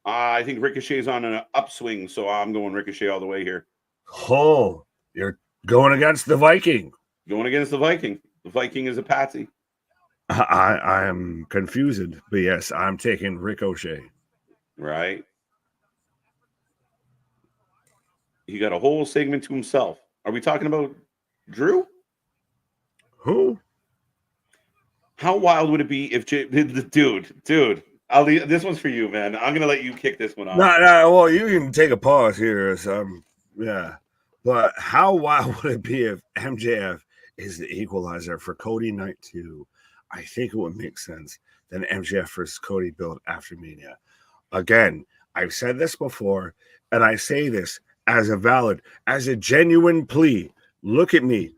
[SPEAKER 1] I think Ricochet's on an upswing, so I'm going Ricochet all the way here.
[SPEAKER 2] Oh, you're going against the Viking.
[SPEAKER 1] Going against the Viking. The Viking is a patsy.
[SPEAKER 2] I am confused, but yes, I'm taking Ricochet.
[SPEAKER 1] Right. He got a whole segment to himself. Are we talking about Drew?
[SPEAKER 2] Who?
[SPEAKER 1] How wild would it be if dude? I'll leave, this one's for you, man. I'm gonna let you kick this one off.
[SPEAKER 2] No. Well, you can take a pause here. Yeah. But how wild would it be if MJF is the equalizer for Cody Night 2? I think it would make sense. Then MJF versus Cody build after Mania. Again, I've said this before, and I say this as a genuine plea. Look at me.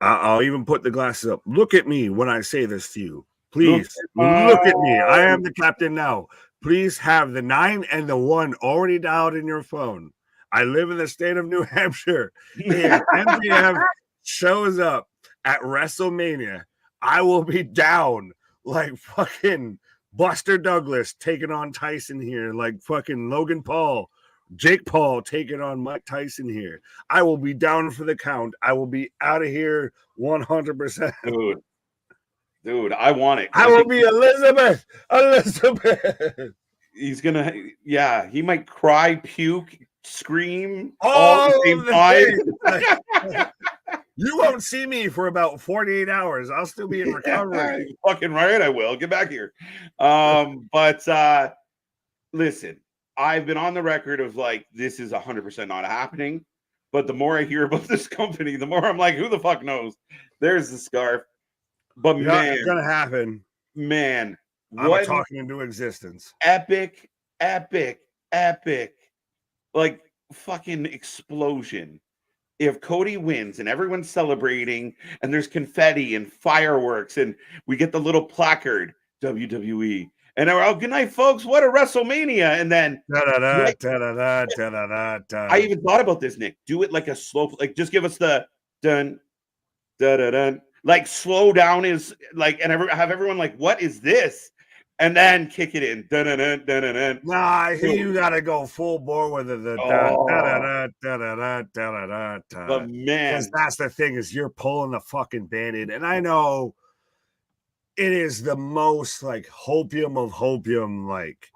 [SPEAKER 2] I'll even put the glasses up. Look at me when I say this to you. Please look at me. I am the captain now. Please have the 9 and the 1 already dialed in your phone. I live in the state of New Hampshire. If MJF shows up at WrestleMania, I will be down like fucking Buster Douglas taking on Tyson here, like fucking Logan Paul, Jake Paul taking on Mike Tyson here. I will be down for the count. I will be out of here 100%.
[SPEAKER 1] Dude, I want it.
[SPEAKER 2] I will be Elizabeth.
[SPEAKER 1] He's gonna, he might cry, puke, scream all the same time.
[SPEAKER 2] You won't see me for about 48 hours. I'll still be in recovery.
[SPEAKER 1] Fucking right, I will. Get back here. But listen, I've been on the record of like, this is 100% not happening. But the more I hear about this company, the more I'm like, who the fuck knows? There's the scarf. But man,
[SPEAKER 2] it's gonna happen.
[SPEAKER 1] Man,
[SPEAKER 2] I'm talking into existence.
[SPEAKER 1] Epic, like fucking explosion. If Cody wins and everyone's celebrating and there's confetti and fireworks and we get the little placard, WWE, and we're good night, folks. What a WrestleMania! And then I even thought about this, Nick. Do it like a slow, like just give us the dun dun dun dun. Like slow down is like, and have everyone like, what is this? And then kick it in. Dun, dun, dun, dun, dun, dun.
[SPEAKER 2] Nah, I think you gotta go full bore with it. But
[SPEAKER 1] man,
[SPEAKER 2] because that's the thing, is you're pulling the fucking band-aid. And I know it is the most like hopium of hopium. Like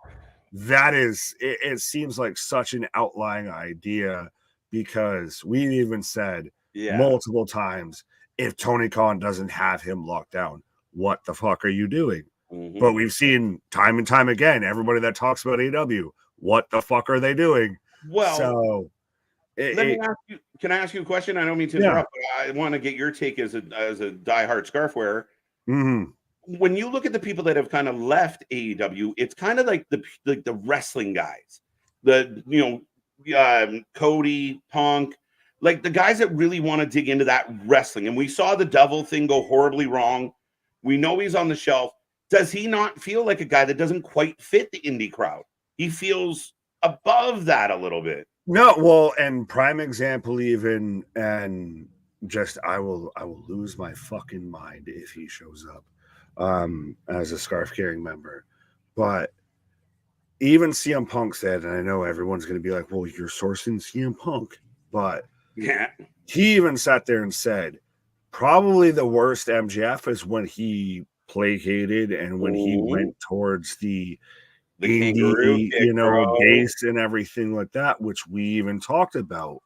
[SPEAKER 2] that is, it seems like such an outlying idea, because we've even said multiple times, if Tony Khan doesn't have him locked down, what the fuck are you doing? Mm-hmm. But we've seen time and time again, everybody that talks about AEW, what the fuck are they doing?
[SPEAKER 1] Well,
[SPEAKER 2] so
[SPEAKER 1] let me ask you, can I ask you a question? I don't mean to interrupt, but I want to get your take as a diehard scarf wearer.
[SPEAKER 2] Mm-hmm.
[SPEAKER 1] When you look at the people that have kind of left AEW, it's kind of like the wrestling guys, Cody, Punk, like the guys that really want to dig into that wrestling. And we saw the devil thing go horribly wrong We know he's on the shelf. Does he not feel like a guy that doesn't quite fit the indie crowd? He feels above that a little bit.
[SPEAKER 2] No, well, and prime example even, and just I will lose my fucking mind if he shows up as a scarf carrying member. But even CM Punk said, and I know everyone's going to be like, well, you're sourcing CM Punk, but
[SPEAKER 1] yeah,
[SPEAKER 2] he even sat there and said, probably the worst MJF is when he placated and when he went towards the
[SPEAKER 1] kangaroo
[SPEAKER 2] indie,
[SPEAKER 1] kick, bro.
[SPEAKER 2] base and everything like that, which we even talked about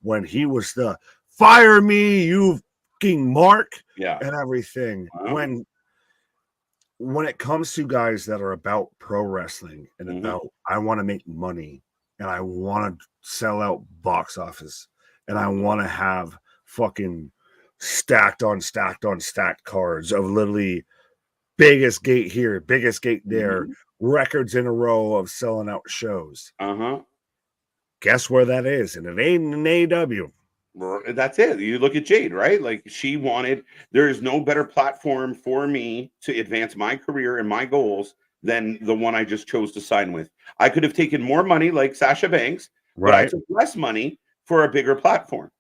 [SPEAKER 2] when he was the fire me, you fucking mark, and everything.
[SPEAKER 1] Wow.
[SPEAKER 2] When it comes to guys that are about pro wrestling and about I want to make money and I want to sell out box office and I want to have fucking stacked on stacked on stacked cards of literally biggest gate here, biggest gate there, records in a row of selling out shows. Guess where that is? And it ain't an AEW.
[SPEAKER 1] That's it. You look at Jade, right? Like she wanted, there is no better platform for me to advance my career and my goals than the one I just chose to sign with. I could have taken more money like Sasha Banks, but I took less money for a bigger platform.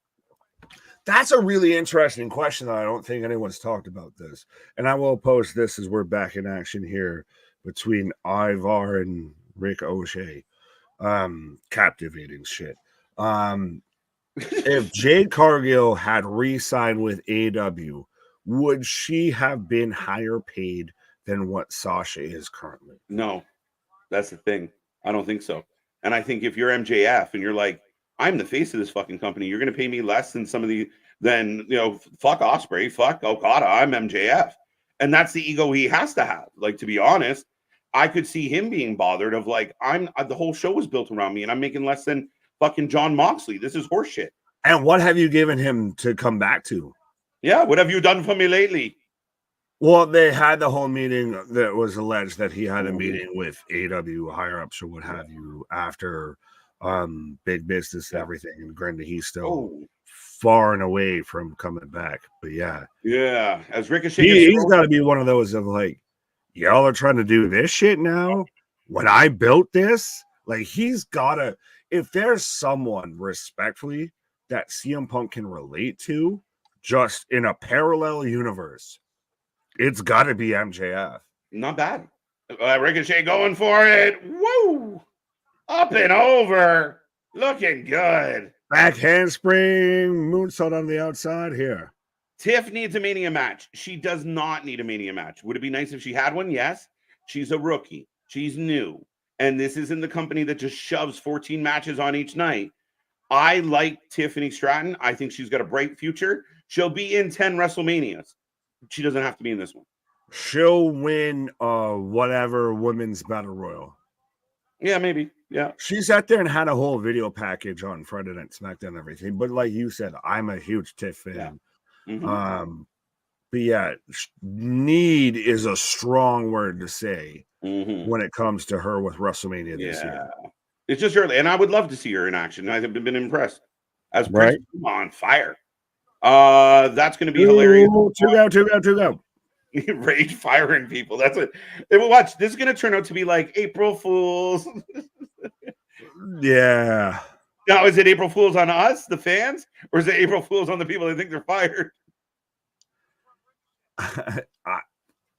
[SPEAKER 2] That's a really interesting question that I don't think anyone's talked about this. And I will post this as we're back in action here between Ivar and Rick O'Shea. Captivating shit. If Jade Cargill had re-signed with AEW, would she have been higher paid than what Sasha is currently?
[SPEAKER 1] No, that's the thing. I don't think so. And I think if you're MJF and you're like, I'm the face of this fucking company, you're going to pay me less than fuck Osprey, fuck Okada, I'm MJF. And that's the ego he has to have. Like, to be honest, I could see him being bothered of like, the whole show was built around me and I'm making less than fucking John Moxley. This is horseshit.
[SPEAKER 2] And what have you given him to come back to?
[SPEAKER 1] Yeah, what have you done for me lately?
[SPEAKER 2] Well, they had the whole meeting that was alleged that he had a meeting with AEW higher ups or what have you after big business and everything. And granted, he's still far and away from coming back. But yeah.
[SPEAKER 1] As Ricochet,
[SPEAKER 2] he's got to be one of those of like, y'all are trying to do this shit now when I built this. Like, he's got to, if there's someone respectfully that CM Punk can relate to just in a parallel universe, it's got to be MJF.
[SPEAKER 1] Not bad. Ricochet going for it. Woo! Up and over. Looking good.
[SPEAKER 2] Back handspring, moonsault on the outside here.
[SPEAKER 1] Tiff needs a Mania match. She does not need a Mania match. Would it be nice if she had one? Yes. She's a rookie. She's new. And this isn't the company that just shoves 14 matches on each night. I like Tiffany Stratton. I think she's got a bright future. She'll be in 10 WrestleManias. She doesn't have to be in this one.
[SPEAKER 2] She'll win whatever women's battle royal.
[SPEAKER 1] Yeah, maybe. Yeah.
[SPEAKER 2] She sat there and had a whole video package on Friday Night SmackDown and everything. But like you said, I'm a huge Tiff fan. Yeah. But yeah, need is a strong word to say when it comes to her with WrestleMania this year.
[SPEAKER 1] It's just early, and I would love to see her in action. I've been impressed. As Prince on fire. That's going to be hilarious.
[SPEAKER 2] Two go.
[SPEAKER 1] Rage firing people. That's it. Watch. This is going to turn out to be like April Fools.
[SPEAKER 2] Yeah.
[SPEAKER 1] Now, is it April Fools on us, the fans, or is it April Fools on the people that think they're fired?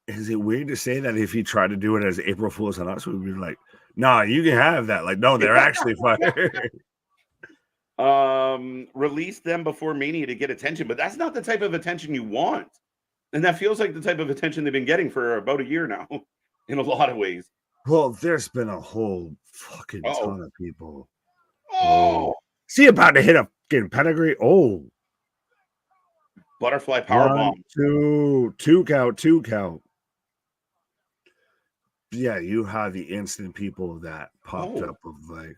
[SPEAKER 2] Is it weird to say that if you try to do it as April Fools on us, we'd be like, nah, you can have that. Like, no, they're actually fired.
[SPEAKER 1] Release them before Mania to get attention, but that's not the type of attention you want. And that feels like the type of attention they've been getting for about a year now, in a lot of ways.
[SPEAKER 2] Well, there's been a whole fucking ton of people.
[SPEAKER 1] See,
[SPEAKER 2] about to hit a fucking pedigree.
[SPEAKER 1] Butterfly powerbomb.
[SPEAKER 2] 2 count. Yeah, you have the instant people that popped up of like,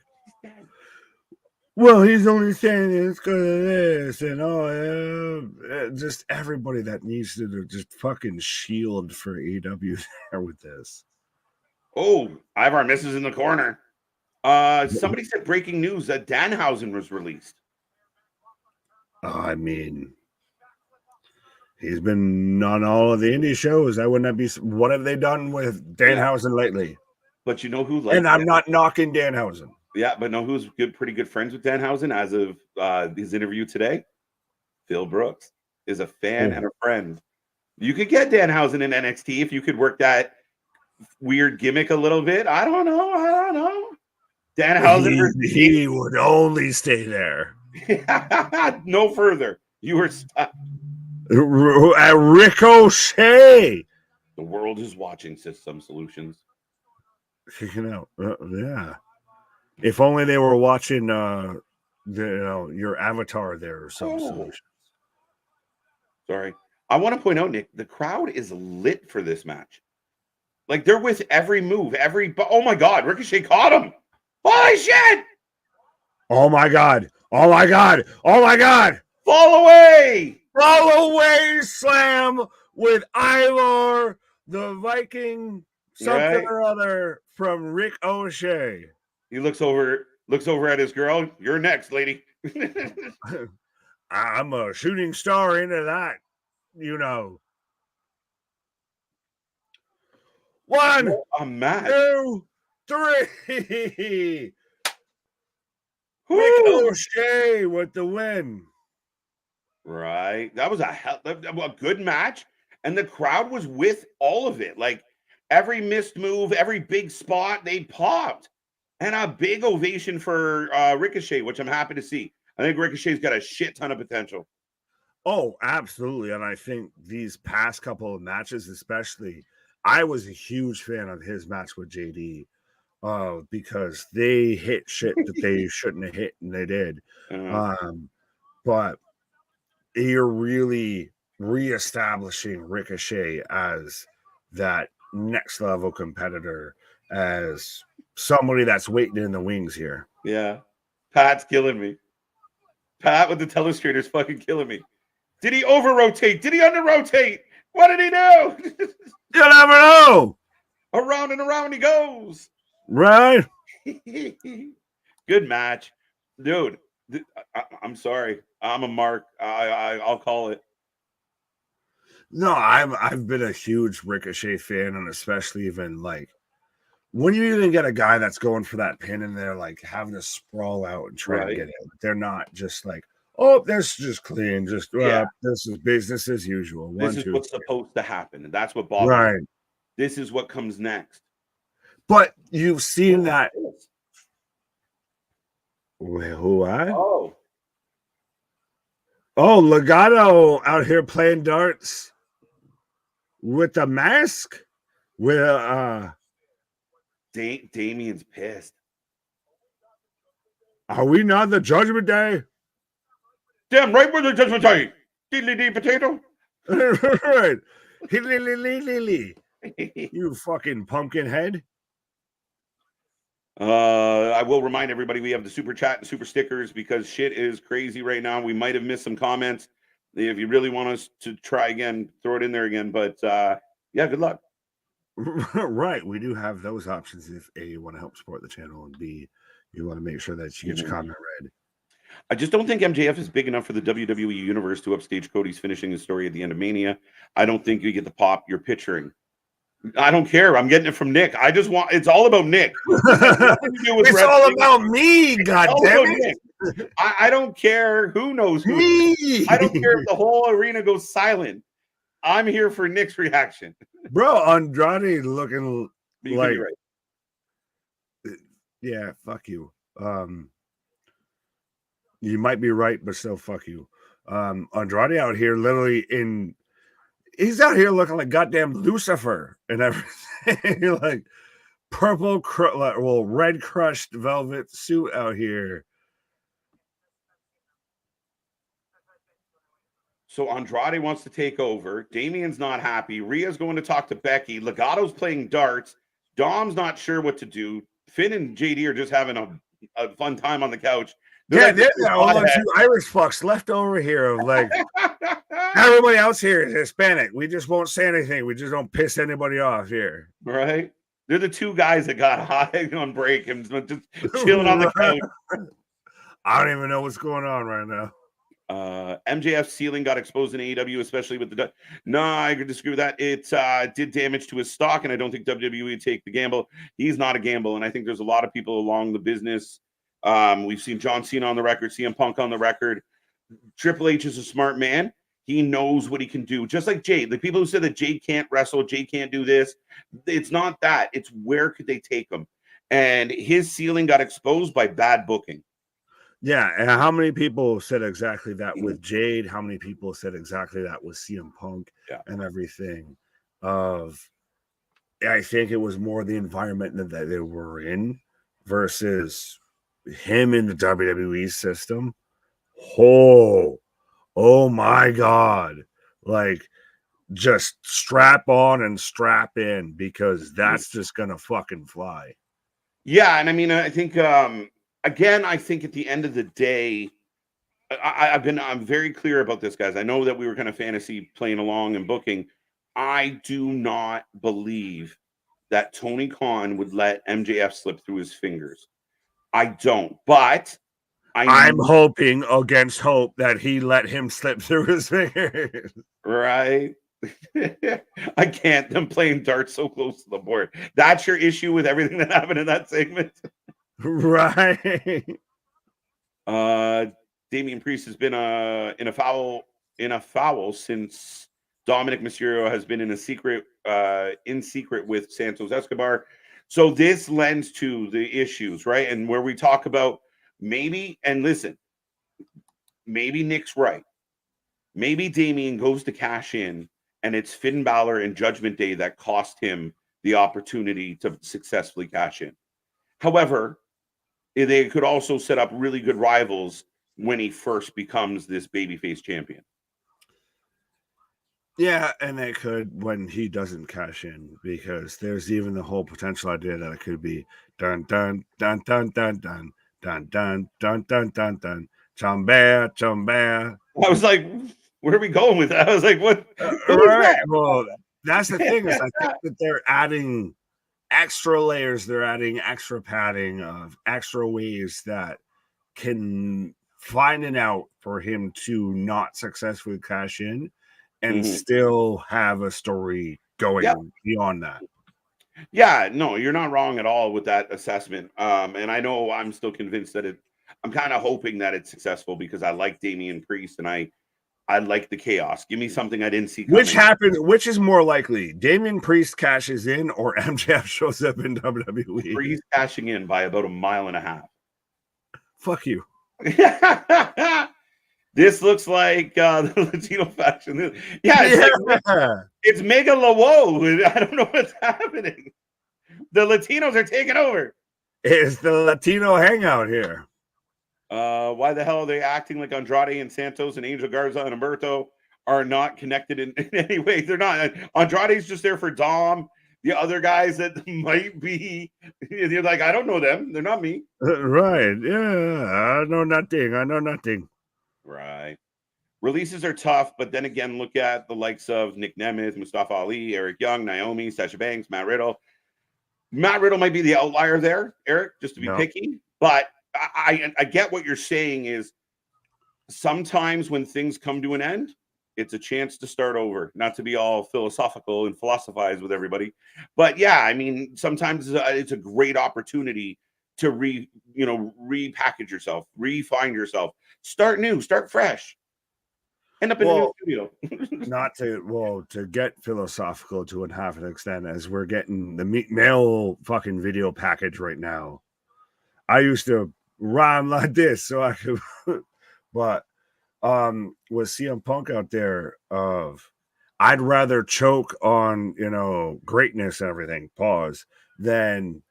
[SPEAKER 2] well, he's only saying it's because of this and just everybody that needs to just fucking shield for AEW there with this.
[SPEAKER 1] Ivar misses in the corner. Somebody said breaking news that Danhausen was released.
[SPEAKER 2] I mean, He's been on all of the indie shows. I wouldn't be. What have they done with Danhausen lately?
[SPEAKER 1] But you know who likes
[SPEAKER 2] And I'm not knocking Danhausen.
[SPEAKER 1] Yeah, but know who's pretty good friends with Danhausen as of his interview today? Phil Brooks is a fan and a friend. You could get Danhausen in NXT if you could work that weird gimmick a little bit. I don't know. Danhausen,
[SPEAKER 2] he would only stay there.
[SPEAKER 1] No further. You were stuck.
[SPEAKER 2] At Ricochet.
[SPEAKER 1] The world is watching System Solutions.
[SPEAKER 2] Kicking out. Yeah. If only they were watching your avatar there or some solutions.
[SPEAKER 1] Sorry. I want to point out, Nick, the crowd is lit for this match. Like, they're with every move, oh my God, Ricochet caught him. Holy shit!
[SPEAKER 2] Oh my God. Oh my God. Oh my God.
[SPEAKER 1] Fall away!
[SPEAKER 2] Fall away slam with Ivar, the Viking something or other from Rick O'Shea.
[SPEAKER 1] He looks over at his girl. You're next, lady.
[SPEAKER 2] I'm a shooting star into that, you know. 1, 2, 3. Rick O'Shea with the win.
[SPEAKER 1] Right. That was a good match. And the crowd was with all of it. Like, every missed move, every big spot, they popped. And a big ovation for Ricochet, which I'm happy to see. I think Ricochet's got a shit ton of potential.
[SPEAKER 2] Oh, absolutely. And I think these past couple of matches, especially, I was a huge fan of his match with JD because they hit shit that they shouldn't have hit, and they did. But you're really reestablishing Ricochet as that next level competitor, as somebody that's waiting in the wings here.
[SPEAKER 1] Yeah. Pat's killing me. Pat with the telestrator's fucking killing me. Did he over-rotate? Did he under-rotate? What did he do?
[SPEAKER 2] You never know.
[SPEAKER 1] Around and around he goes.
[SPEAKER 2] Right.
[SPEAKER 1] Good match. Dude, I'm sorry. I'm a mark. I'll call it.
[SPEAKER 2] No, I've been a huge Ricochet fan, and especially even like when you even get a guy that's going for that pin and they're like having to sprawl out and try to get it. They're not just like, oh, this is just clean. Just this is business as usual.
[SPEAKER 1] This is what's supposed to happen, and that's what bothers me. This is what comes next.
[SPEAKER 2] But you've seen that. Who I?
[SPEAKER 1] Oh,
[SPEAKER 2] Legado out here playing darts with a mask. With
[SPEAKER 1] Damien's pissed.
[SPEAKER 2] Are we not the Judgment Day?
[SPEAKER 1] Damn right, we're the Judgment Day. Diddly-dee potato.
[SPEAKER 2] Right. You fucking pumpkin head.
[SPEAKER 1] I will remind everybody we have the super chat and super stickers because shit is crazy right now. We might have missed some comments. If you really want us to try again, throw it in there again. But yeah, good luck.
[SPEAKER 2] Right. We do have those options if A, you want to help support the channel, and B, you want to make sure that you get your comment read.
[SPEAKER 1] I just don't think MJF is big enough for the WWE universe to upstage Cody's finishing his story at the end of Mania. I don't think you get the pop you're picturing. I don't care. I'm getting it from Nick. I just want. It's all about Nick.
[SPEAKER 2] It's all about me. God damn it!
[SPEAKER 1] I don't care who knows who. Me. I don't care if the whole arena goes silent. I'm here for Nick's reaction,
[SPEAKER 2] bro. Andrade looking like,
[SPEAKER 1] right.
[SPEAKER 2] Yeah, fuck you. You might be right, but still, fuck you. Andrade out here, literally he's out here looking like goddamn Lucifer and everything. Like purple, red crushed velvet suit out here.
[SPEAKER 1] So Andrade wants to take over. Damien's not happy. Rhea's going to talk to Becky. Legato's playing darts. Dom's not sure what to do. Finn and JD are just having a fun time on the couch.
[SPEAKER 2] They're only two Irish fucks left over here. Of like everybody else here is Hispanic. We just won't say anything. We just don't piss anybody off here.
[SPEAKER 1] Right? They're the two guys that got high on break and just chilling on the couch.
[SPEAKER 2] I don't even know what's going on right now.
[SPEAKER 1] MJF's ceiling got exposed in AEW, especially with the. No, I could disagree with that. It did damage to his stock, and I don't think WWE would take the gamble. He's not a gamble, and I think there's a lot of people along the business. We've seen John Cena on the record, CM Punk on the record. Triple H is a smart man. He knows what he can do. Just like Jade. The people who said that Jade can't wrestle, Jade can't do this. It's not that. It's where could they take him? And his ceiling got exposed by bad booking.
[SPEAKER 2] Yeah, and how many people said exactly that with Jade? How many people said exactly that with CM Punk and everything? I think it was more the environment that they were in versus him in the WWE system. Oh my God. Like, just strap on and strap in because that's just going to fucking fly.
[SPEAKER 1] Yeah, and I mean, I think... Again, I think at the end of the day, I'm very clear about this, guys. I know that we were kind of fantasy playing along and booking. I do not believe that Tony Khan would let MJF slip through his fingers. I don't, but
[SPEAKER 2] I'm hoping against hope that he let him slip through his fingers.
[SPEAKER 1] Right. I can't. I'm playing darts so close to the board. That's your issue with everything that happened in that segment.
[SPEAKER 2] Right.
[SPEAKER 1] Damian Priest has been in a foul since Dominic Mysterio has been in secret with Santos Escobar. So this lends to the issues, right? And where we talk about maybe, and listen, maybe Nick's right. Maybe Damian goes to cash in, and it's Finn Balor and Judgment Day that cost him the opportunity to successfully cash in. However, they could also set up really good rivals when he first becomes this babyface champion.
[SPEAKER 2] Yeah, and they could when he doesn't cash in, because there's even the whole potential idea that it could be dun dun dun dun dun dun dun dun dun dun dun dun Chambea, Chambea.
[SPEAKER 1] I was like, where are we going with that? I was like, what?
[SPEAKER 2] Right. Well, that's the thing, is I think that they're adding extra layers, they're adding extra padding of extra ways that can find an out for him to not successfully cash in and still have a story going beyond that.
[SPEAKER 1] Yeah, no, you're not wrong at all with that assessment. And I know I'm still convinced that I'm kind of hoping that it's successful because I like Damian Priest and I like the chaos. Give me something I didn't see coming.
[SPEAKER 2] Which is more likely? Damian Priest cashes in or MJF shows up in WWE?
[SPEAKER 1] Priest cashing in by about 1.5 miles.
[SPEAKER 2] Fuck you.
[SPEAKER 1] This looks like the Latino faction. It's Mega Lowo. I don't know what's happening. The Latinos are taking over.
[SPEAKER 2] It's the Latino hangout here.
[SPEAKER 1] Why the hell are they acting like Andrade and Santos and Angel Garza and Humberto are not connected in any way? They're not. Andrade's just there for Dom. The other guys that might be, you're like, I don't know them. They're not me.
[SPEAKER 2] Right. Yeah. I know nothing.
[SPEAKER 1] Right. Releases are tough, but then again, look at the likes of Nick Nemeth, Mustafa Ali, Eric Young, Naomi, Sasha Banks, Matt Riddle. Matt Riddle might be the outlier there, Eric, just to be picky. But I get what you're saying is sometimes when things come to an end, it's a chance to start over, not to be all philosophical and philosophize with everybody. But yeah, I mean, sometimes it's a great opportunity to repackage yourself, refine yourself, start new, start fresh, end up in a new studio.
[SPEAKER 2] To get philosophical to half an extent, as we're getting the male fucking video package right now. I used to rhyme like this so I could, but with CM Punk out there I'd rather choke on greatness and everything, than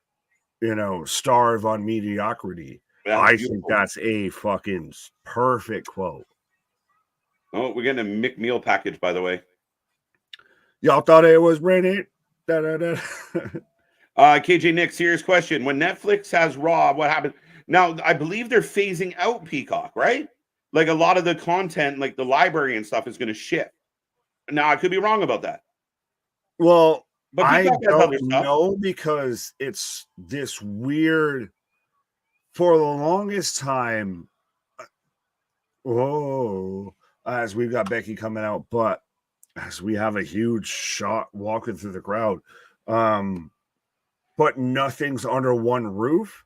[SPEAKER 2] starve on mediocrity. I think that's a fucking perfect quote.
[SPEAKER 1] Oh, we're getting a McMeal package, by the way.
[SPEAKER 2] Y'all thought it was Reddit?
[SPEAKER 1] KJ Nick, serious question. When Netflix has Raw, what happened? Now, I believe they're phasing out Peacock, right? Like a lot of the content, like the library and stuff, is going to shift. Now, I could be wrong about that.
[SPEAKER 2] Well, but I don't know, because it's this weird. For the longest time, Oh, as we've got Becky coming out, but as we have a huge shot walking through the crowd, but nothing's under one roof.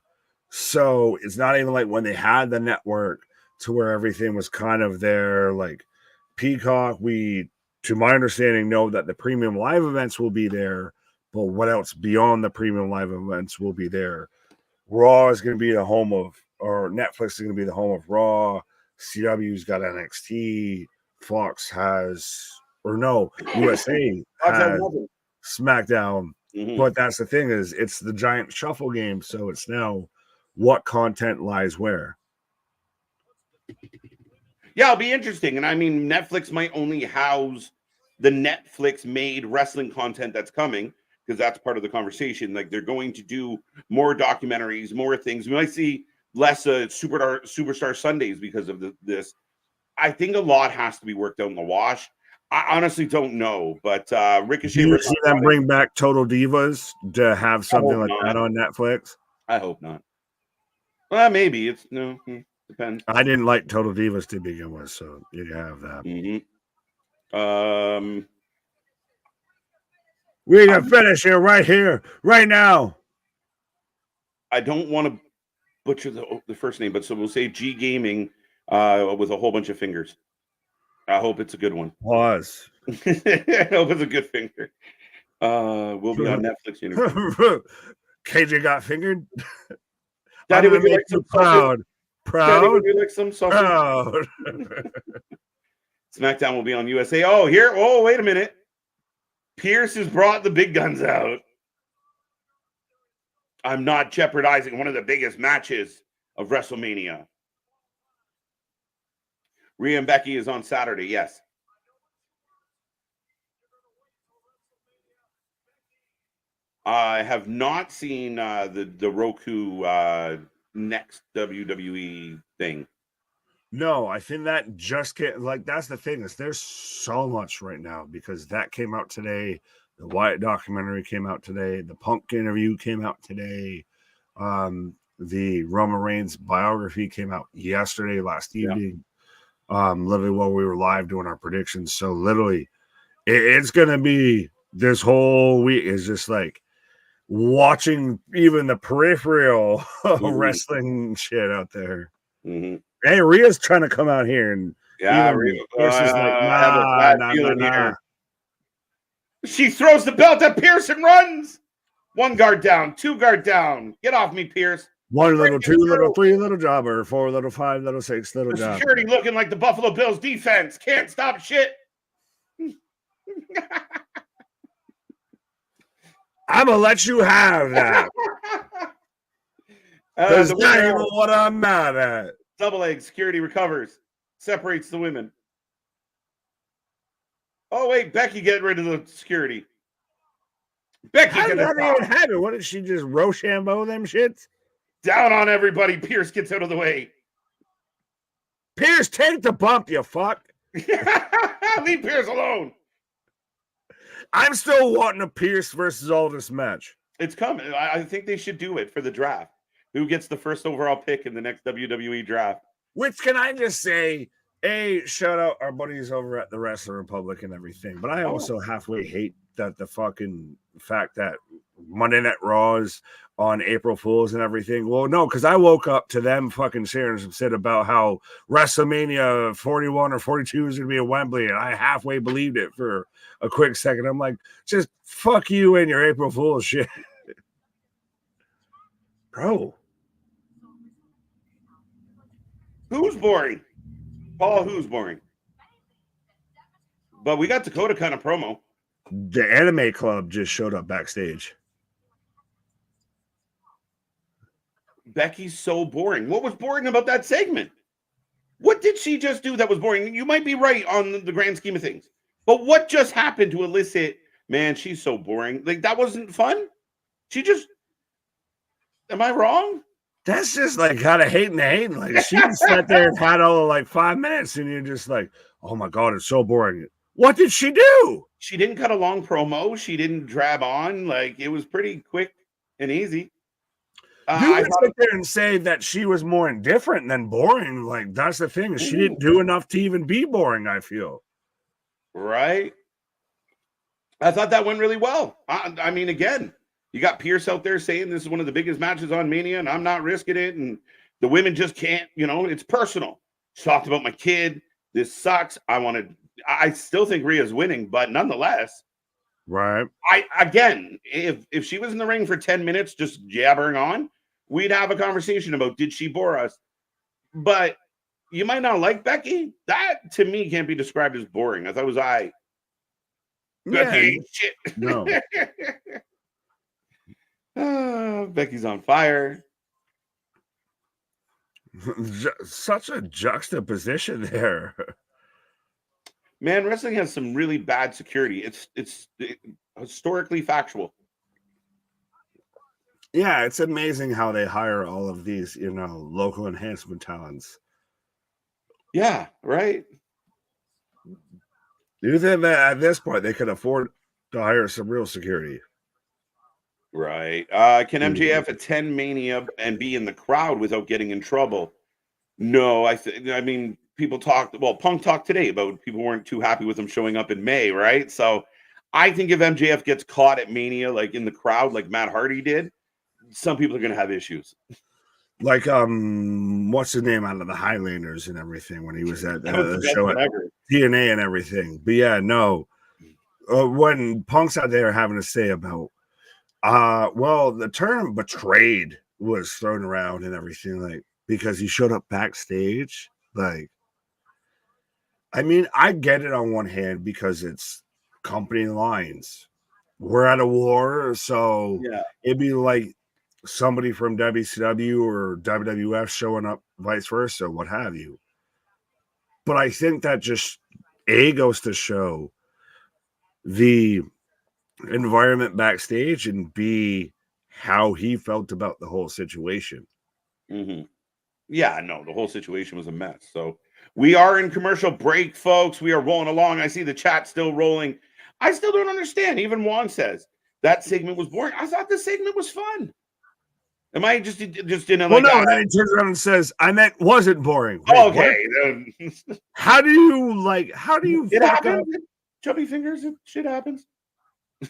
[SPEAKER 2] So it's not even like when they had the network to where everything was kind of there. Like Peacock, we, to my understanding, know that the premium live events will be there, but what else beyond the premium live events will be there? Raw is going to be the home of, or Netflix is going to be the home of Raw. CW's got NXT. Fox has, or no, USA has SmackDown.
[SPEAKER 1] Mm-hmm.
[SPEAKER 2] But that's the thing, is it's the giant shuffle game. So it's now what content lies where.
[SPEAKER 1] Yeah, it'll be interesting. And I mean, Netflix might only house the Netflix made wrestling content that's coming, because that's part of the conversation. Like, they're going to do more documentaries, more things. We might see less Superstar Sundays because of this. I think a lot has to be worked out in the wash. I honestly don't know, but Ricochet.
[SPEAKER 2] Do you see them bring back Total Divas to have something like that on Netflix?
[SPEAKER 1] I hope not. Well, maybe it's no. Depends.
[SPEAKER 2] I didn't like Total Divas to begin with, so you have that.
[SPEAKER 1] Mm-hmm.
[SPEAKER 2] We can finish here, right now.
[SPEAKER 1] I don't want to butcher the first name, but so we'll say G Gaming with a whole bunch of fingers. I hope it's a good one.
[SPEAKER 2] Pause.
[SPEAKER 1] I hope it's a good finger. We'll be on Netflix.
[SPEAKER 2] KJ got fingered.
[SPEAKER 1] Daddy would be like
[SPEAKER 2] some proud.
[SPEAKER 1] Daddy would be like some proud. SmackDown will be on USA. Oh, wait a minute. Pierce has brought the big guns out. I'm not jeopardizing one of the biggest matches of WrestleMania. Rhea and Becky is on Saturday, yes. I have not seen the Roku next WWE thing.
[SPEAKER 2] No, I think that just can't, like, that's the thing, is there's so much right now, because that came out today. The Wyatt documentary came out today. The Punk interview came out today. The Roman Reigns biography came out last evening. Literally while we were live doing our predictions. So literally it's going to be, this whole week is just like watching even the peripheral wrestling shit out there.
[SPEAKER 1] Mm-hmm.
[SPEAKER 2] Hey, Rhea's trying to come out here, and
[SPEAKER 1] Rhea,
[SPEAKER 2] is like, nah.
[SPEAKER 1] She throws the belt at Pierce and runs. 1 guard down, 2 guard down. Get off me, Pierce.
[SPEAKER 2] 1 little, 2 little, 3 little jobber, 4 little, 5 little, 6 little jobber.
[SPEAKER 1] Security looking like the Buffalo Bills defense. Can't stop shit.
[SPEAKER 2] I'm gonna let you have that. That's not even what I'm mad at.
[SPEAKER 1] Double leg, security recovers, separates the women. Oh wait, Becky getting rid of the security. Becky,
[SPEAKER 2] how did that even happen? What did she just Rochambeau them shits?
[SPEAKER 1] Down on everybody. Pierce gets out of the way.
[SPEAKER 2] Pierce, take the bump, you fuck.
[SPEAKER 1] Leave Pierce alone.
[SPEAKER 2] I'm still wanting a Pierce versus Aldis match.
[SPEAKER 1] It's coming. I think they should do it for the draft. Who gets the first overall pick in the next WWE draft?
[SPEAKER 2] Which, can I just say, shout out our buddies over at the Wrestling Republic and everything. But I also halfway hate that the fucking fact that Monday Night Raw is on April Fools and everything. Well, no, because I woke up to them fucking sharing some shit about how WrestleMania 41 or 42 is going to be at Wembley, and I halfway believed it for a quick second. I'm like, just fuck you and your April Fool's shit. Bro.
[SPEAKER 1] Who's boring? Paul, who's boring? But we got Dakota kind of promo.
[SPEAKER 2] The Anime Club just showed up backstage.
[SPEAKER 1] Becky's so boring. What was boring about that segment? What did she just do that was boring? You might be right on the grand scheme of things. But what just happened to elicit, man, she's so boring? Like, that wasn't fun? She just... Am I wrong?
[SPEAKER 2] That's just like kind of hating. Like, she sat there and had all like 5 minutes, and you're just like, oh my God, it's so boring. What did she do?
[SPEAKER 1] She didn't cut a long promo. She didn't drab on. Like, it was pretty quick and easy.
[SPEAKER 2] You would sit there and say that she was more indifferent than boring. Like, that's the thing. She didn't do enough to even be boring, I feel.
[SPEAKER 1] Right? I thought that went really well. I mean, again, you got Pierce out there saying this is one of the biggest matches on Mania, and I'm not risking it. And the women just can't, it's personal. She talked about my kid. This sucks. I still think Rhea's winning, but nonetheless.
[SPEAKER 2] Right.
[SPEAKER 1] If she was in the ring for 10 minutes just jabbering on, we'd have a conversation about did she bore us. But you might not like Becky. That to me can't be described as boring. I thought it was Becky, shit.
[SPEAKER 2] No.
[SPEAKER 1] Becky's on fire.
[SPEAKER 2] Such a juxtaposition there.
[SPEAKER 1] Man, wrestling has some really bad security. It's historically factual.
[SPEAKER 2] Yeah, it's amazing how they hire all of these, local enhancement talents.
[SPEAKER 1] Yeah, right.
[SPEAKER 2] Do you think that at this point they could afford to hire some real security?
[SPEAKER 1] Right. Can MJF attend Mania and be in the crowd without getting in trouble? No, I mean, people talked. Well, Punk talked today about people weren't too happy with him showing up in May, right? So, I think if MJF gets caught at Mania, like in the crowd, like Matt Hardy did, some people are going to have issues.
[SPEAKER 2] Like, what's his name out of the Highlanders and everything when he was at the show at TNA and everything. But yeah, no. When Punk's out there having to say about, the term betrayed was thrown around and everything, like, because he showed up backstage. Like, I mean, I get it on one hand because it's company lines. We're at a war, so it'd be like somebody from WCW or WWF showing up, vice versa, what have you. But I think that just goes to show the environment backstage and B, how he felt about the whole situation.
[SPEAKER 1] Mm-hmm. Yeah, no, the whole situation was a mess. So we are in commercial break, folks. We are rolling along. I see the chat still rolling. I still don't understand. Even Juan says that segment was boring. I thought the segment was fun. Am I just didn't
[SPEAKER 2] like? Well, no. Then he turns around and says, "I meant wasn't boring." Wait,
[SPEAKER 1] okay.
[SPEAKER 2] How do you
[SPEAKER 1] It happens. Chubby fingers. Shit happens.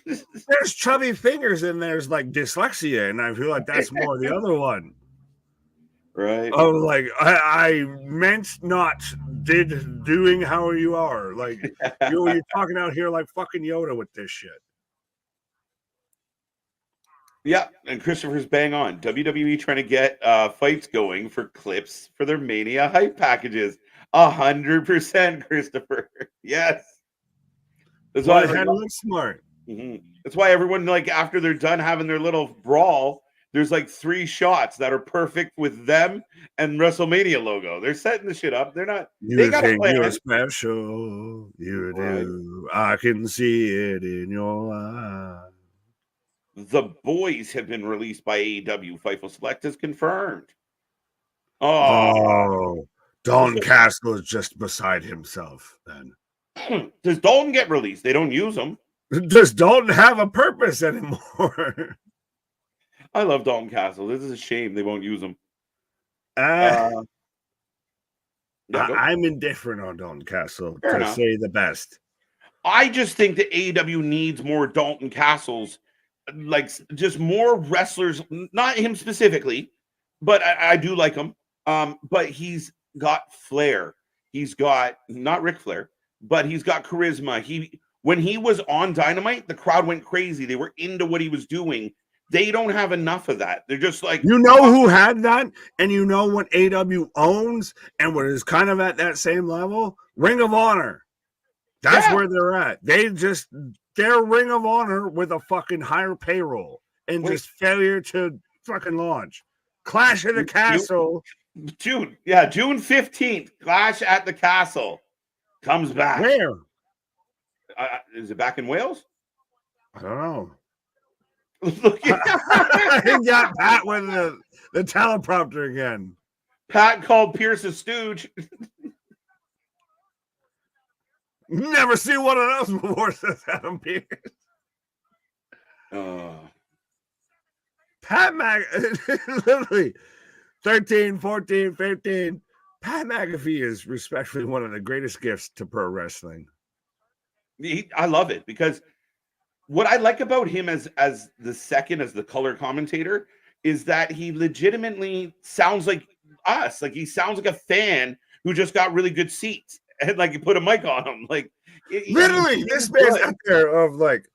[SPEAKER 2] There's chubby fingers and there's like dyslexia, and I feel like that's more the other one.
[SPEAKER 1] Right.
[SPEAKER 2] Oh, like I meant not did doing how you are. Like you're talking out here like fucking Yoda with this shit.
[SPEAKER 1] Yeah, and Christopher's bang on. WWE trying to get fights going for clips for their Mania hype packages. 100%, Christopher. Yes.
[SPEAKER 2] That's why it looks smart.
[SPEAKER 1] Mm-hmm. That's why everyone, like, after they're done having their little brawl, there's like 3 shots that are perfect with them and WrestleMania logo. They're setting the shit up. They're not.
[SPEAKER 2] You think you're special. You do. I can see it in your eyes.
[SPEAKER 1] The Boys have been released by AEW. Fightful Select is confirmed.
[SPEAKER 2] Oh, Dalton Castle is just beside himself then.
[SPEAKER 1] Does Dalton get released? They don't use him.
[SPEAKER 2] Does Dalton have a purpose anymore?
[SPEAKER 1] I love Dalton Castle. This is a shame they won't use him.
[SPEAKER 2] I'm indifferent on Dalton Castle, to say the best.
[SPEAKER 1] I just think that AEW needs more Dalton Castles, like just more wrestlers, not him specifically, but I do like him. But he's got flair. He's got, not Ric Flair, but he's got charisma. When he was on Dynamite, the crowd went crazy. They were into what he was doing. They don't have enough of that. They're just like,
[SPEAKER 2] who had that, and what AEW owns, and what is kind of at that same level? Ring of Honor. That's where they're at. They're Ring of Honor with a fucking higher payroll and just failure to fucking launch. Clash at the Castle.
[SPEAKER 1] June 15th. Clash at the Castle comes back.
[SPEAKER 2] Where?
[SPEAKER 1] Is it back in Wales?
[SPEAKER 2] I don't know.
[SPEAKER 1] Look at
[SPEAKER 2] he got Pat with the teleprompter again.
[SPEAKER 1] Pat called Pierce a stooge.
[SPEAKER 2] Never seen one of those before, says Adam Pierce. Pat literally 13, 14, 15. Pat McAfee is respectfully one of the greatest gifts to pro wrestling.
[SPEAKER 1] I love it because what I like about him as the color commentator is that he legitimately sounds like us. Like he sounds like a fan who just got really good seats and like you put a mic on him. Like
[SPEAKER 2] literally, this man's out there of like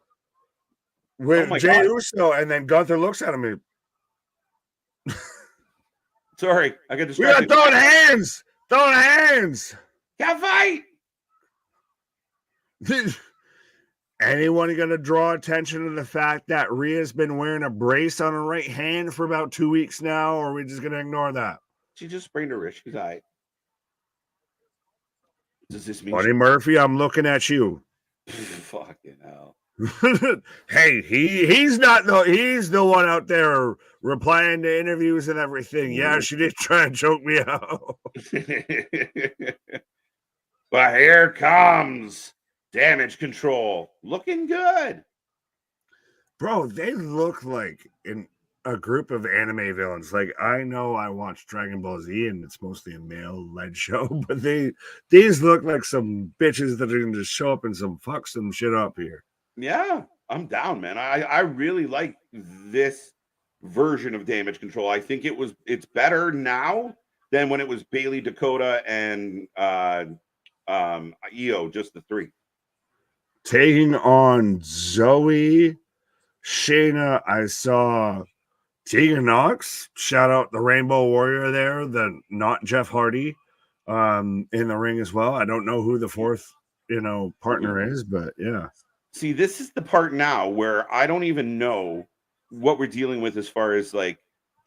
[SPEAKER 2] with Jey Uso, and then Gunther looks at him.
[SPEAKER 1] Sorry, I got
[SPEAKER 2] We
[SPEAKER 1] distracted.
[SPEAKER 2] got throwing hands.
[SPEAKER 1] Can't fight.
[SPEAKER 2] Anyone gonna draw attention to the fact that Rhea's been wearing a brace on her right hand for about 2 weeks now, or are we just gonna ignore that?
[SPEAKER 1] She just sprained her wrist. She's all right. Does this mean
[SPEAKER 2] Buddy Murphy, I'm looking at you.
[SPEAKER 1] Fucking hell.
[SPEAKER 2] Hey, he's the one out there replying to interviews and everything. Yeah, she did try and choke me out.
[SPEAKER 1] But here comes Damage Control. Looking good.
[SPEAKER 2] Bro, they look like a group of anime villains. Like, I know I watch Dragon Ball Z and it's mostly a male-led show, but these look like some bitches that are going to just show up and fuck some shit up here.
[SPEAKER 1] Yeah, I'm down, man. I really like this version of Damage Control. I think it's better now than when it was Bailey, Dakota, and Io, just the three.
[SPEAKER 2] Taking on Zoe, Shayna, I saw Tegan Knox, shout out the Rainbow Warrior there, not Jeff Hardy, in the ring as well. I don't know who the fourth, partner is, but yeah.
[SPEAKER 1] See, this is the part now where I don't even know what we're dealing with as far as like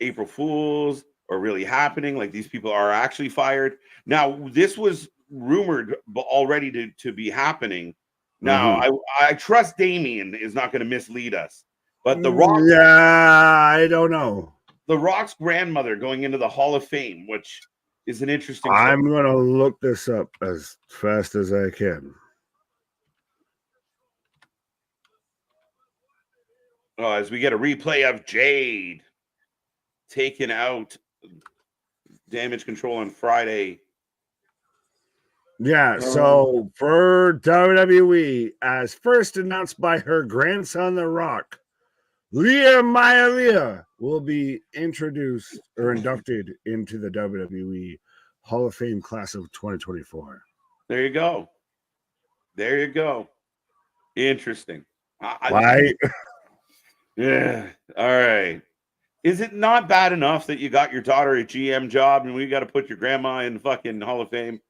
[SPEAKER 1] April Fools or really happening. Like these people are actually fired. Now, this was rumored already to be happening. Now, I trust Damien is not going to mislead us. But The Rock...
[SPEAKER 2] Yeah, I don't know.
[SPEAKER 1] The Rock's grandmother going into the Hall of Fame, which is an interesting...
[SPEAKER 2] I'm going to look this up as fast as I can.
[SPEAKER 1] As we get a replay of Jade taking out Damage Control on Friday.
[SPEAKER 2] Yeah, so for WWE, as first announced by her grandson, The Rock, Leah Maya will be introduced or inducted into the WWE Hall of Fame class of 2024.
[SPEAKER 1] There you go. There you go. Interesting.
[SPEAKER 2] Right?
[SPEAKER 1] Yeah. All right. Is it not bad enough that you got your daughter a GM job and we got to put your grandma in fucking Hall of Fame?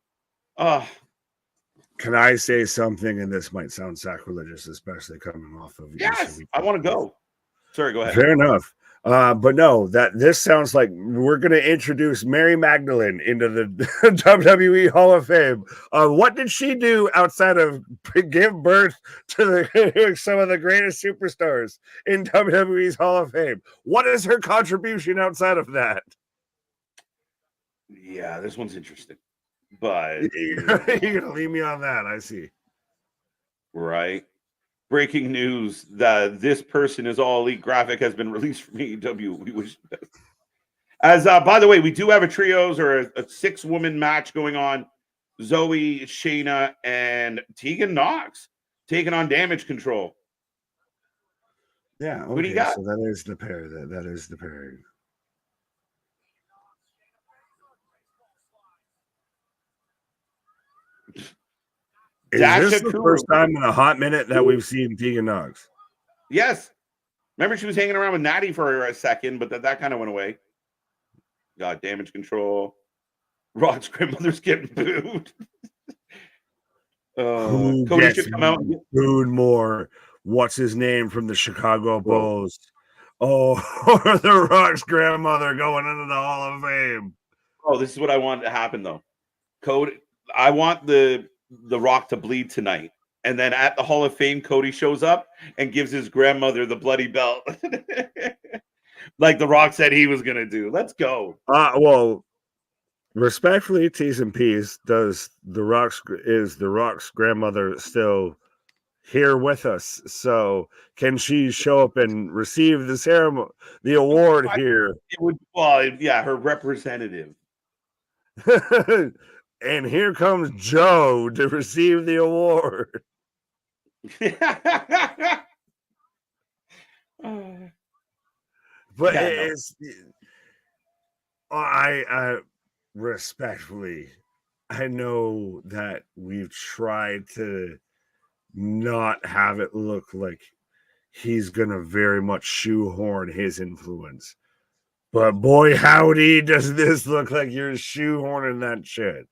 [SPEAKER 2] Can I say something? And this might sound sacrilegious, especially coming off of...
[SPEAKER 1] Yes, I want to go. Sorry, go ahead.
[SPEAKER 2] Fair enough. But no, this sounds like we're going to introduce Mary Magdalene into the WWE Hall of Fame. What did she do outside of give birth to some of the greatest superstars in WWE's Hall of Fame? What is her contribution outside of that?
[SPEAKER 1] Yeah, this one's interesting. But
[SPEAKER 2] you're going to leave me on that, I see.
[SPEAKER 1] Right. Breaking news: this person is all elite graphic has been released from AEW. We wish as by the way, we do have a trios or a 6-woman match going on. Zoe, Shayna, and Tegan Knox taking on Damage Control.
[SPEAKER 2] Yeah, okay,
[SPEAKER 1] what do you got?
[SPEAKER 2] So that is the pair. That is the pairing. Is this the first time in a hot minute that we've seen Tegan Knox?
[SPEAKER 1] Yes. Remember she was hanging around with Natty for a second, but that kind of went away. Got Damage Control. Rock's grandmother's getting booed.
[SPEAKER 2] Who Cody should come out and booed more? What's his name from the Chicago Bulls? Oh, the Rock's grandmother going into the Hall of Fame.
[SPEAKER 1] Oh, this is what I want to happen though. Cody, I want the Rock to bleed tonight. And then at the Hall of Fame, Cody shows up and gives his grandmother the bloody belt. Like the Rock said he was going to do. Let's go.
[SPEAKER 2] Well, respectfully, T's and P's, is the Rock's grandmother still here with us. So can she show up and receive the ceremony, the award here?
[SPEAKER 1] It would, well, yeah, her representative.
[SPEAKER 2] And here comes Joe to receive the award. But
[SPEAKER 1] Yeah,
[SPEAKER 2] it's, I respectfully, I know that we've tried to not have it look like he's gonna very much shoehorn his influence. But boy, howdy, does this look like you're shoehorning that shit.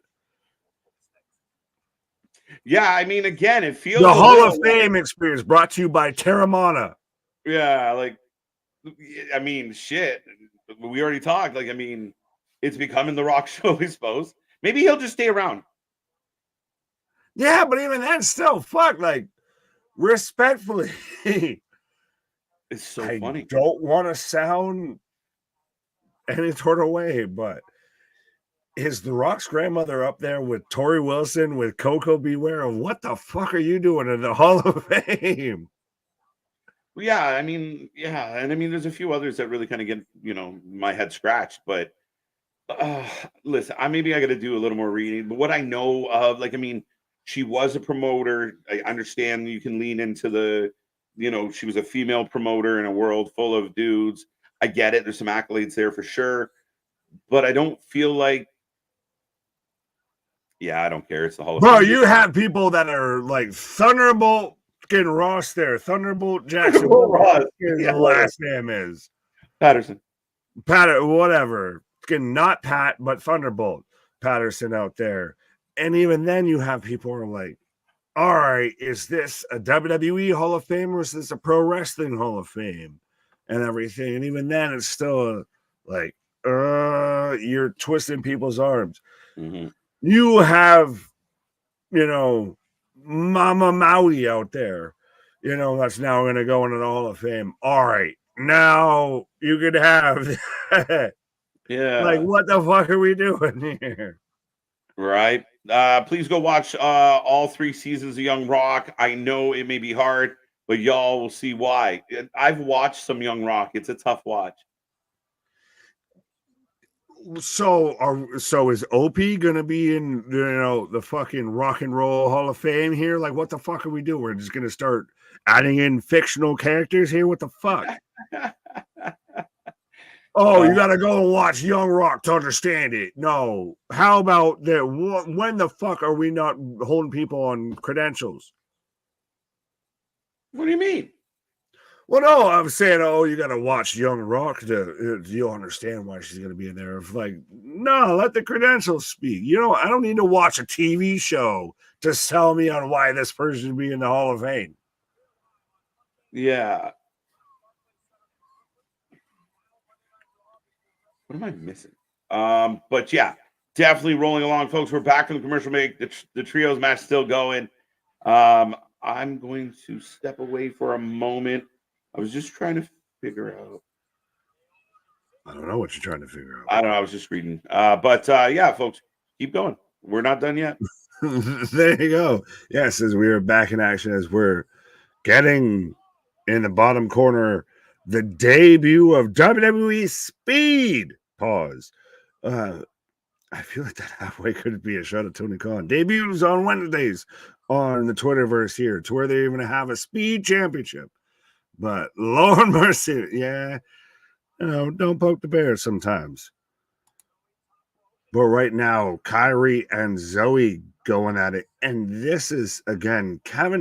[SPEAKER 1] Yeah, I mean, again, it feels
[SPEAKER 2] The
[SPEAKER 1] a
[SPEAKER 2] Hall of
[SPEAKER 1] little
[SPEAKER 2] Fame experience brought to you by Terramana.
[SPEAKER 1] yeah, like, I mean, shit. We already talked. Like, I mean, it's becoming the Rock show, I suppose. Maybe he'll just stay around.
[SPEAKER 2] Yeah, but even then, still, fuck, like, respectfully,
[SPEAKER 1] It's so
[SPEAKER 2] I
[SPEAKER 1] funny.
[SPEAKER 2] don't want to sound any sort of way, but is The Rock's grandmother up there with Tori Wilson, with Coco Beware? What the fuck are you doing in the Hall of Fame?
[SPEAKER 1] Yeah, I mean, yeah, and I mean, there's a few others that really kind of get, my head scratched. But listen, maybe I got to do a little more reading. But what I know of, like, I mean, she was a promoter. I understand you can lean into the, she was a female promoter in a world full of dudes. I get it. There's some accolades there for sure, but I don't feel like. Yeah, I don't care. It's the Hall of
[SPEAKER 2] Bro,
[SPEAKER 1] Fame.
[SPEAKER 2] you have people that are like Thunderbolt fucking Ross there. Thunderbolt Jackson.
[SPEAKER 1] Ross.
[SPEAKER 2] His
[SPEAKER 1] Yeah,
[SPEAKER 2] last name is
[SPEAKER 1] Patterson.
[SPEAKER 2] Whatever. Not Pat, but Thunderbolt Patterson out there. And even then, you have people who are like, all right, is this a WWE Hall of Fame or is this a Pro Wrestling Hall of Fame? And everything. And even then, it's still like, you're twisting people's arms.
[SPEAKER 1] Mm-hmm.
[SPEAKER 2] You have, Mama Maui out there, that's now going to go into the Hall of Fame. All right, now you could have
[SPEAKER 1] Yeah.
[SPEAKER 2] Like, what the fuck are we doing here?
[SPEAKER 1] Right. Please go watch all 3 seasons of Young Rock. I know it may be hard, but y'all will see why. I've watched some Young Rock. It's a tough watch.
[SPEAKER 2] So is OP gonna be in the fucking Rock and Roll Hall of Fame here? Like, what the fuck are we doing? We're just gonna start adding in fictional characters here? What the fuck? Oh, you gotta go and watch Young Rock to understand it. No, how about that? When the fuck are we not holding people on credentials?
[SPEAKER 1] What do you mean?
[SPEAKER 2] Well, no, I'm saying, you got to watch Young Rock you'll understand why she's going to be in there. Like, no, let the credentials speak. I don't need to watch a TV show to sell me on why this person should be in the Hall of Fame.
[SPEAKER 1] Yeah. What am I missing? But yeah, definitely rolling along, folks. We're back from the commercial break. The trios match still going. I'm going to step away for a moment. I was just trying to figure out.
[SPEAKER 2] I don't know what you're trying to figure out.
[SPEAKER 1] I don't know. I was just reading. But yeah, folks, keep going. We're not done yet.
[SPEAKER 2] There you go. Yes, as we are back in action, as we're getting in the bottom corner, the debut of WWE Speed. Pause. I feel like that halfway could be a shot at Tony Khan. Debuts on Wednesdays on the Twitterverse here, to where they're going to have a Speed Championship. But Lord mercy, yeah, don't poke the bear sometimes. But right now, Kyrie and Zoe going at it. And this is, again, Kevin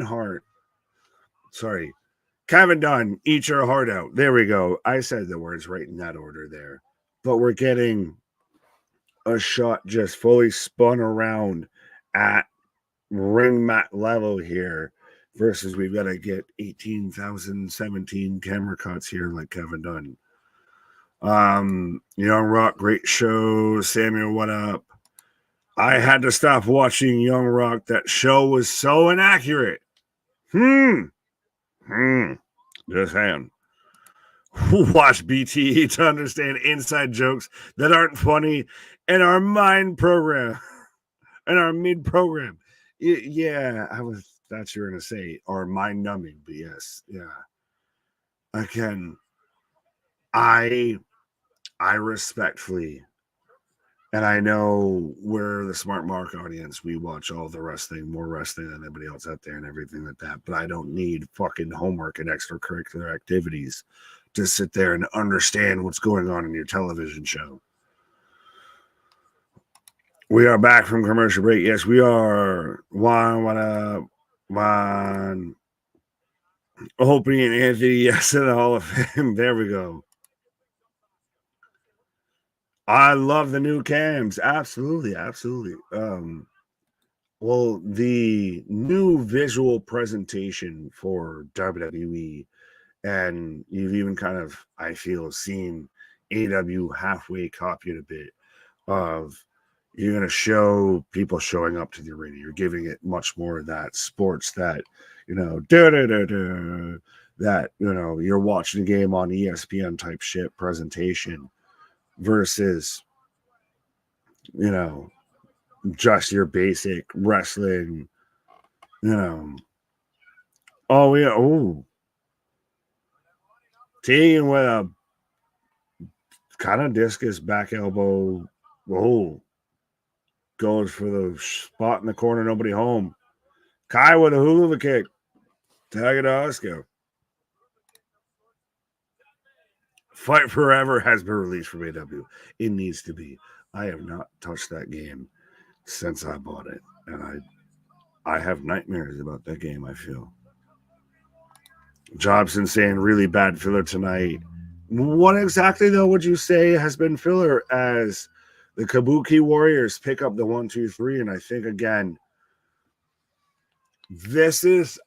[SPEAKER 2] Dunn, eat your heart out. There we go. I said the words right in that order there. But we're getting a shot just fully spun around at ring mat level here. Versus we've got to get 18,017 camera cuts here like Kevin Dunn. Young Rock, great show. Samuel, what up? I had to stop watching Young Rock. That show was so inaccurate. Just saying. Watch BTE to understand inside jokes that aren't funny in our mind program. In our mid program. Yeah, I was that you're gonna say are mind numbing. But yes, yeah. Again, I respectfully, and I know we're the smart mark audience. We watch all the wrestling, more wrestling than anybody else out there, and everything like that. But I don't need fucking homework and extracurricular activities to sit there and understand what's going on in your television show. We are back from commercial break. Yes, we are. One. Opie and Anthony, yes, in the Hall of Fame. There we go. I love the new cams. Absolutely, absolutely. Well, the new visual presentation for WWE, and you've even kind of, I feel, seen AEW halfway copy it a bit of you're going to show people showing up to the arena. You're giving it much more of that sports that, that, you're watching a game on ESPN type shit presentation versus, just your basic wrestling, Oh, yeah. Oh, Tegan with a kind of discus back elbow. Oh, goes for the spot in the corner, nobody home. Kai with a hula kick. Tag it to Oscar. Fight Forever has been released from AEW. It needs to be. I have not touched that game since I bought it, and I have nightmares about that game, I feel. Jobson saying really bad filler tonight. What exactly, though, would you say has been filler as the Kabuki Warriors pick up the 1, 2, 3? And I think, again,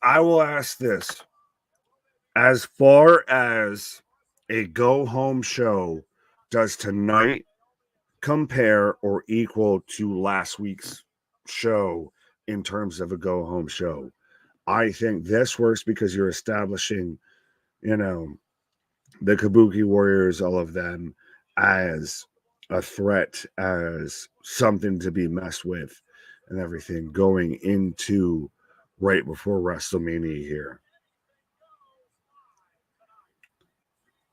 [SPEAKER 2] I will ask this. As far as a go-home show, does tonight compare or equal to last week's show in terms of a go-home show? I think this works because you're establishing, the Kabuki Warriors, all of them, as a threat, as something to be messed with and everything going into right before WrestleMania here.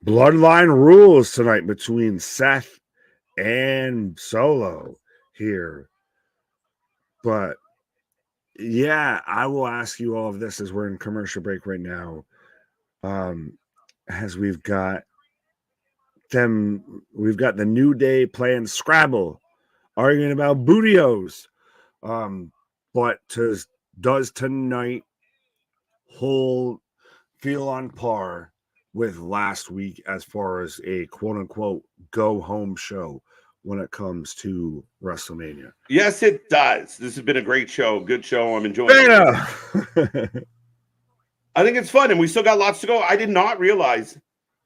[SPEAKER 2] Bloodline rules tonight between Seth and Solo here. But yeah, I will ask you all of this as we're in commercial break right now. As we've got the New Day playing Scrabble, arguing about bootios. But does tonight feel on par with last week as far as a quote unquote go home show when it comes to WrestleMania?
[SPEAKER 1] Yes, it does. This has been a great show. Good show. I'm enjoying it. I think it's fun, and we still got lots to go. I did not realize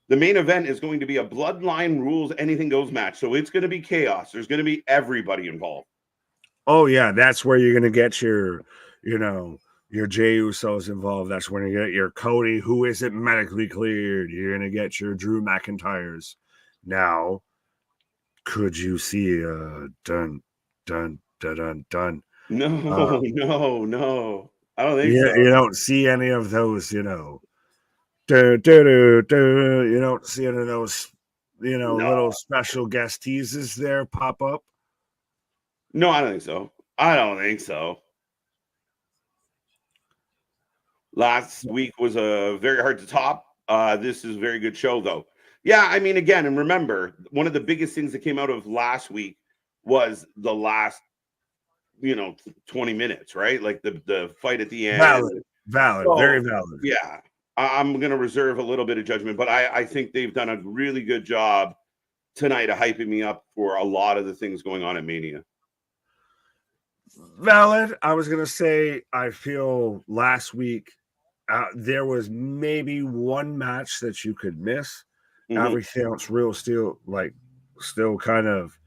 [SPEAKER 1] the main event is going to be a Bloodline Rules Anything Goes match. So it's going to be chaos. There's going to be everybody involved.
[SPEAKER 2] Oh, yeah. That's where you're going to get your Jey Usos involved. That's when you get your Cody, who isn't medically cleared. You're going to get your Drew McIntyres. Now, could you see dun, dun, dun, dun, dun?
[SPEAKER 1] No. I don't think so.
[SPEAKER 2] You don't see any of those, you don't see any of those, little special guest teases there pop up.
[SPEAKER 1] No, I don't think so. Last week was very hard to top. This is a very good show, though. Yeah, I mean, again, and remember, one of the biggest things that came out of last week was the last, 20 minutes, right? Like the fight at the end.
[SPEAKER 2] Valid, so, very valid.
[SPEAKER 1] Yeah, I'm going to reserve a little bit of judgment, but I think they've done a really good job tonight of hyping me up for a lot of the things going on at Mania.
[SPEAKER 2] Valid. I was going to say, I feel last week there was maybe one match that you could miss. Mm-hmm. Everything else still kind of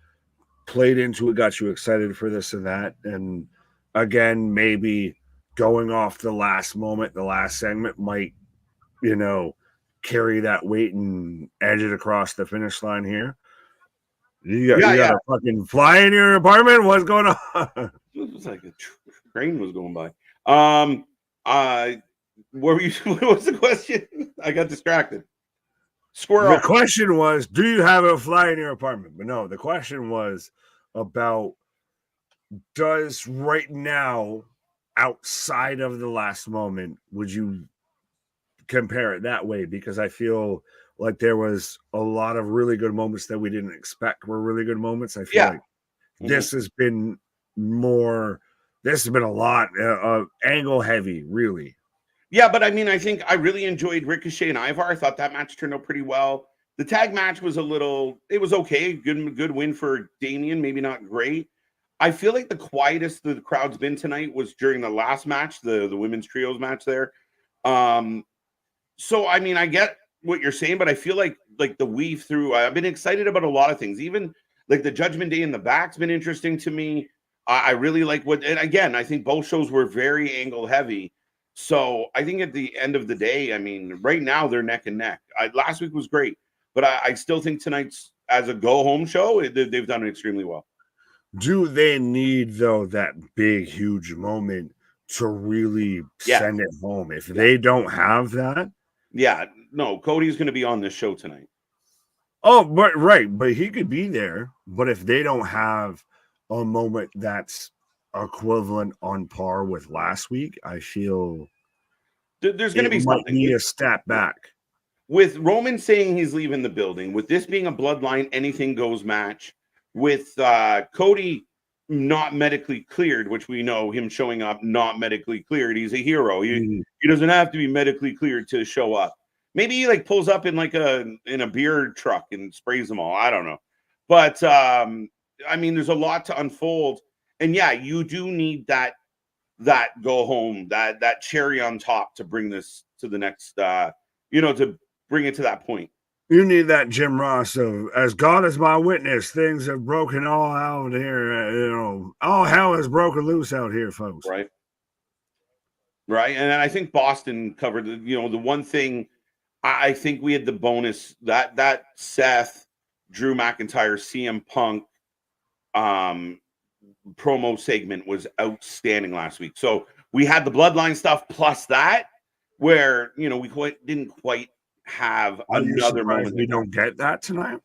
[SPEAKER 2] played into it, got you excited for this and that. And again, maybe going off the last moment, the last segment might, carry that weight and edge it across the finish line here. You got a fucking fly in your apartment? What's going on?
[SPEAKER 1] It was like a train was going by. What were you? What was the question? I got distracted. Squirrel.
[SPEAKER 2] The question was, do you have a fly in your apartment? But no, the question was about, does right now, outside of the last moment, would you compare it that way? Because I feel like there was a lot of really good moments that we didn't expect were really good moments. I feel like this has been more, this has been a lot angle heavy, really.
[SPEAKER 1] Yeah, but I mean, I think I really enjoyed Ricochet and Ivar. I thought that match turned out pretty well. The tag match was it was okay. Good win for Damian, maybe not great. I feel like the quietest the crowd's been tonight was during the last match, the women's trios match there. So I mean, I get what you're saying, but I feel like the weave through, I've been excited about a lot of things. Even like the Judgment Day in the back's been interesting to me. I really like and again, I think both shows were very angle heavy. So I think at the end of the day, I mean, right now they're neck and neck. Last week was great, but I still think tonight's, as a go-home show, they've done it extremely well.
[SPEAKER 2] Do they need, though, that big, huge moment to really send it home? If they don't have that?
[SPEAKER 1] Yeah, no, Cody's going to be on this show tonight.
[SPEAKER 2] Oh, but right, but he could be there. But if they don't have a moment that's equivalent on par with last week, I feel
[SPEAKER 1] there's going to be something.
[SPEAKER 2] Need a step back.
[SPEAKER 1] With Roman saying he's leaving the building, with this being a Bloodline anything goes match, with Cody not medically cleared, which we know him showing up not medically cleared. He's a hero. He doesn't have to be medically cleared to show up. Maybe he like pulls up in like in a beer truck and sprays them all. I don't know. But I mean, there's a lot to unfold. And yeah, you do need that go home, that cherry on top to bring this to the next to bring it to that point.
[SPEAKER 2] You need that Jim Ross of, as God is my witness, things have broken all out here. All hell has broken loose out here, folks.
[SPEAKER 1] Right. And I think Boston covered the one thing. I think we had the bonus that Seth, Drew McIntyre, CM Punk promo segment was outstanding last week. So we had the Bloodline stuff plus that, where we didn't quite have another moment.
[SPEAKER 2] We don't get that tonight.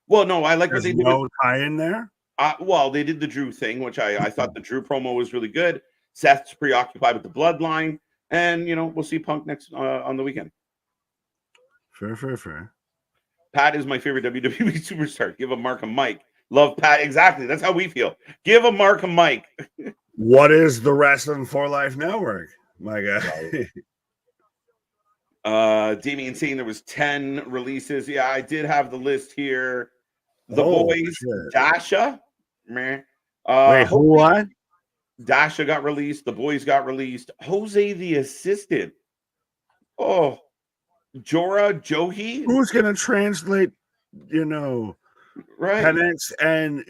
[SPEAKER 1] Well, no, I like what they did.
[SPEAKER 2] No tie in there.
[SPEAKER 1] Well, they did the Drew thing, which I thought the Drew promo was really good. Seth's preoccupied with the Bloodline, and we'll see Punk next on the weekend.
[SPEAKER 2] Fair.
[SPEAKER 1] Pat is my favorite WWE superstar. Give a Mark a mic. Love Pat. Exactly. That's how we feel. Give a Mark a mic.
[SPEAKER 2] What is the Wrestling for Life Network, my guy?
[SPEAKER 1] Damien saying there was 10 releases. Yeah, I did have the list here. The boys, shit. Dasha.
[SPEAKER 2] Wait, who what?
[SPEAKER 1] Dasha got released. The boys got released. Jose the assistant. Oh, Jorah Johi.
[SPEAKER 2] Who's gonna translate?
[SPEAKER 1] Right.
[SPEAKER 2] Penance and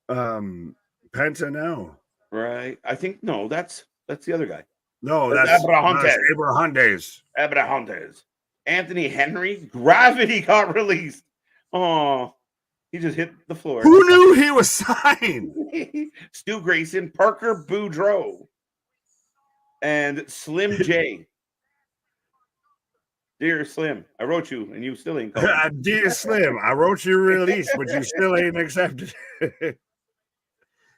[SPEAKER 2] Penta now.
[SPEAKER 1] Right. I think no. That's the other guy.
[SPEAKER 2] No, that's Abrahantes.
[SPEAKER 1] Anthony Henry. Gravity got released. Oh, he just hit the floor.
[SPEAKER 2] Who knew he was signed?
[SPEAKER 1] Stu Grayson, Parker Boudreaux, and Slim J. Dear Slim, I wrote you and you still ain't called.
[SPEAKER 2] Dear Slim, I wrote you release, but you still ain't accepted.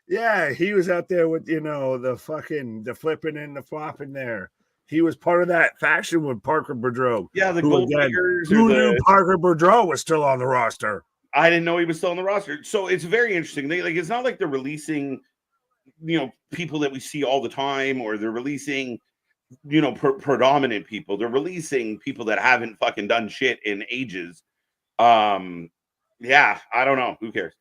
[SPEAKER 2] Yeah, he was out there with, the flipping and the flopping there. He was part of that faction with Parker Boudreaux.
[SPEAKER 1] Yeah, the Gold Diggers.
[SPEAKER 2] Who knew Parker Boudreaux was still on the roster?
[SPEAKER 1] I didn't know he was still on the roster. So it's very interesting. It's not like they're releasing, people that we see all the time, or they're releasing, predominant people. They're releasing people that haven't fucking done shit in ages. Yeah, I don't know. Who cares?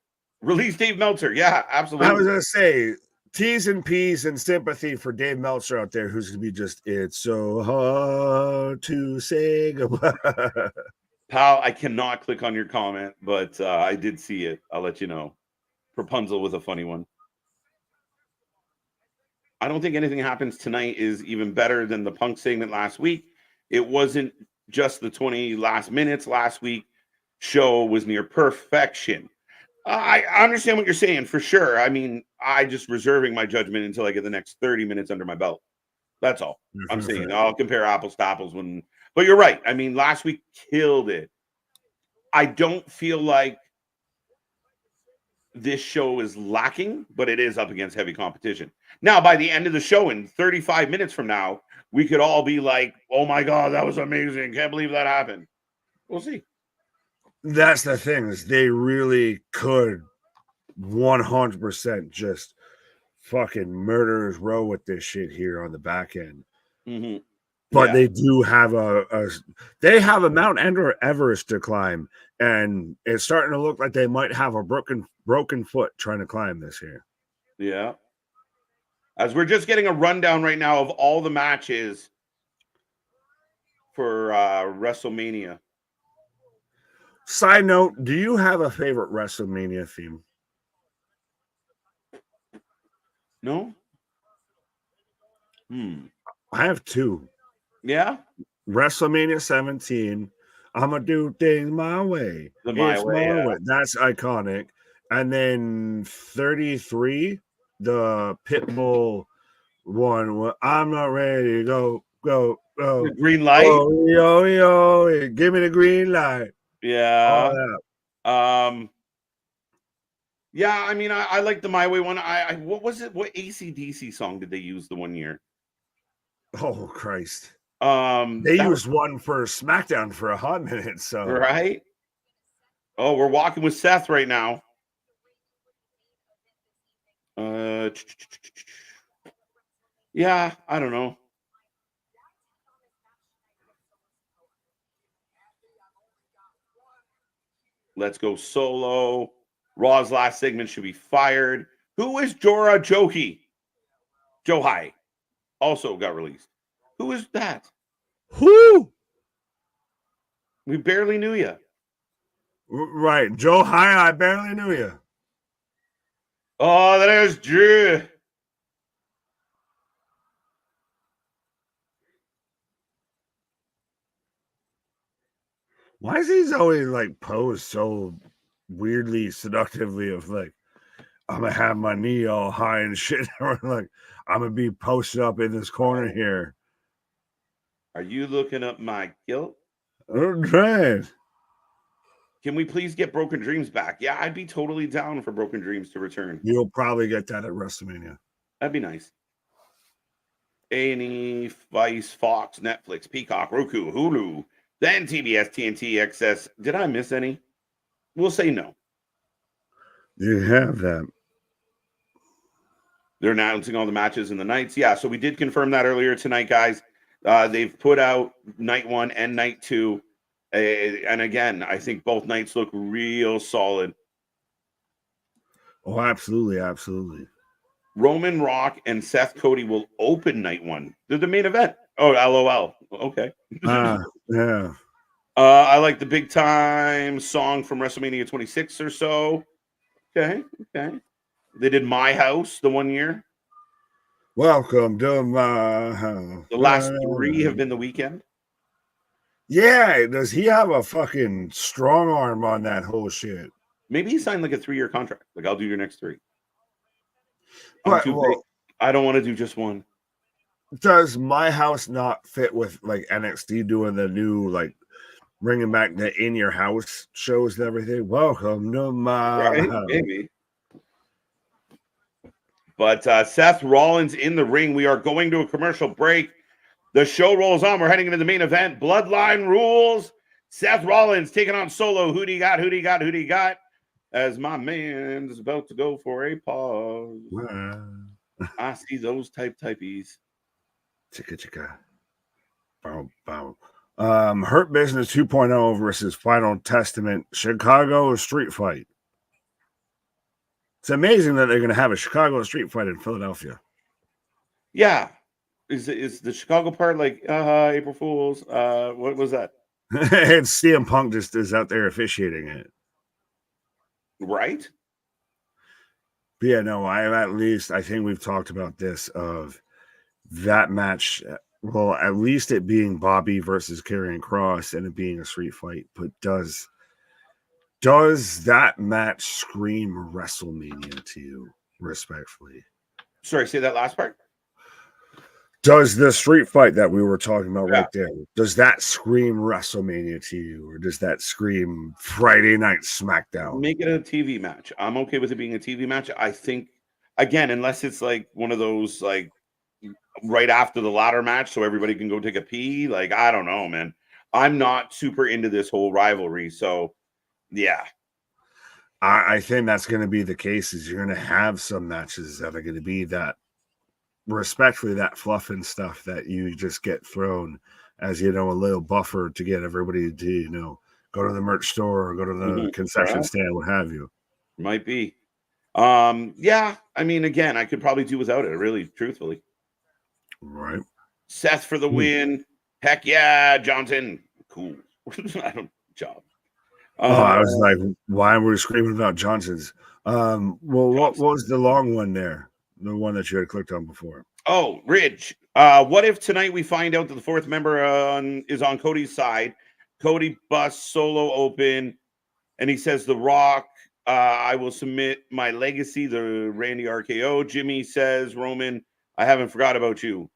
[SPEAKER 1] Release Dave Meltzer. Yeah, absolutely.
[SPEAKER 2] I was going to say, T's and P's and sympathy for Dave Meltzer out there, who's going to be just, it's so hard to say goodbye.
[SPEAKER 1] Pal, I cannot click on your comment, but I did see it. I'll let you know. Rapunzel with a funny one. I don't think anything happens tonight is even better than the Punk segment last week. It wasn't just the 20 last minutes last week. Show was near perfection. I understand what you're saying for sure. I mean, I just reserving my judgment until I get the next 30 minutes under my belt. That's all I'm saying. I'll compare apples to apples but you're right. I mean, last week killed it. I don't feel like this show is lacking, but it is up against heavy competition. Now, by the end of the show, in 35 minutes from now, we could all be like, oh my God, that was amazing. Can't believe that happened. We'll see.
[SPEAKER 2] That's the thing, is they really could 100% just fucking murderers row with this shit here on the back end.
[SPEAKER 1] Mm-hmm.
[SPEAKER 2] But they do have they have a Mount Everest to climb, and it's starting to look like they might have a broken foot trying to climb this here.
[SPEAKER 1] Yeah. As we're just getting a rundown right now of all the matches for WrestleMania.
[SPEAKER 2] Side note, do you have a favorite WrestleMania theme?
[SPEAKER 1] No?
[SPEAKER 2] I have two.
[SPEAKER 1] Yeah?
[SPEAKER 2] WrestleMania 17, I'm going to do things my way.
[SPEAKER 1] My way.
[SPEAKER 2] That's iconic. And then 33, the Pitbull one, I'm not ready to go.
[SPEAKER 1] The green light?
[SPEAKER 2] Yo, give me the green light.
[SPEAKER 1] Yeah. Yeah, I mean, I like the My Way one. What was it? What AC/DC song did they use the one year?
[SPEAKER 2] Oh, Christ. They used one for SmackDown for a hot minute, so
[SPEAKER 1] right. Oh, we're walking with Seth right now. Yeah, I don't know. Let's go solo. Raw's last segment should be fired. Who is Jora Johai also got released. Who is that?
[SPEAKER 2] Who?
[SPEAKER 1] We barely knew you.
[SPEAKER 2] Right. Joe High, I barely knew you.
[SPEAKER 1] Oh, there's Drew.
[SPEAKER 2] Why is he always like posed so weirdly seductively of like, I'm gonna have my knee all high and shit, or like I'm gonna be posted up in this corner here.
[SPEAKER 1] Are you looking up my guilt?
[SPEAKER 2] Right.
[SPEAKER 1] Can we please get Broken Dreams back? Yeah, I'd be totally down for Broken Dreams to return.
[SPEAKER 2] You'll probably get that at WrestleMania.
[SPEAKER 1] That'd be nice. A&E, Vice, Fox, Netflix, Peacock, Roku, Hulu, then TBS, TNT, XS. Did I miss any? We'll say no.
[SPEAKER 2] You have that.
[SPEAKER 1] They're announcing all the matches and the nights. Yeah, so we did confirm that earlier tonight, guys. They've put out night 1 and night 2. And again, I think both nights look real solid.
[SPEAKER 2] Oh, absolutely, absolutely.
[SPEAKER 1] Roman, Rock, and Seth Cody will open night 1. They're the main event. Oh, LOL. Okay.
[SPEAKER 2] Yeah.
[SPEAKER 1] I like the big time song from WrestleMania 26 or so. Okay. They did My House the one year.
[SPEAKER 2] Welcome to my house.
[SPEAKER 1] The last 3 have been The Weeknd.
[SPEAKER 2] Yeah, does he have a fucking strong arm on that whole shit?
[SPEAKER 1] Maybe he signed like a 3-year contract. Like, I'll do your next 3.
[SPEAKER 2] But,
[SPEAKER 1] I don't want to do just one.
[SPEAKER 2] Does My House not fit with like NXT doing the new like bringing back the In Your House shows and everything? Welcome to my house.
[SPEAKER 1] Maybe. But Seth Rollins in the ring. We are going to a commercial break. The show rolls on. We're heading into the main event. Bloodline rules. Seth Rollins taking on Solo. Who do you got? As my man is about to go for a pause. I see those typeys.
[SPEAKER 2] Chicka. Bow. Hurt Business 2.0 versus Final Testament Chicago street fight. It's amazing that they're going to have a Chicago street fight in Philadelphia.
[SPEAKER 1] Yeah. Is the Chicago part like April Fools? What was that?
[SPEAKER 2] And CM Punk just is out there officiating it.
[SPEAKER 1] Right?
[SPEAKER 2] But yeah, no, I think we've talked about this of that match. Well, at least it being Bobby versus Karrion Kross and it being a street fight. But does that match scream WrestleMania to you, respectfully?
[SPEAKER 1] Sorry, say that last part.
[SPEAKER 2] Does the street fight that we were talking about
[SPEAKER 1] Yeah.
[SPEAKER 2] right there, does that scream WrestleMania to you, or does that scream Friday Night SmackDown?
[SPEAKER 1] Make it a TV match. I'm okay with it being a TV match. I think, again, unless it's like one of those like right after the ladder match, so everybody can go take a pee. Like, I don't know, man. I'm not super into this whole rivalry, so yeah.
[SPEAKER 2] I think that's going to be the case. Is you're going to have some matches that are going to be that, respectfully, that fluff and stuff that you just get thrown as, you know, a little buffer to get everybody to, you know, go to the merch store or go to the concession stand, what have you.
[SPEAKER 1] Might be. Yeah, I mean, again, I could probably do without it, really, truthfully.
[SPEAKER 2] Right.
[SPEAKER 1] Seth for the win. Heck yeah, Johnson. Cool. I don't job.
[SPEAKER 2] I was like, why were we screaming about Johnson's? Well, what was the long one there? The one that you had clicked on before.
[SPEAKER 1] Oh, Ridge. What if tonight we find out that the fourth member is on Cody's side? Cody busts Solo open, and he says, The Rock, I will submit my legacy, the Randy RKO. Jimmy says, Roman, I haven't forgot about you.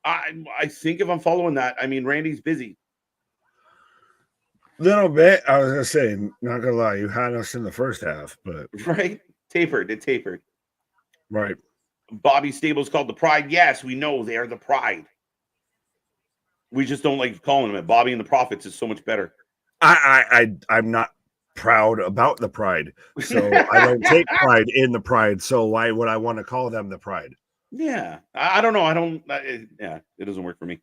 [SPEAKER 1] I think if I'm following that, I mean, Randy's busy.
[SPEAKER 2] Little bit. I was gonna say, not gonna lie, you had us in the first half, but
[SPEAKER 1] right, tapered. It tapered.
[SPEAKER 2] Right.
[SPEAKER 1] Bobby Stable's called the Pride. Yes, we know they are the Pride. We just don't like calling them it. Bobby and the Prophets is so much better.
[SPEAKER 2] I'm not proud about the Pride, so I don't take pride in the Pride. So why would I want to call them the Pride?
[SPEAKER 1] Yeah, I don't know. Yeah, it doesn't work for me.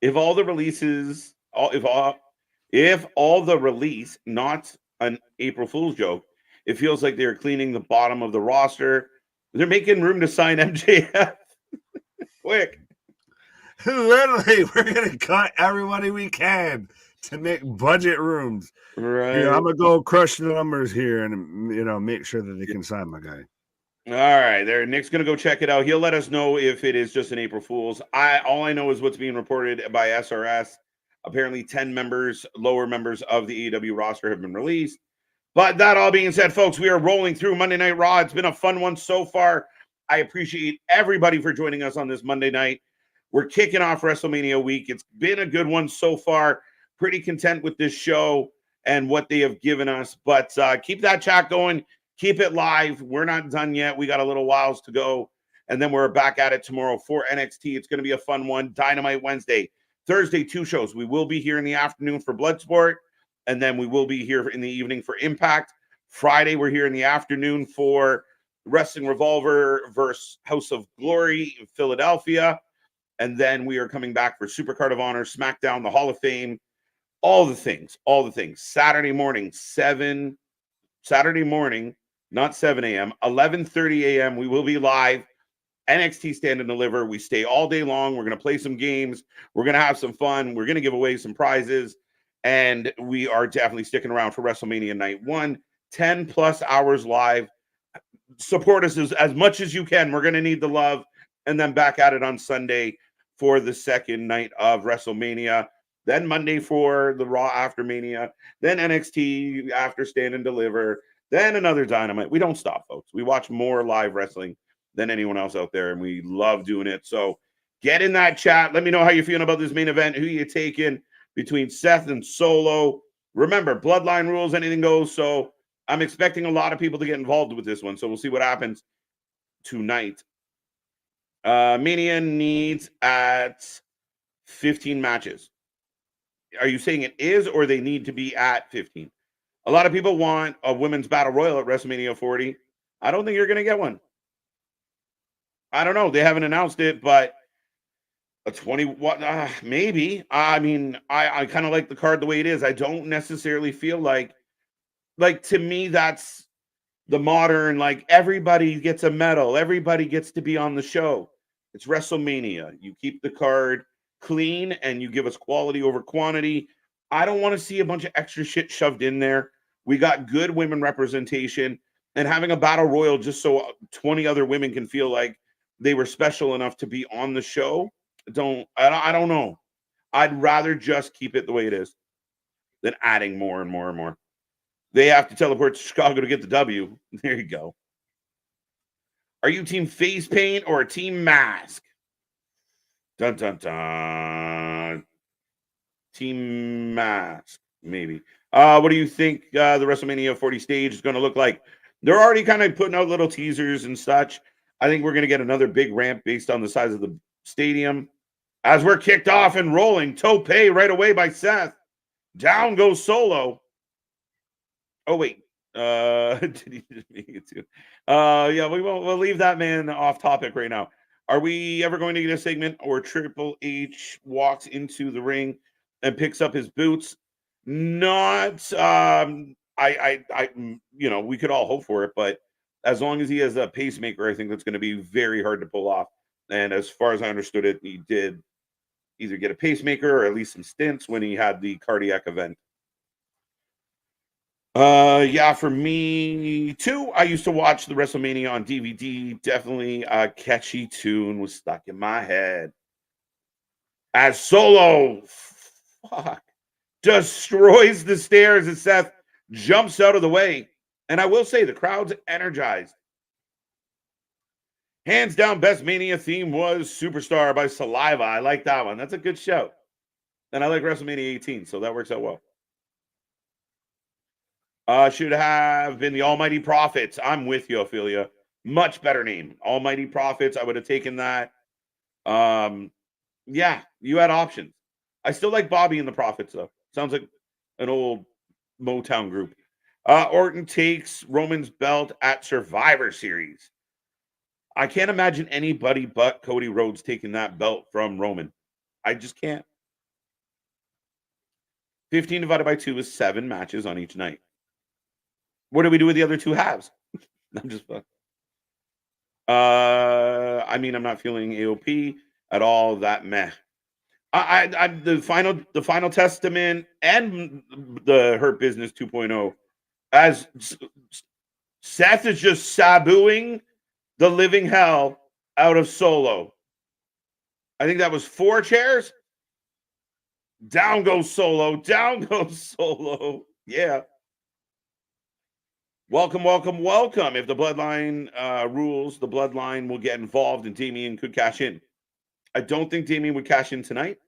[SPEAKER 1] If all the releases, if all the release, not an April Fool's joke, it feels like they're cleaning the bottom of the roster. They're making room to sign MJF. Quick.
[SPEAKER 2] Literally, we're gonna cut everybody we can to make budget rooms.
[SPEAKER 1] Right.
[SPEAKER 2] Here, I'm gonna go crush the numbers here and, you know, make sure that they can sign my guy.
[SPEAKER 1] All right, there. Nick's gonna go check it out. He'll let us know if it is just an April Fool's. All I know is what's being reported by SRS. Apparently, 10 lower members of the AEW roster have been released. But that all being said, folks, we are rolling through Monday Night Raw. It's been a fun one so far. I appreciate everybody for joining us on this Monday night. We're kicking off WrestleMania week. It's been a good one so far. Pretty content with this show and what they have given us. But keep that chat going. Keep it live. We're not done yet. We got a little whiles to go. And then we're back at it tomorrow for NXT. It's going to be a fun one. Dynamite Wednesday. Thursday, 2 shows. We will be here in the afternoon for Bloodsport. And then we will be here in the evening for Impact. Friday, we're here in the afternoon for Wrestling Revolver versus House of Glory in Philadelphia. And then we are coming back for Supercard of Honor, SmackDown, the Hall of Fame, all the things. Saturday morning, not 7 a.m., 11:30 a.m. We will be live. NXT Stand and Deliver. We stay all day long. We're going to play some games. We're going to have some fun. We're going to give away some prizes. And we are definitely sticking around for WrestleMania Night 1. 10 plus hours live. Support us as much as you can. We're going to need the love. And then back at it on Sunday for the second night of WrestleMania. Then Monday for the Raw after Mania. Then NXT after Stand and Deliver. Then another Dynamite. We don't stop, folks. We watch more live wrestling than anyone else out there, and we love doing it. So get in that chat. Let me know how you're feeling about this main event. Who you taking between Seth and Solo? Remember, bloodline rules, anything goes. So I'm expecting a lot of people to get involved with this one. So we'll see what happens tonight. Mania needs at 15 matches. Are you saying it is, or they need to be at 15? A lot of people want a women's battle royal at WrestleMania 40. I don't think you're going to get one. I don't know. They haven't announced it, but a 20, maybe. I mean, I kind of like the card the way it is. I don't necessarily feel like to me, that's the modern, like everybody gets a medal. Everybody gets to be on the show. It's WrestleMania. You keep the card clean and you give us quality over quantity. I don't want to see a bunch of extra shit shoved in there. We got good women representation, and having a battle royal just so 20 other women can feel like they were special enough to be on the show. I don't know. I'd rather just keep it the way it is than adding more and more and more. They have to teleport to Chicago to get the W. There you go. Are you team face paint or team mask? Dun, dun, dun. Team mask, maybe. What do you think the WrestleMania 40 stage is going to look like? They're already kind of putting out little teasers and such. I think we're going to get another big ramp based on the size of the stadium. As we're kicked off and rolling, tope right away by Seth. Down goes Solo. Oh, wait. Did he just make it too? Yeah, we'll leave that man off topic right now. Are we ever going to get a segment or Triple H walks into the ring and picks up his boots? Not we could all hope for it, but as long as he has a pacemaker, I think that's going to be very hard to pull off. And as far as I understood it, he did either get a pacemaker or at least some stints when he had the cardiac event. Yeah, for me too. I used to watch the WrestleMania on DVD. Definitely a catchy tune was stuck in my head. As Solo destroys the stairs as Seth jumps out of the way. And I will say the crowd's energized. Hands down, best Mania theme was Superstar by Saliva. I like that one. That's a good show. And I like WrestleMania 18, so that works out well. Should have been the Almighty Prophets. I'm with you, Ophelia. Much better name. Almighty Prophets. I would have taken that. Yeah, you had options. I still like Bobby and the Prophets, though. Sounds like an old Motown group. Orton takes Roman's belt at Survivor Series. I can't imagine anybody but Cody Rhodes taking that belt from Roman. I just can't. 15 divided by 2 is 7 matches on each night. What do we do with the other 2 halves? I'm just fucking. I mean, I'm not feeling AOP at all. That meh. The final testament and the Hurt Business 2.0, as Seth is just sabooing the living hell out of Solo. I think that was 4 chairs. Down goes Solo. Down goes Solo. Yeah. Welcome, welcome, welcome. If the Bloodline rules, the Bloodline will get involved and Damian could cash in. I don't think Damian would cash in tonight,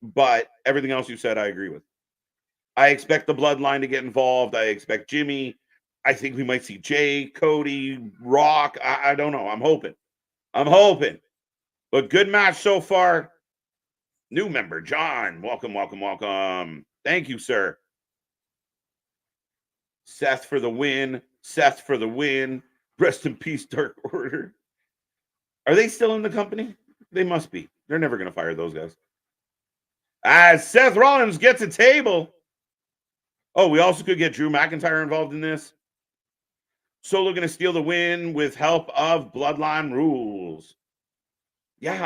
[SPEAKER 1] but everything else you said, I agree with. I expect the Bloodline to get involved. I expect Jimmy. I think we might see Jay, Cody, Rock. I don't know. I'm hoping. But good match so far. New member, John. Welcome, welcome, welcome. Thank you, sir. Seth for the win. Seth for the win. Rest in peace, Dark Order. Are they still in the company? They must be. They're never going to fire those guys. As Seth Rollins gets a table. Oh, we also could get Drew McIntyre involved in this. Solo going to steal the win with help of Bloodline rules. Yeah,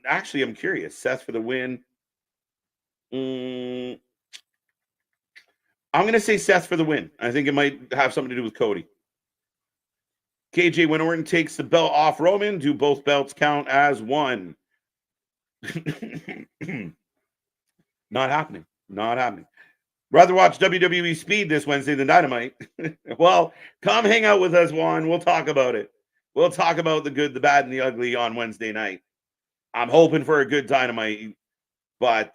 [SPEAKER 1] I'm curious. Seth for the win. I'm going to say Seth for the win. I think it might have something to do with Cody. KJ, when Orton takes the belt off Roman, do both belts count as one? Not happening. Rather watch WWE Speed this Wednesday than Dynamite. Well, come hang out with us, Juan. We'll talk about it. We'll talk about the good, the bad, and the ugly on Wednesday night. I'm hoping for a good Dynamite, but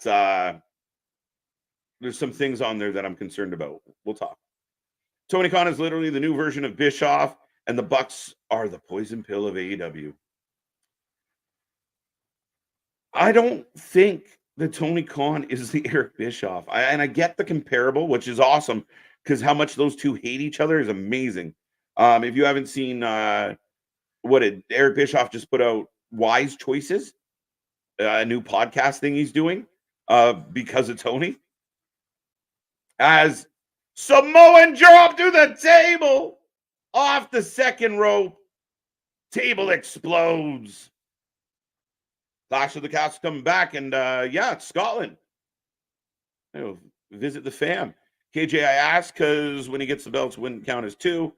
[SPEAKER 1] there's some things on there that I'm concerned about. We'll talk. Tony Khan is literally the new version of Bischoff, and the Bucks are the poison pill of AEW. I don't think that Tony Khan is the Eric Bischoff. I get the comparable, which is awesome, because how much those two hate each other is amazing. If you haven't seen what did Eric Bischoff just put out, Wise Choices, a new podcast thing he's doing because of Tony. As Samoan drop to the table off the second rope, table explodes. Clash of the Castle coming back, and it's Scotland. Visit the fam. KJ, I asked because when he gets the belts, wouldn't count as 2.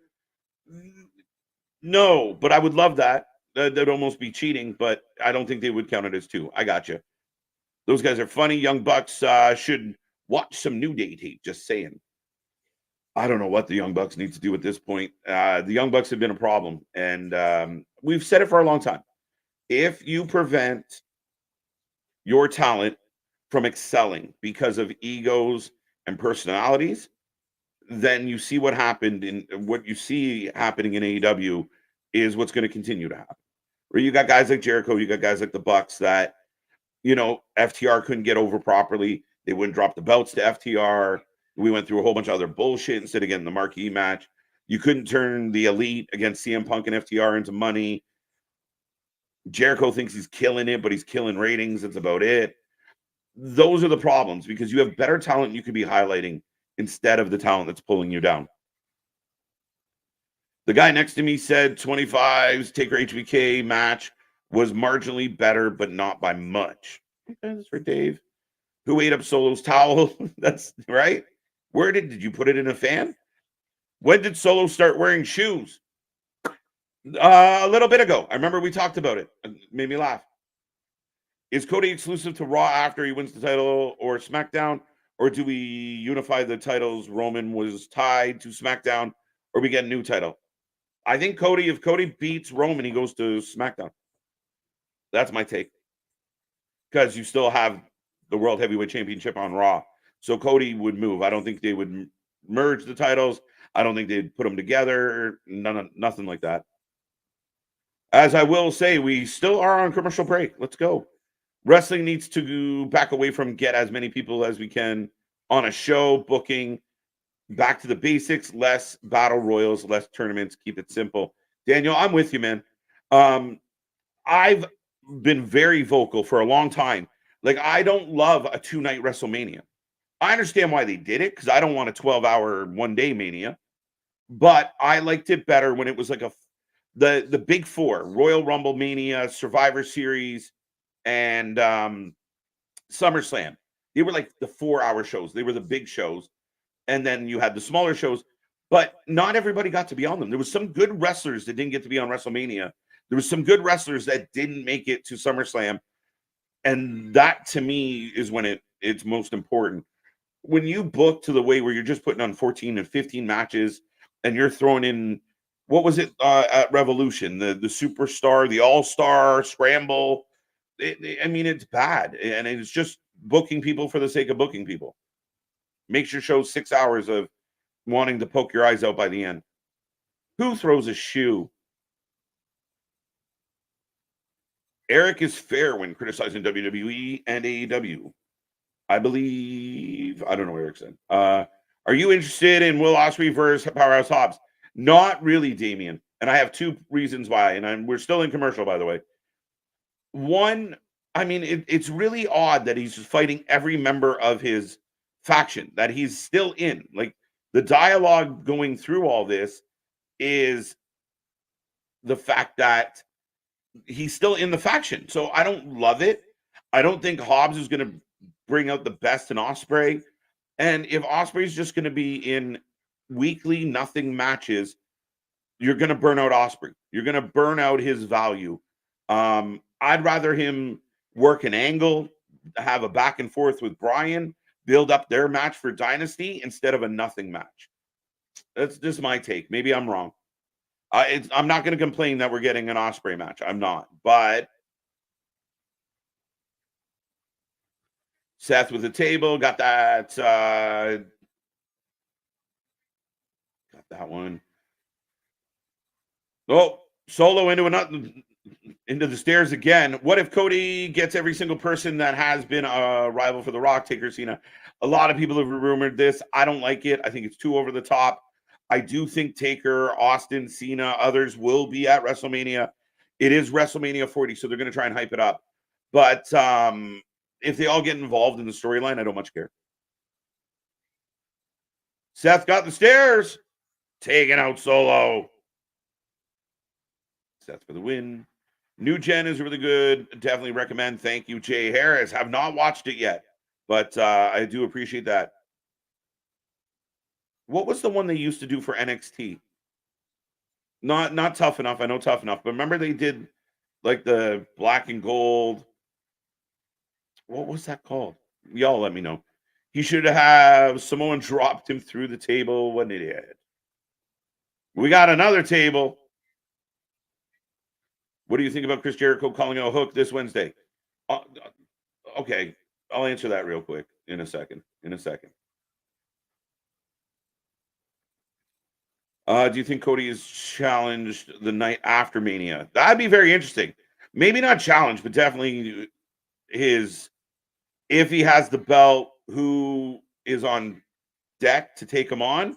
[SPEAKER 1] No, but I would love that. That'd almost be cheating, but I don't think they would count it as 2. I got you. Those guys are funny. Young Bucks should watch some New Day tape. Just saying. I don't know what the Young Bucks need to do at this point. The Young Bucks have been a problem, and we've said it for a long time. If you prevent your talent from excelling because of egos and personalities, then you see what happened in what you see happening in AEW is what's going to continue to happen. Where you got guys like Jericho, you got guys like the Bucks that, FTR couldn't get over properly. They wouldn't drop the belts to FTR. We went through a whole bunch of other bullshit instead of getting the marquee match. You couldn't turn the Elite against CM Punk and FTR into money. Jericho thinks he's killing it, but he's killing ratings. That's about it. Those are the problems because you have better talent you could be highlighting instead of the talent that's pulling you down. The guy next to me said 25's Taker HBK match was marginally better, but not by much. Okay, that's for Dave. Who ate up Solo's towel? That's right. Where did you put it in a fan? When did Solo start wearing shoes? A little bit ago. I remember we talked about it. It made me laugh. Is Cody exclusive to Raw after he wins the title or SmackDown? Or do we unify the titles? Roman was tied to SmackDown, or we get a new title? I think if Cody beats Roman, he goes to SmackDown. That's my take. Because you still have the World Heavyweight Championship on Raw. So Cody would move. I don't think they would merge the titles. I don't think they'd put them together. Nothing like that. As I will say, we still are on commercial break. Let's go. Wrestling needs to back away from get as many people as we can on a show, booking, back to the basics, less battle royals, less tournaments, keep it simple. Daniel, I'm with you, man. I've been very vocal for a long time. Like, I don't love a 2-night WrestleMania. I understand why they did it, because I don't want a 12-hour one-day Mania. But I liked it better when it was like the big four, Royal Rumble Mania, Survivor Series, and SummerSlam. They were like the 4-hour shows. They were the big shows. And then you had the smaller shows. But not everybody got to be on them. There was some good wrestlers that didn't get to be on WrestleMania. There was some good wrestlers that didn't make it to SummerSlam. And that, to me, is when it's most important. When you book to the way where you're just putting on 14 and 15 matches and you're throwing in, what was it at Revolution? The Superstar, the All-Star, Scramble. It's bad. And it's just booking people for the sake of booking people. Makes your show 6 hours of wanting to poke your eyes out by the end. Who throws a shoe? Eric is fair when criticizing WWE and AEW. I believe, I don't know what Eric said. Are you interested in Will Ospreay versus Powerhouse Hobbs? Not really, Damien. And I have two reasons why. And we're still in commercial, by the way. One, it's really odd that he's fighting every member of his faction that he's still in. Like, the dialogue going through all this is the fact that he's still in the faction. So I don't love it. I don't think Hobbs is going to bring out the best in Ospreay. And if Ospreay's just going to be in weekly nothing matches, you're going to burn out Ospreay. You're going to burn out his value. I'd rather him work an angle, have a back and forth with Bryan, build up their match for Dynasty instead of a nothing match. That's just my take. Maybe I'm wrong. I'm not going to complain that we're getting an Ospreay match. I'm not. But Seth with the table, got that. Got that one. Oh, Solo into the stairs again. What if Cody gets every single person that has been a rival for The Rock, Taker, Cena? A lot of people have rumored this. I don't like it. I think it's too over the top. I do think Taker, Austin, Cena, others will be at WrestleMania. It is WrestleMania 40, so they're going to try and hype it up. But if they all get involved in the storyline, I don't much care. Seth got the stairs. Taking out Solo. Seth for the win. New Gen is really good. Definitely recommend. Thank you, Jay Harris. Have not watched it yet, but I do appreciate that. What was the one they used to do for NXT? Not Tough Enough. I know Tough Enough, but remember they did like the black and gold. What was that called? Y'all let me know. He should have Samoan dropped him through the table. What an idiot. We got another table. What do you think about Chris Jericho calling out Hook this Wednesday? Okay, I'll answer that real quick in a second. Do you think Cody is challenged the night after Mania? That'd be very interesting. Maybe not challenged, but definitely if he has the belt, who is on deck to take him on,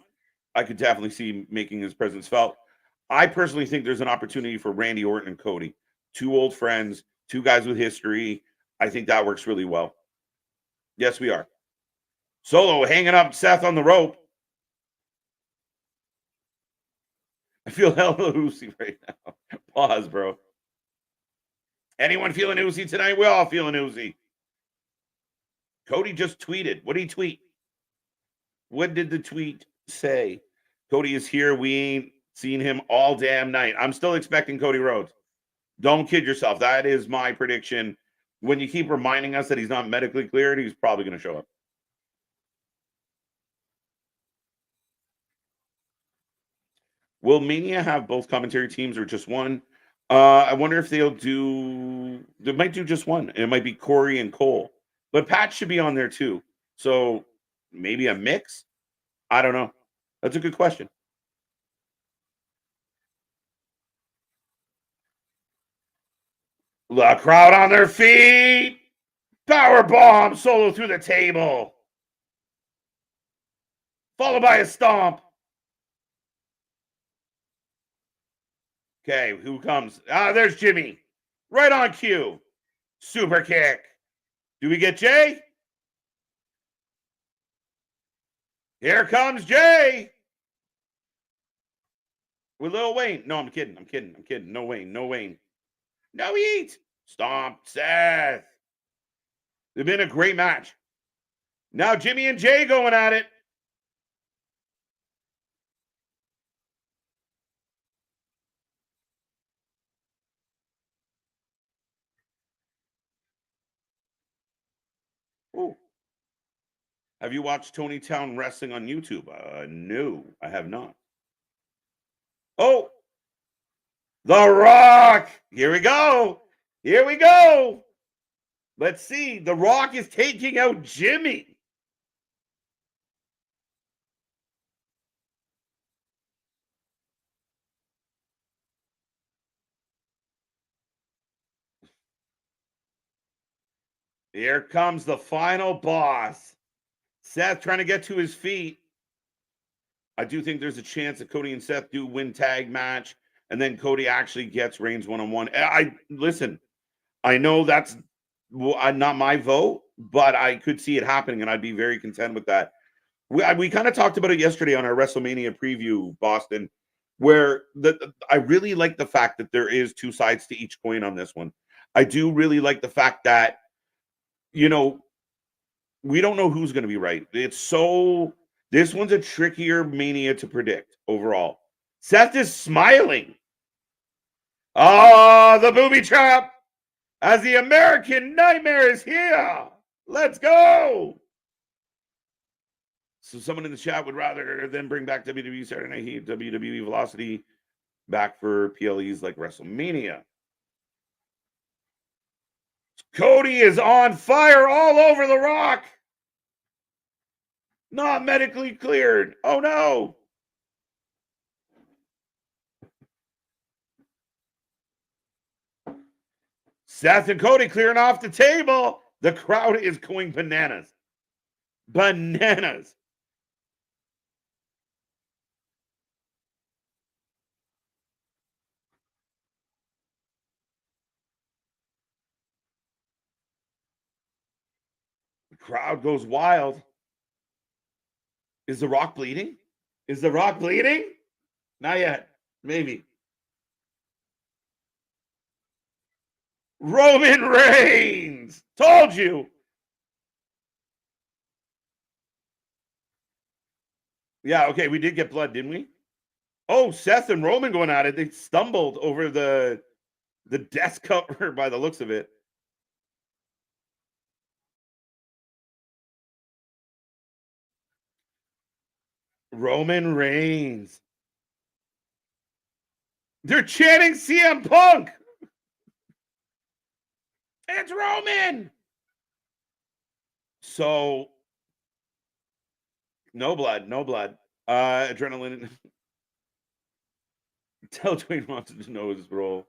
[SPEAKER 1] I could definitely see making his presence felt. I personally think there's an opportunity for Randy Orton and Cody, two old friends, two guys with history. I think that works really well. Yes, we are. Solo hanging up Seth on the rope. I feel hella oozy right now. Pause, bro. Anyone feeling oozy tonight? We're all feeling oozy. Cody just tweeted. What did he tweet? What did the tweet say? Cody is here. We ain't seen him all damn night. I'm still expecting Cody Rhodes. Don't kid yourself. That is my prediction. When you keep reminding us that he's not medically cleared, he's probably going to show up. Will Mania have both commentary teams or just one? I wonder if they might do just one. It might be Corey and Cole. But Pat should be on there too. So maybe a mix? I don't know. That's a good question. The crowd on their feet. Power bomb Solo through the table. Followed by a stomp. Okay, who comes? There's Jimmy. Right on cue. Super kick. Do we get Jay? Here comes Jay. With Lil Wayne. No, I'm kidding. No Wayne. No heat. Stomp Seth. It's been a great match. Now Jimmy and Jay going at it. Ooh. Have you watched Tony Town Wrestling on YouTube? No, I have not. Oh, The Rock. Here we go. Let's see. The Rock is taking out Jimmy. Here comes the final boss. Seth trying to get to his feet. I do think there's a chance that Cody and Seth do win tag match, and then Cody actually gets Reigns one-on-one. Listen, I know that's not my vote, but I could see it happening, and I'd be very content with that. We kind of talked about it yesterday on our WrestleMania preview, Boston, where I really like the fact that there is two sides to each coin on this one. I do really like the fact that, we don't know who's going to be right. This one's a trickier Mania to predict overall. Seth is smiling. The booby trap as the American Nightmare is here. Let's go. So someone in the chat would rather than bring back WWE Saturday Night Heat, WWE Velocity back for PLEs like WrestleMania. Cody is on fire all over The Rock. Not medically cleared. Oh, no. Seth and Cody clearing off the table. The crowd is going bananas. Bananas. The crowd goes wild. Is The Rock bleeding? Not yet. Maybe. Roman Reigns. Told you. Yeah, okay, we did get blood, didn't we? Oh, Seth and Roman going at it. They stumbled over the desk cover by the looks of it. Roman Reigns. They're chanting CM Punk. It's Roman. So, no blood. Adrenaline. Tell Dwayne Johnson to know his role.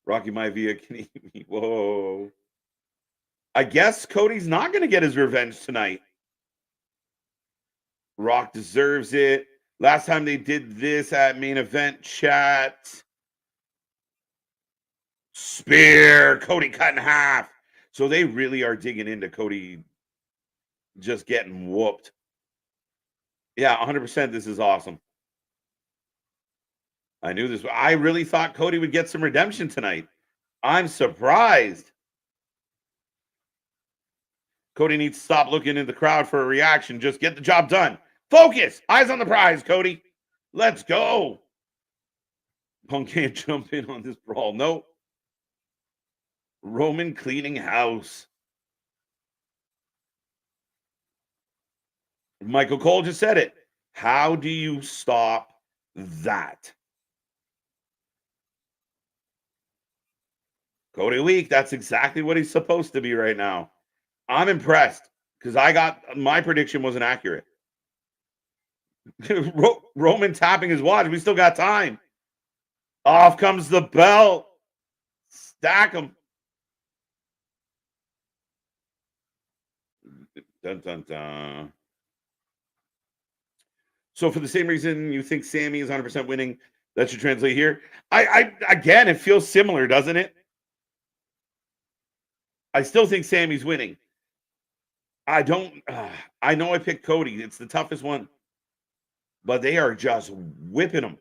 [SPEAKER 1] Rocky Maivia, can he? Whoa. I guess Cody's not going to get his revenge tonight. Rock deserves it. Last time they did this at main event chat. Spear. Cody cut in half. So they really are digging into Cody just getting whooped. Yeah, 100%. This is awesome. I knew this. I really thought Cody would get some redemption tonight. I'm surprised. Cody needs to stop looking in the crowd for a reaction. Just get the job done. Focus. Eyes on the prize, Cody. Let's go. Punk can't jump in on this brawl. Nope. Roman cleaning house. Michael Cole just said it. How do you stop that? Cody weak. That's exactly what he's supposed to be right now. I'm impressed because my prediction wasn't accurate. Roman tapping his watch. We still got time. Off comes the belt. Stack him. Dun, dun, dun. So for the same reason you think Sami is 100% winning, that should translate here. Again, it feels similar, doesn't it? I still think Sami's winning. I know I picked Cody. It's the toughest one. But they are just whipping him.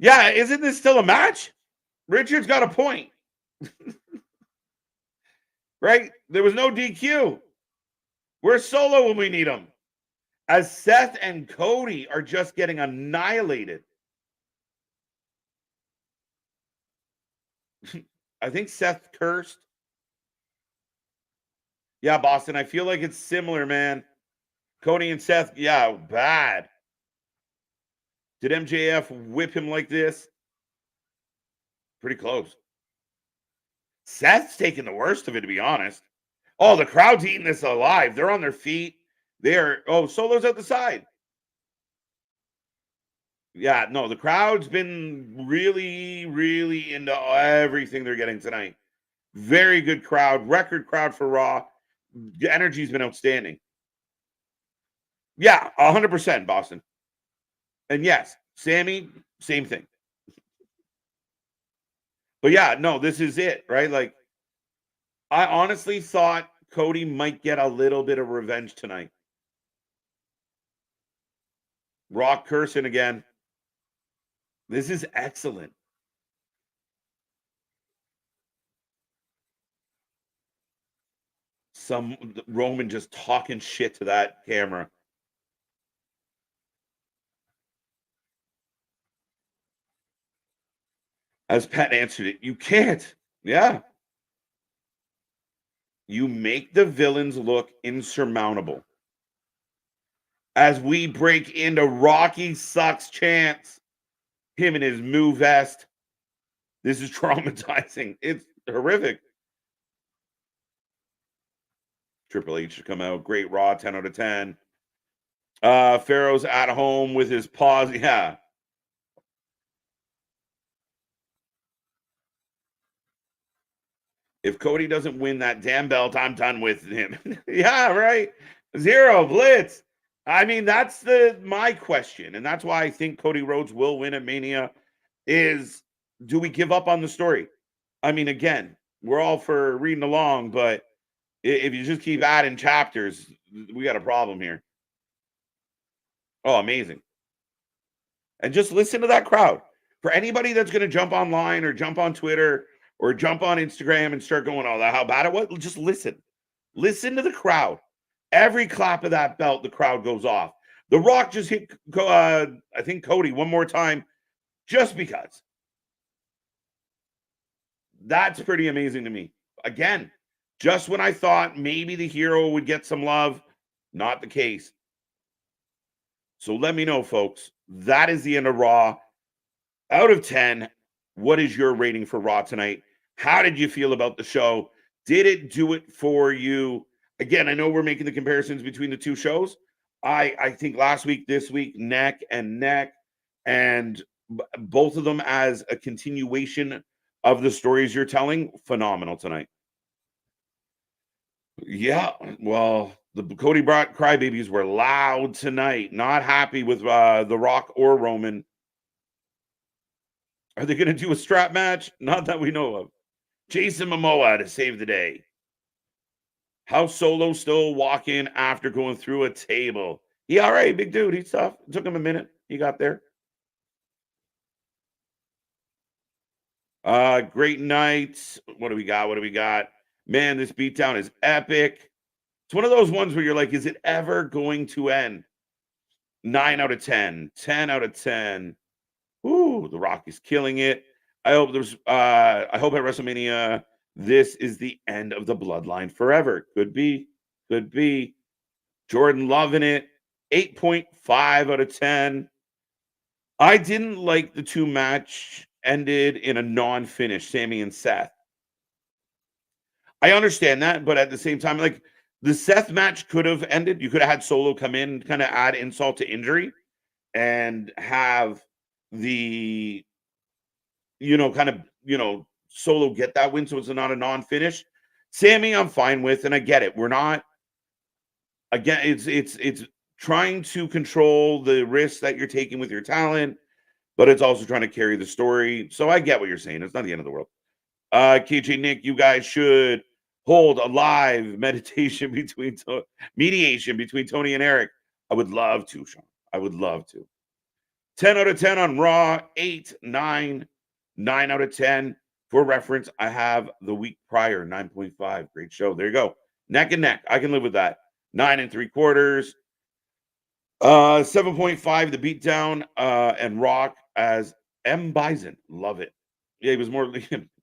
[SPEAKER 1] Yeah, isn't this still a match? Richard's got a point. Right? There was no DQ. We're solo when we need them. As Seth and Cody are just getting annihilated. I think Seth cursed. Yeah, Boston, I feel like it's similar, man. Cody and Seth, yeah, bad. Did MJF whip him like this? Pretty close. Seth's taking the worst of it, to be honest. Oh, the crowd's eating this alive. They're on their feet. Solo's at the side. Yeah, no, the crowd's been really, really into everything they're getting tonight. Very good crowd. Record crowd for Raw. The energy's been outstanding. Yeah, 100%, Boston. And yes, Sami, same thing. But yeah, no, this is it, right? Like, I honestly thought Cody might get a little bit of revenge tonight. Rock cursing again. This is excellent. Some Roman just talking shit to that camera. As Pat answered it, you can't. Yeah. You make the villains look insurmountable. As we break into Rocky sucks chants, him and his moo vest. This is traumatizing. It's horrific. Triple H should come out. Great Raw, 10 out of 10. Pharaoh's at home with his paws. Yeah. If Cody doesn't win that damn belt, I'm done with him. Yeah, right. Zero blitz. I mean, that's my question, and that's why I think Cody Rhodes will win at Mania. Is do we give up on the story? I mean, again, we're all for reading along, but if you just keep adding chapters, we got a problem here. Oh, amazing. And just listen to that crowd. For anybody that's going to jump online or jump on Twitter or jump on Instagram and start going, oh, how bad it was, just listen. Listen to the crowd. Every clap of that belt, the crowd goes off. The Rock just hit, I think, Cody one more time just because. That's pretty amazing to me. Again, Just when I thought maybe the hero would get some love, not the case. So let me know, folks. That is the end of Raw. Out of 10, what is your rating for Raw tonight? How did you feel about the show? Did it do it for you? Again, I know we're making the comparisons between the two shows. I think last week, this week, neck and neck, and both of them as a continuation of the stories you're telling, phenomenal tonight. Yeah, well, the Cody brought crybabies were loud tonight. Not happy with The Rock or Roman. Are they going to do a strap match? Not that we know of. Jason Momoa to save the day. House Solo still walking after going through a table. He all right, big dude. He's tough. It took him a minute. He got there. Great night. What do we got? What do we got? Man, this beatdown is epic. It's one of those ones where you're like, is it ever going to end? 9 out of 10. 10 out of 10. Ooh, The Rock is killing it. I hope at WrestleMania this is the end of the bloodline forever. Could be. Could be. Jordan loving it. 8.5 out of 10. I didn't like the two match ended in a non-finish, Sami and Seth. I understand that, but at the same time, like the Seth match could have ended. You could have had Solo come in, kind of add insult to injury, and have the Solo get that win, so it's not a non-finish. Sami, I'm fine with, and I get it. We're not again. It's trying to control the risks that you're taking with your talent, but it's also trying to carry the story. So I get what you're saying. It's not the end of the world. KJ Nick, you guys should hold a live mediation between Tony and Eric. I would love to, Sean. I would love to. 10 out of 10 on Raw, 8, 9 out of 10. For reference, I have the week prior, 9.5. Great show. There you go. Neck and neck. I can live with that. 9 3/4. 7.5, the beatdown, and Rock as M. Bison. Love it. Yeah, he was more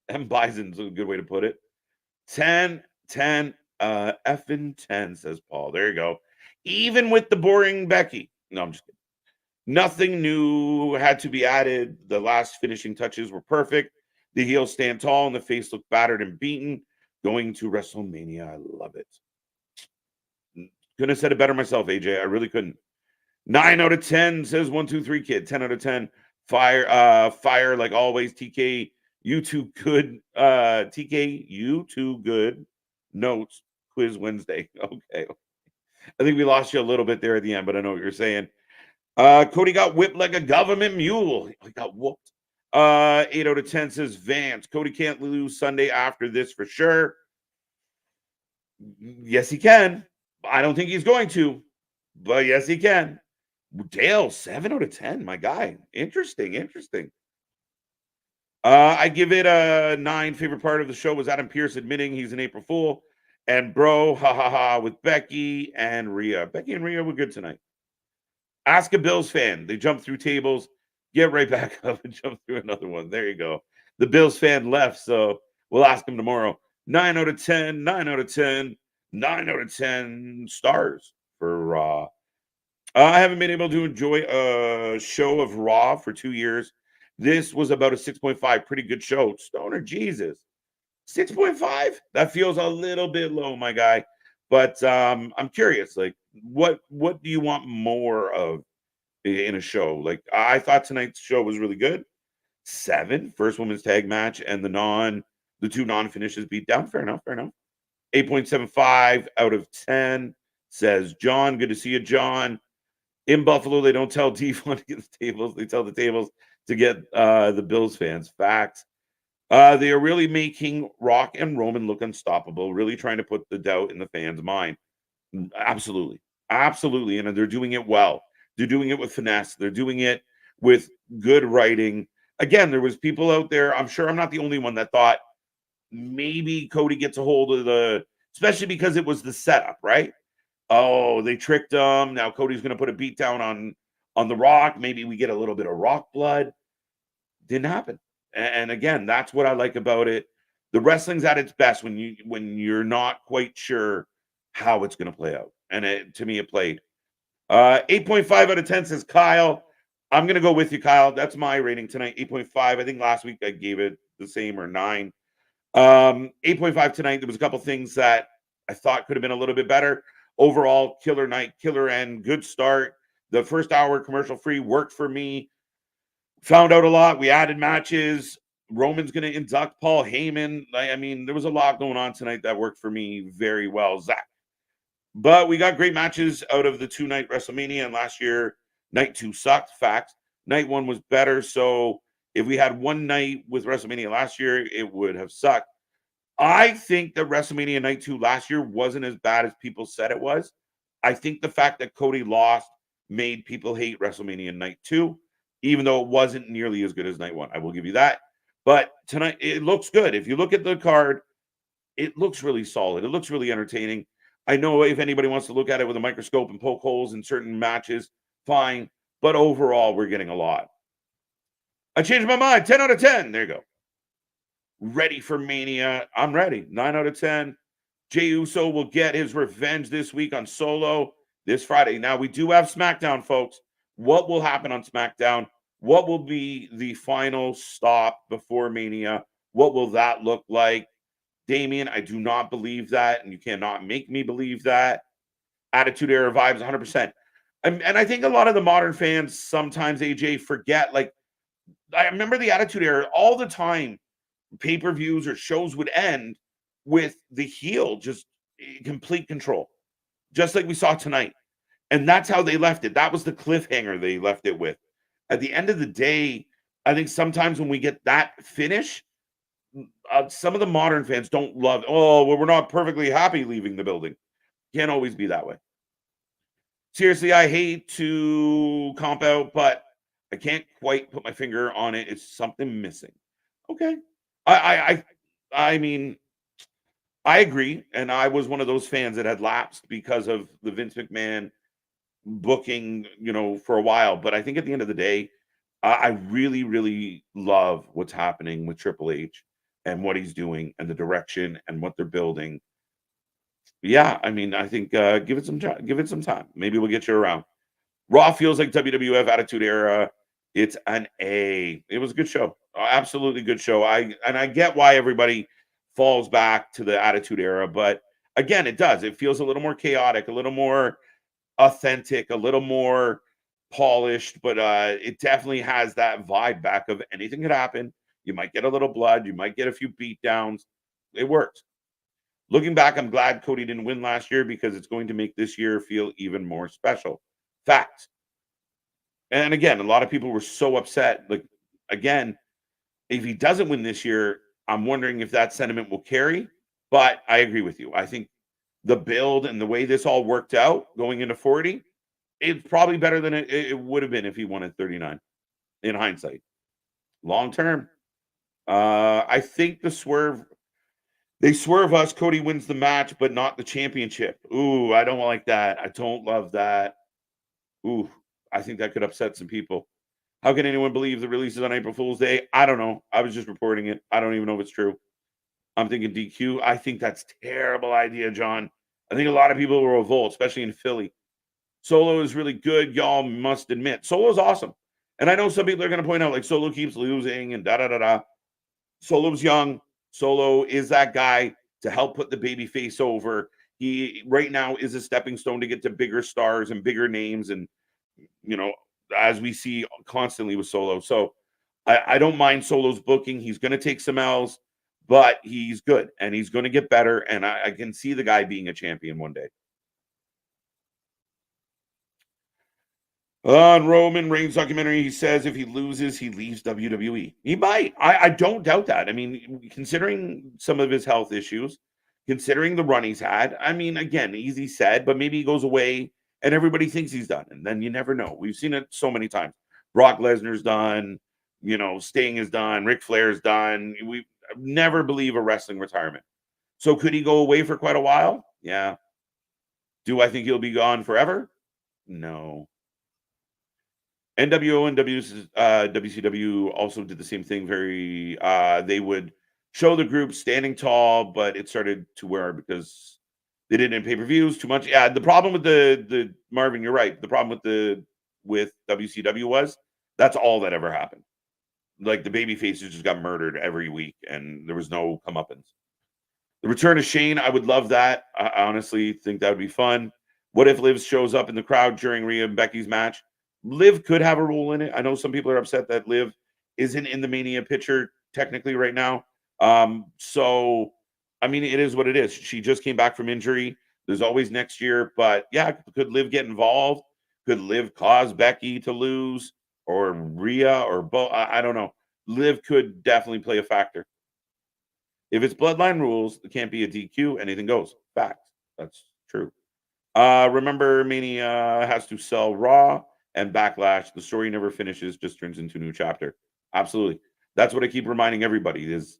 [SPEAKER 1] M. Bison's a good way to put it. 10, effing 10, says Paul. There you go. Even with the boring Becky. No, I'm just kidding. Nothing new had to be added. The last finishing touches were perfect. The heels stand tall and the face looked battered and beaten. Going to WrestleMania. I love it. Couldn't have said it better myself, AJ. I really couldn't. 9 out of 10, says 123 Kid. 10 out of 10. Fire like always. TK, you too good. TK, you too good. Notes. Quiz Wednesday. Okay. I think we lost you a little bit there at the end, but I know what you're saying. Cody got whipped like a government mule. He got whooped. 8 out of 10 says Vance. Cody can't lose Sunday after this for sure. Yes, he can. I don't think he's going to, but yes, he can. Dale, 7 out of 10. My guy. Interesting. I give it a 9. Favorite part of the show was Adam Pearce admitting he's an April Fool. And bro, with Becky and Rhea. Becky and Rhea were good tonight. Ask a Bills fan. They jump through tables, get right back up and jump through another one. There you go. The Bills fan left, so we'll ask him tomorrow. 9 out of 10, 9 out of 10, 9 out of 10 stars for Raw. I haven't been able to enjoy a show of Raw for 2 years. This was about a 6.5. Pretty good show. Stoner Jesus. 6.5? That feels a little bit low, my guy. But I'm curious, like, what do you want more of in a show? Like, I thought tonight's show was really good. 7, first women's tag match, and the two non-finishes beat down. Fair enough. 8.75 out of 10, says John. Good to see you, John. In Buffalo, they don't tell Devon to get the tables. They tell the tables to get the Bills fans. Facts. They are really making Rock and Roman look unstoppable, really trying to put the doubt in the fans' mind. Absolutely. And they're doing it well. They're doing it with finesse. They're doing it with good writing. Again, there was people out there, I'm sure I'm not the only one that thought maybe Cody gets a hold of especially because it was the setup, right? Oh, they tricked him. Now Cody's going to put a beat down on the Rock. Maybe we get a little bit of Rock blood. Didn't happen. And again, that's what I like about it. The wrestling's at its best when you're not quite sure how it's going to play out. And to me, it played. 8.5 out of 10 says Kyle. I'm going to go with you, Kyle. That's my rating tonight. 8.5. I think last week I gave it the same or 9. 8.5 tonight. There was a couple things that I thought could have been a little bit better. Overall, killer night, killer end, good start. The first hour commercial free worked for me. Found out a lot. We added matches. Roman's going to induct Paul Heyman. I mean, there was a lot going on tonight that worked for me very well, Zach. But we got great matches out of the 2-night WrestleMania, and last year, night 2 sucked. Fact. Night 1 was better. So if we had one night with WrestleMania last year, it would have sucked. I think that WrestleMania night 2 last year wasn't as bad as people said it was. I think the fact that Cody lost made people hate WrestleMania night 2, even though it wasn't nearly as good as night 1. I will give you that. But tonight, it looks good. If you look at the card, it looks really solid. It looks really entertaining. I know if anybody wants to look at it with a microscope and poke holes in certain matches, fine. But overall, we're getting a lot. I changed my mind. 10 out of 10. There you go. Ready for Mania. I'm ready. 9 out of 10. Jey Uso will get his revenge this week on Solo this Friday. Now, we do have SmackDown, folks. What will happen on SmackDown? What will be the final stop before Mania? What will that look like? Damien, I do not believe that, and you cannot make me believe that. Attitude Era vibes, 100%. And I think a lot of the modern fans sometimes, AJ, forget. Like, I remember the Attitude Era all the time. Pay-per-views or shows would end with the heel just complete control, just like we saw tonight. And that's how they left it. That was the cliffhanger they left it with. At the end of the day, I think sometimes when we get that finish, some of the modern fans don't love, oh, well, we're not perfectly happy leaving the building. Can't always be that way. Seriously, I hate to comp out, but I can't quite put my finger on it. It's something missing. Okay. I mean, I agree. And I was one of those fans that had lapsed because of the Vince McMahon booking, for a while. But I think at the end of the day, I really, really love what's happening with Triple H and what he's doing and the direction and what they're building. Yeah, I mean, I think give it some time. Maybe we'll get you around. Raw feels like WWF Attitude Era. It's an A. It was a good show. Absolutely good show. I get why everybody falls back to the Attitude Era, but again, it does. It feels a little more chaotic, a little more authentic, a little more polished, but it definitely has that vibe back of anything could happen. You might get a little blood. You might get a few beat downs. It works. Looking back, I'm glad Cody didn't win last year because it's going to make this year feel even more special. Facts. And again, a lot of people were so upset. Like, again, if he doesn't win this year, I'm wondering if that sentiment will carry. But I agree with you. I think the build and the way this all worked out going into 40, it's probably better than it would have been if he won at 39 in hindsight. Long term, I think they swerve us. Cody wins the match, but not the championship. Ooh, I don't like that. I don't love that. Ooh, I think that could upset some people. How can anyone believe the release is on April Fool's Day? I don't know. I was just reporting it. I don't even know if it's true. I'm thinking DQ. I think that's a terrible idea, John. I think a lot of people will revolt, especially in Philly. Solo is really good. Y'all must admit. Solo's awesome. And I know some people are going to point out, like, Solo keeps losing and da-da-da-da. Solo's young. Solo is that guy to help put the baby face over. He right now is a stepping stone to get to bigger stars and bigger names. And, as we see constantly with Solo. So I don't mind Solo's booking. He's going to take some L's, but he's good and he's going to get better. And I can see the guy being a champion one day. On Roman Reigns documentary, he says if he loses, he leaves WWE. He might. I don't doubt that. I mean, considering some of his health issues, considering the run he's had, I mean, again, easy said, but maybe he goes away and everybody thinks he's done. And then you never know. We've seen it so many times. Brock Lesnar's done, Sting is done, Ric Flair's done. We never believe a wrestling retirement. So could he go away for quite a while? Yeah. Do I think he'll be gone forever? No. NWO and WCW also did the same thing. They would show the group standing tall, but it started to wear because they didn't pay-per-views too much. Yeah, the problem with the Marvin, you're right. The problem with WCW was that's all that ever happened. Like the baby faces just got murdered every week, and there was no comeuppance. The return of Shane, I would love that. I honestly think that would be fun. What if Liv shows up in the crowd during Rhea and Becky's match? Liv could have a role in it. I know some people are upset that Liv isn't in the Mania picture technically right now. So I mean, it is what it is. She just came back from injury. There's always next year, but yeah, could Liv get involved? Could Liv cause Becky to lose or Rhea or both? I don't know. Liv could definitely play a factor. If it's bloodline rules, it can't be a DQ. Anything goes. Facts. That's true. Remember, Mania has to sell Raw and Backlash. The story never finishes, just turns into a new chapter. Absolutely. That's what I keep reminding everybody is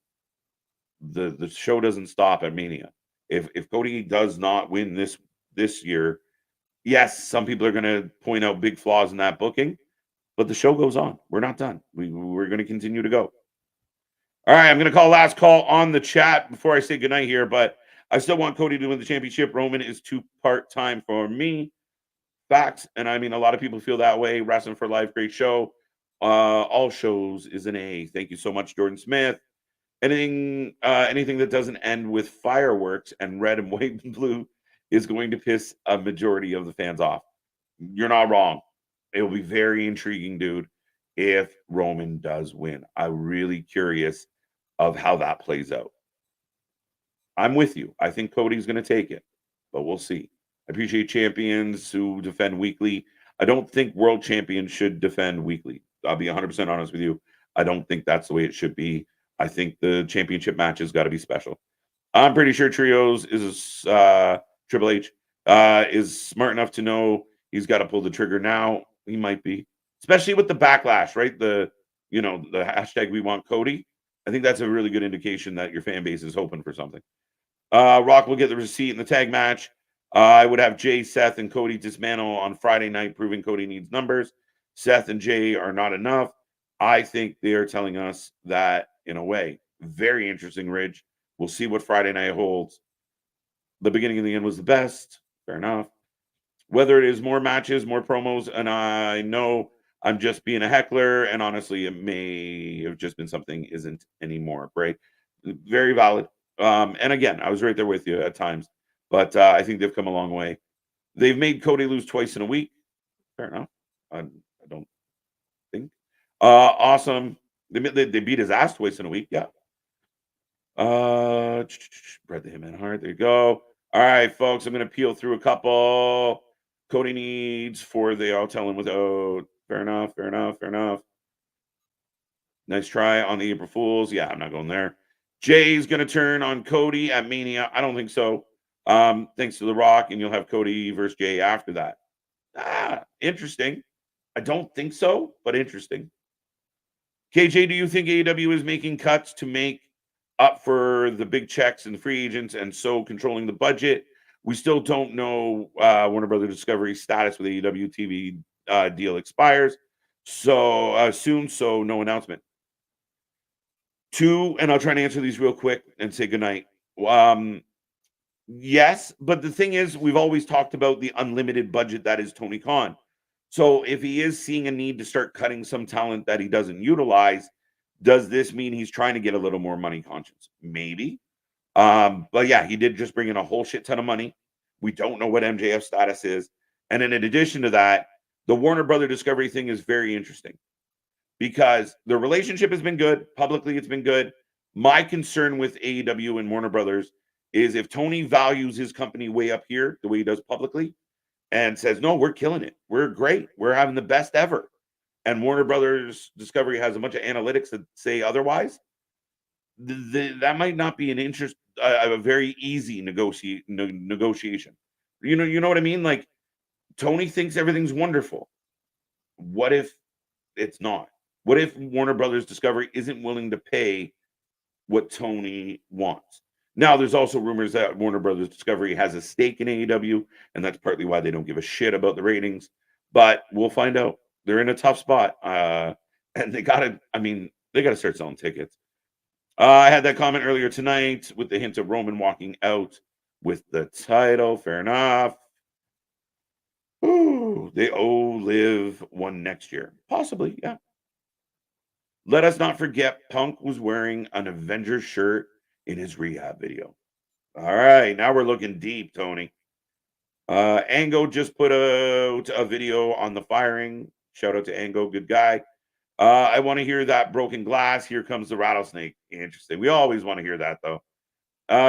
[SPEAKER 1] the show doesn't stop at Mania. If Cody does not win this year, yes, some people are going to point out big flaws in that booking, but the show goes on. We're not done. We're going to continue to go. All right, I'm going to call last call on the chat before I say goodnight here, but I still want Cody to win the championship. Roman is too part-time for me. Facts, and I mean, a lot of people feel that way. Wrestling for Life, great show. All shows is an A. Thank you so much, Jordan Smith. Anything that doesn't end with fireworks and red and white and blue is going to piss a majority of the fans off. You're not wrong. It will be very intriguing, dude, if Roman does win. I'm really curious of how that plays out. I'm with you. I think Cody's going to take it, but we'll see. I appreciate champions who defend weekly. I don't think world champions should defend weekly. I'll be 100% honest with you. I don't think that's the way it should be. I think the championship match has got to be special. I'm pretty sure Trios is Triple H is smart enough to know he's got to pull the trigger now. He might be, especially with the backlash, right? The hashtag we want Cody. I think that's a really good indication that your fan base is hoping for something. Rock will get the receipt in the tag match. I would have Jay, Seth, and Cody dismantle on Friday night, proving Cody needs numbers. Seth and Jay are not enough. I think they are telling us that in a way. Very interesting, Ridge. We'll see what Friday night holds. The beginning and the end was the best. Fair enough. Whether it is more matches, more promos, and I know I'm just being a heckler, and honestly, it may have just been something isn't anymore, right? Very valid. And again, I was right there with you at times, but I think they've come a long way. They've made Cody lose twice in a week. Fair enough. I don't think. Awesome. They beat his ass twice in a week. Yeah. Bret the Hitman Hart. There you go. All right, folks. I'm going to peel through a couple. Cody needs for they all tell him without. Fair enough. Fair enough. Fair enough. Nice try on the April Fools. Yeah, I'm not going there. Jay's going to turn on Cody at Mania. I don't think so. Thanks to The Rock, and you'll have Cody versus Jay after that. Interesting. I don't think so, but interesting. KJ, do you think AEW is making cuts to make up for the big checks and the free agents and so controlling the budget? We still don't know Warner Brothers Discovery's status with AEW TV deal expires so soon, so no announcement. Two, and I'll try to answer these real quick and say goodnight. Yes, but the thing is, we've always talked about the unlimited budget that is Tony Khan. So if he is seeing a need to start cutting some talent that he doesn't utilize, does this mean he's trying to get a little more money conscious? Maybe. But yeah, he did just bring in a whole shit ton of money. We don't know what MJF's status is. And then in addition to that, the Warner Brother Discovery thing is very interesting because the relationship has been good. Publicly, it's been good. My concern with AEW and Warner Brothers is if Tony values his company way up here, the way he does publicly, and says, no, we're killing it. We're great. We're having the best ever. And Warner Brothers Discovery has a bunch of analytics that say otherwise. That might not be a very easy negotiation. You know what I mean? Like Tony thinks everything's wonderful. What if it's not? What if Warner Brothers Discovery isn't willing to pay what Tony wants? Now, there's also rumors that Warner Brothers Discovery has a stake in AEW, and that's partly why they don't give a shit about the ratings. But we'll find out. They're in a tough spot, and they got to start selling tickets. I had that comment earlier tonight with the hint of Roman walking out with the title. Fair enough. Ooh, they owe Liv one next year. Possibly, yeah. Let us not forget Punk was wearing an Avengers shirt in his rehab video. All right, now we're looking deep, Tony. Ango just put a video on the firing. Shout out to Ango, good guy. I want to hear that broken glass. Here comes the rattlesnake. Interesting. We always want to hear that, though.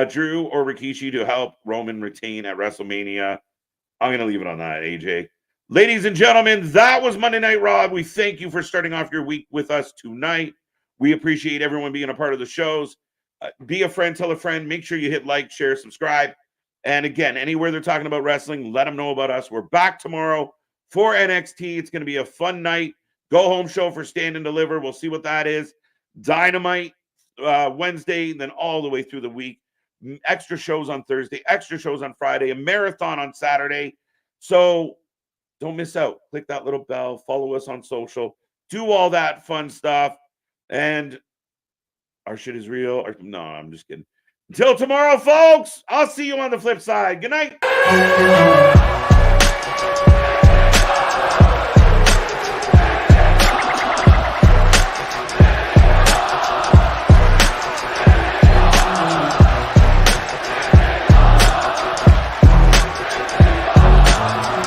[SPEAKER 1] Drew or Rikishi to help Roman retain at WrestleMania. I'm going to leave it on that, AJ. Ladies and gentlemen, that was Monday Night Raw. We thank you for starting off your week with us tonight. We appreciate everyone being a part of the shows. Be a friend, tell a friend. Make sure you hit like, share, subscribe. And again, anywhere they're talking about wrestling, let them know about us. We're back tomorrow for NXT. It's going to be a fun night. Go home show for Stand and Deliver. We'll see what that is. Dynamite Wednesday, and then all the way through the week. Extra shows on Thursday, extra shows on Friday, a marathon on Saturday. So don't miss out. Click that little bell. Follow us on social. Do all that fun stuff. And our shit is real. No, I'm just kidding. Until tomorrow, folks, I'll see you on the flip side. Good night.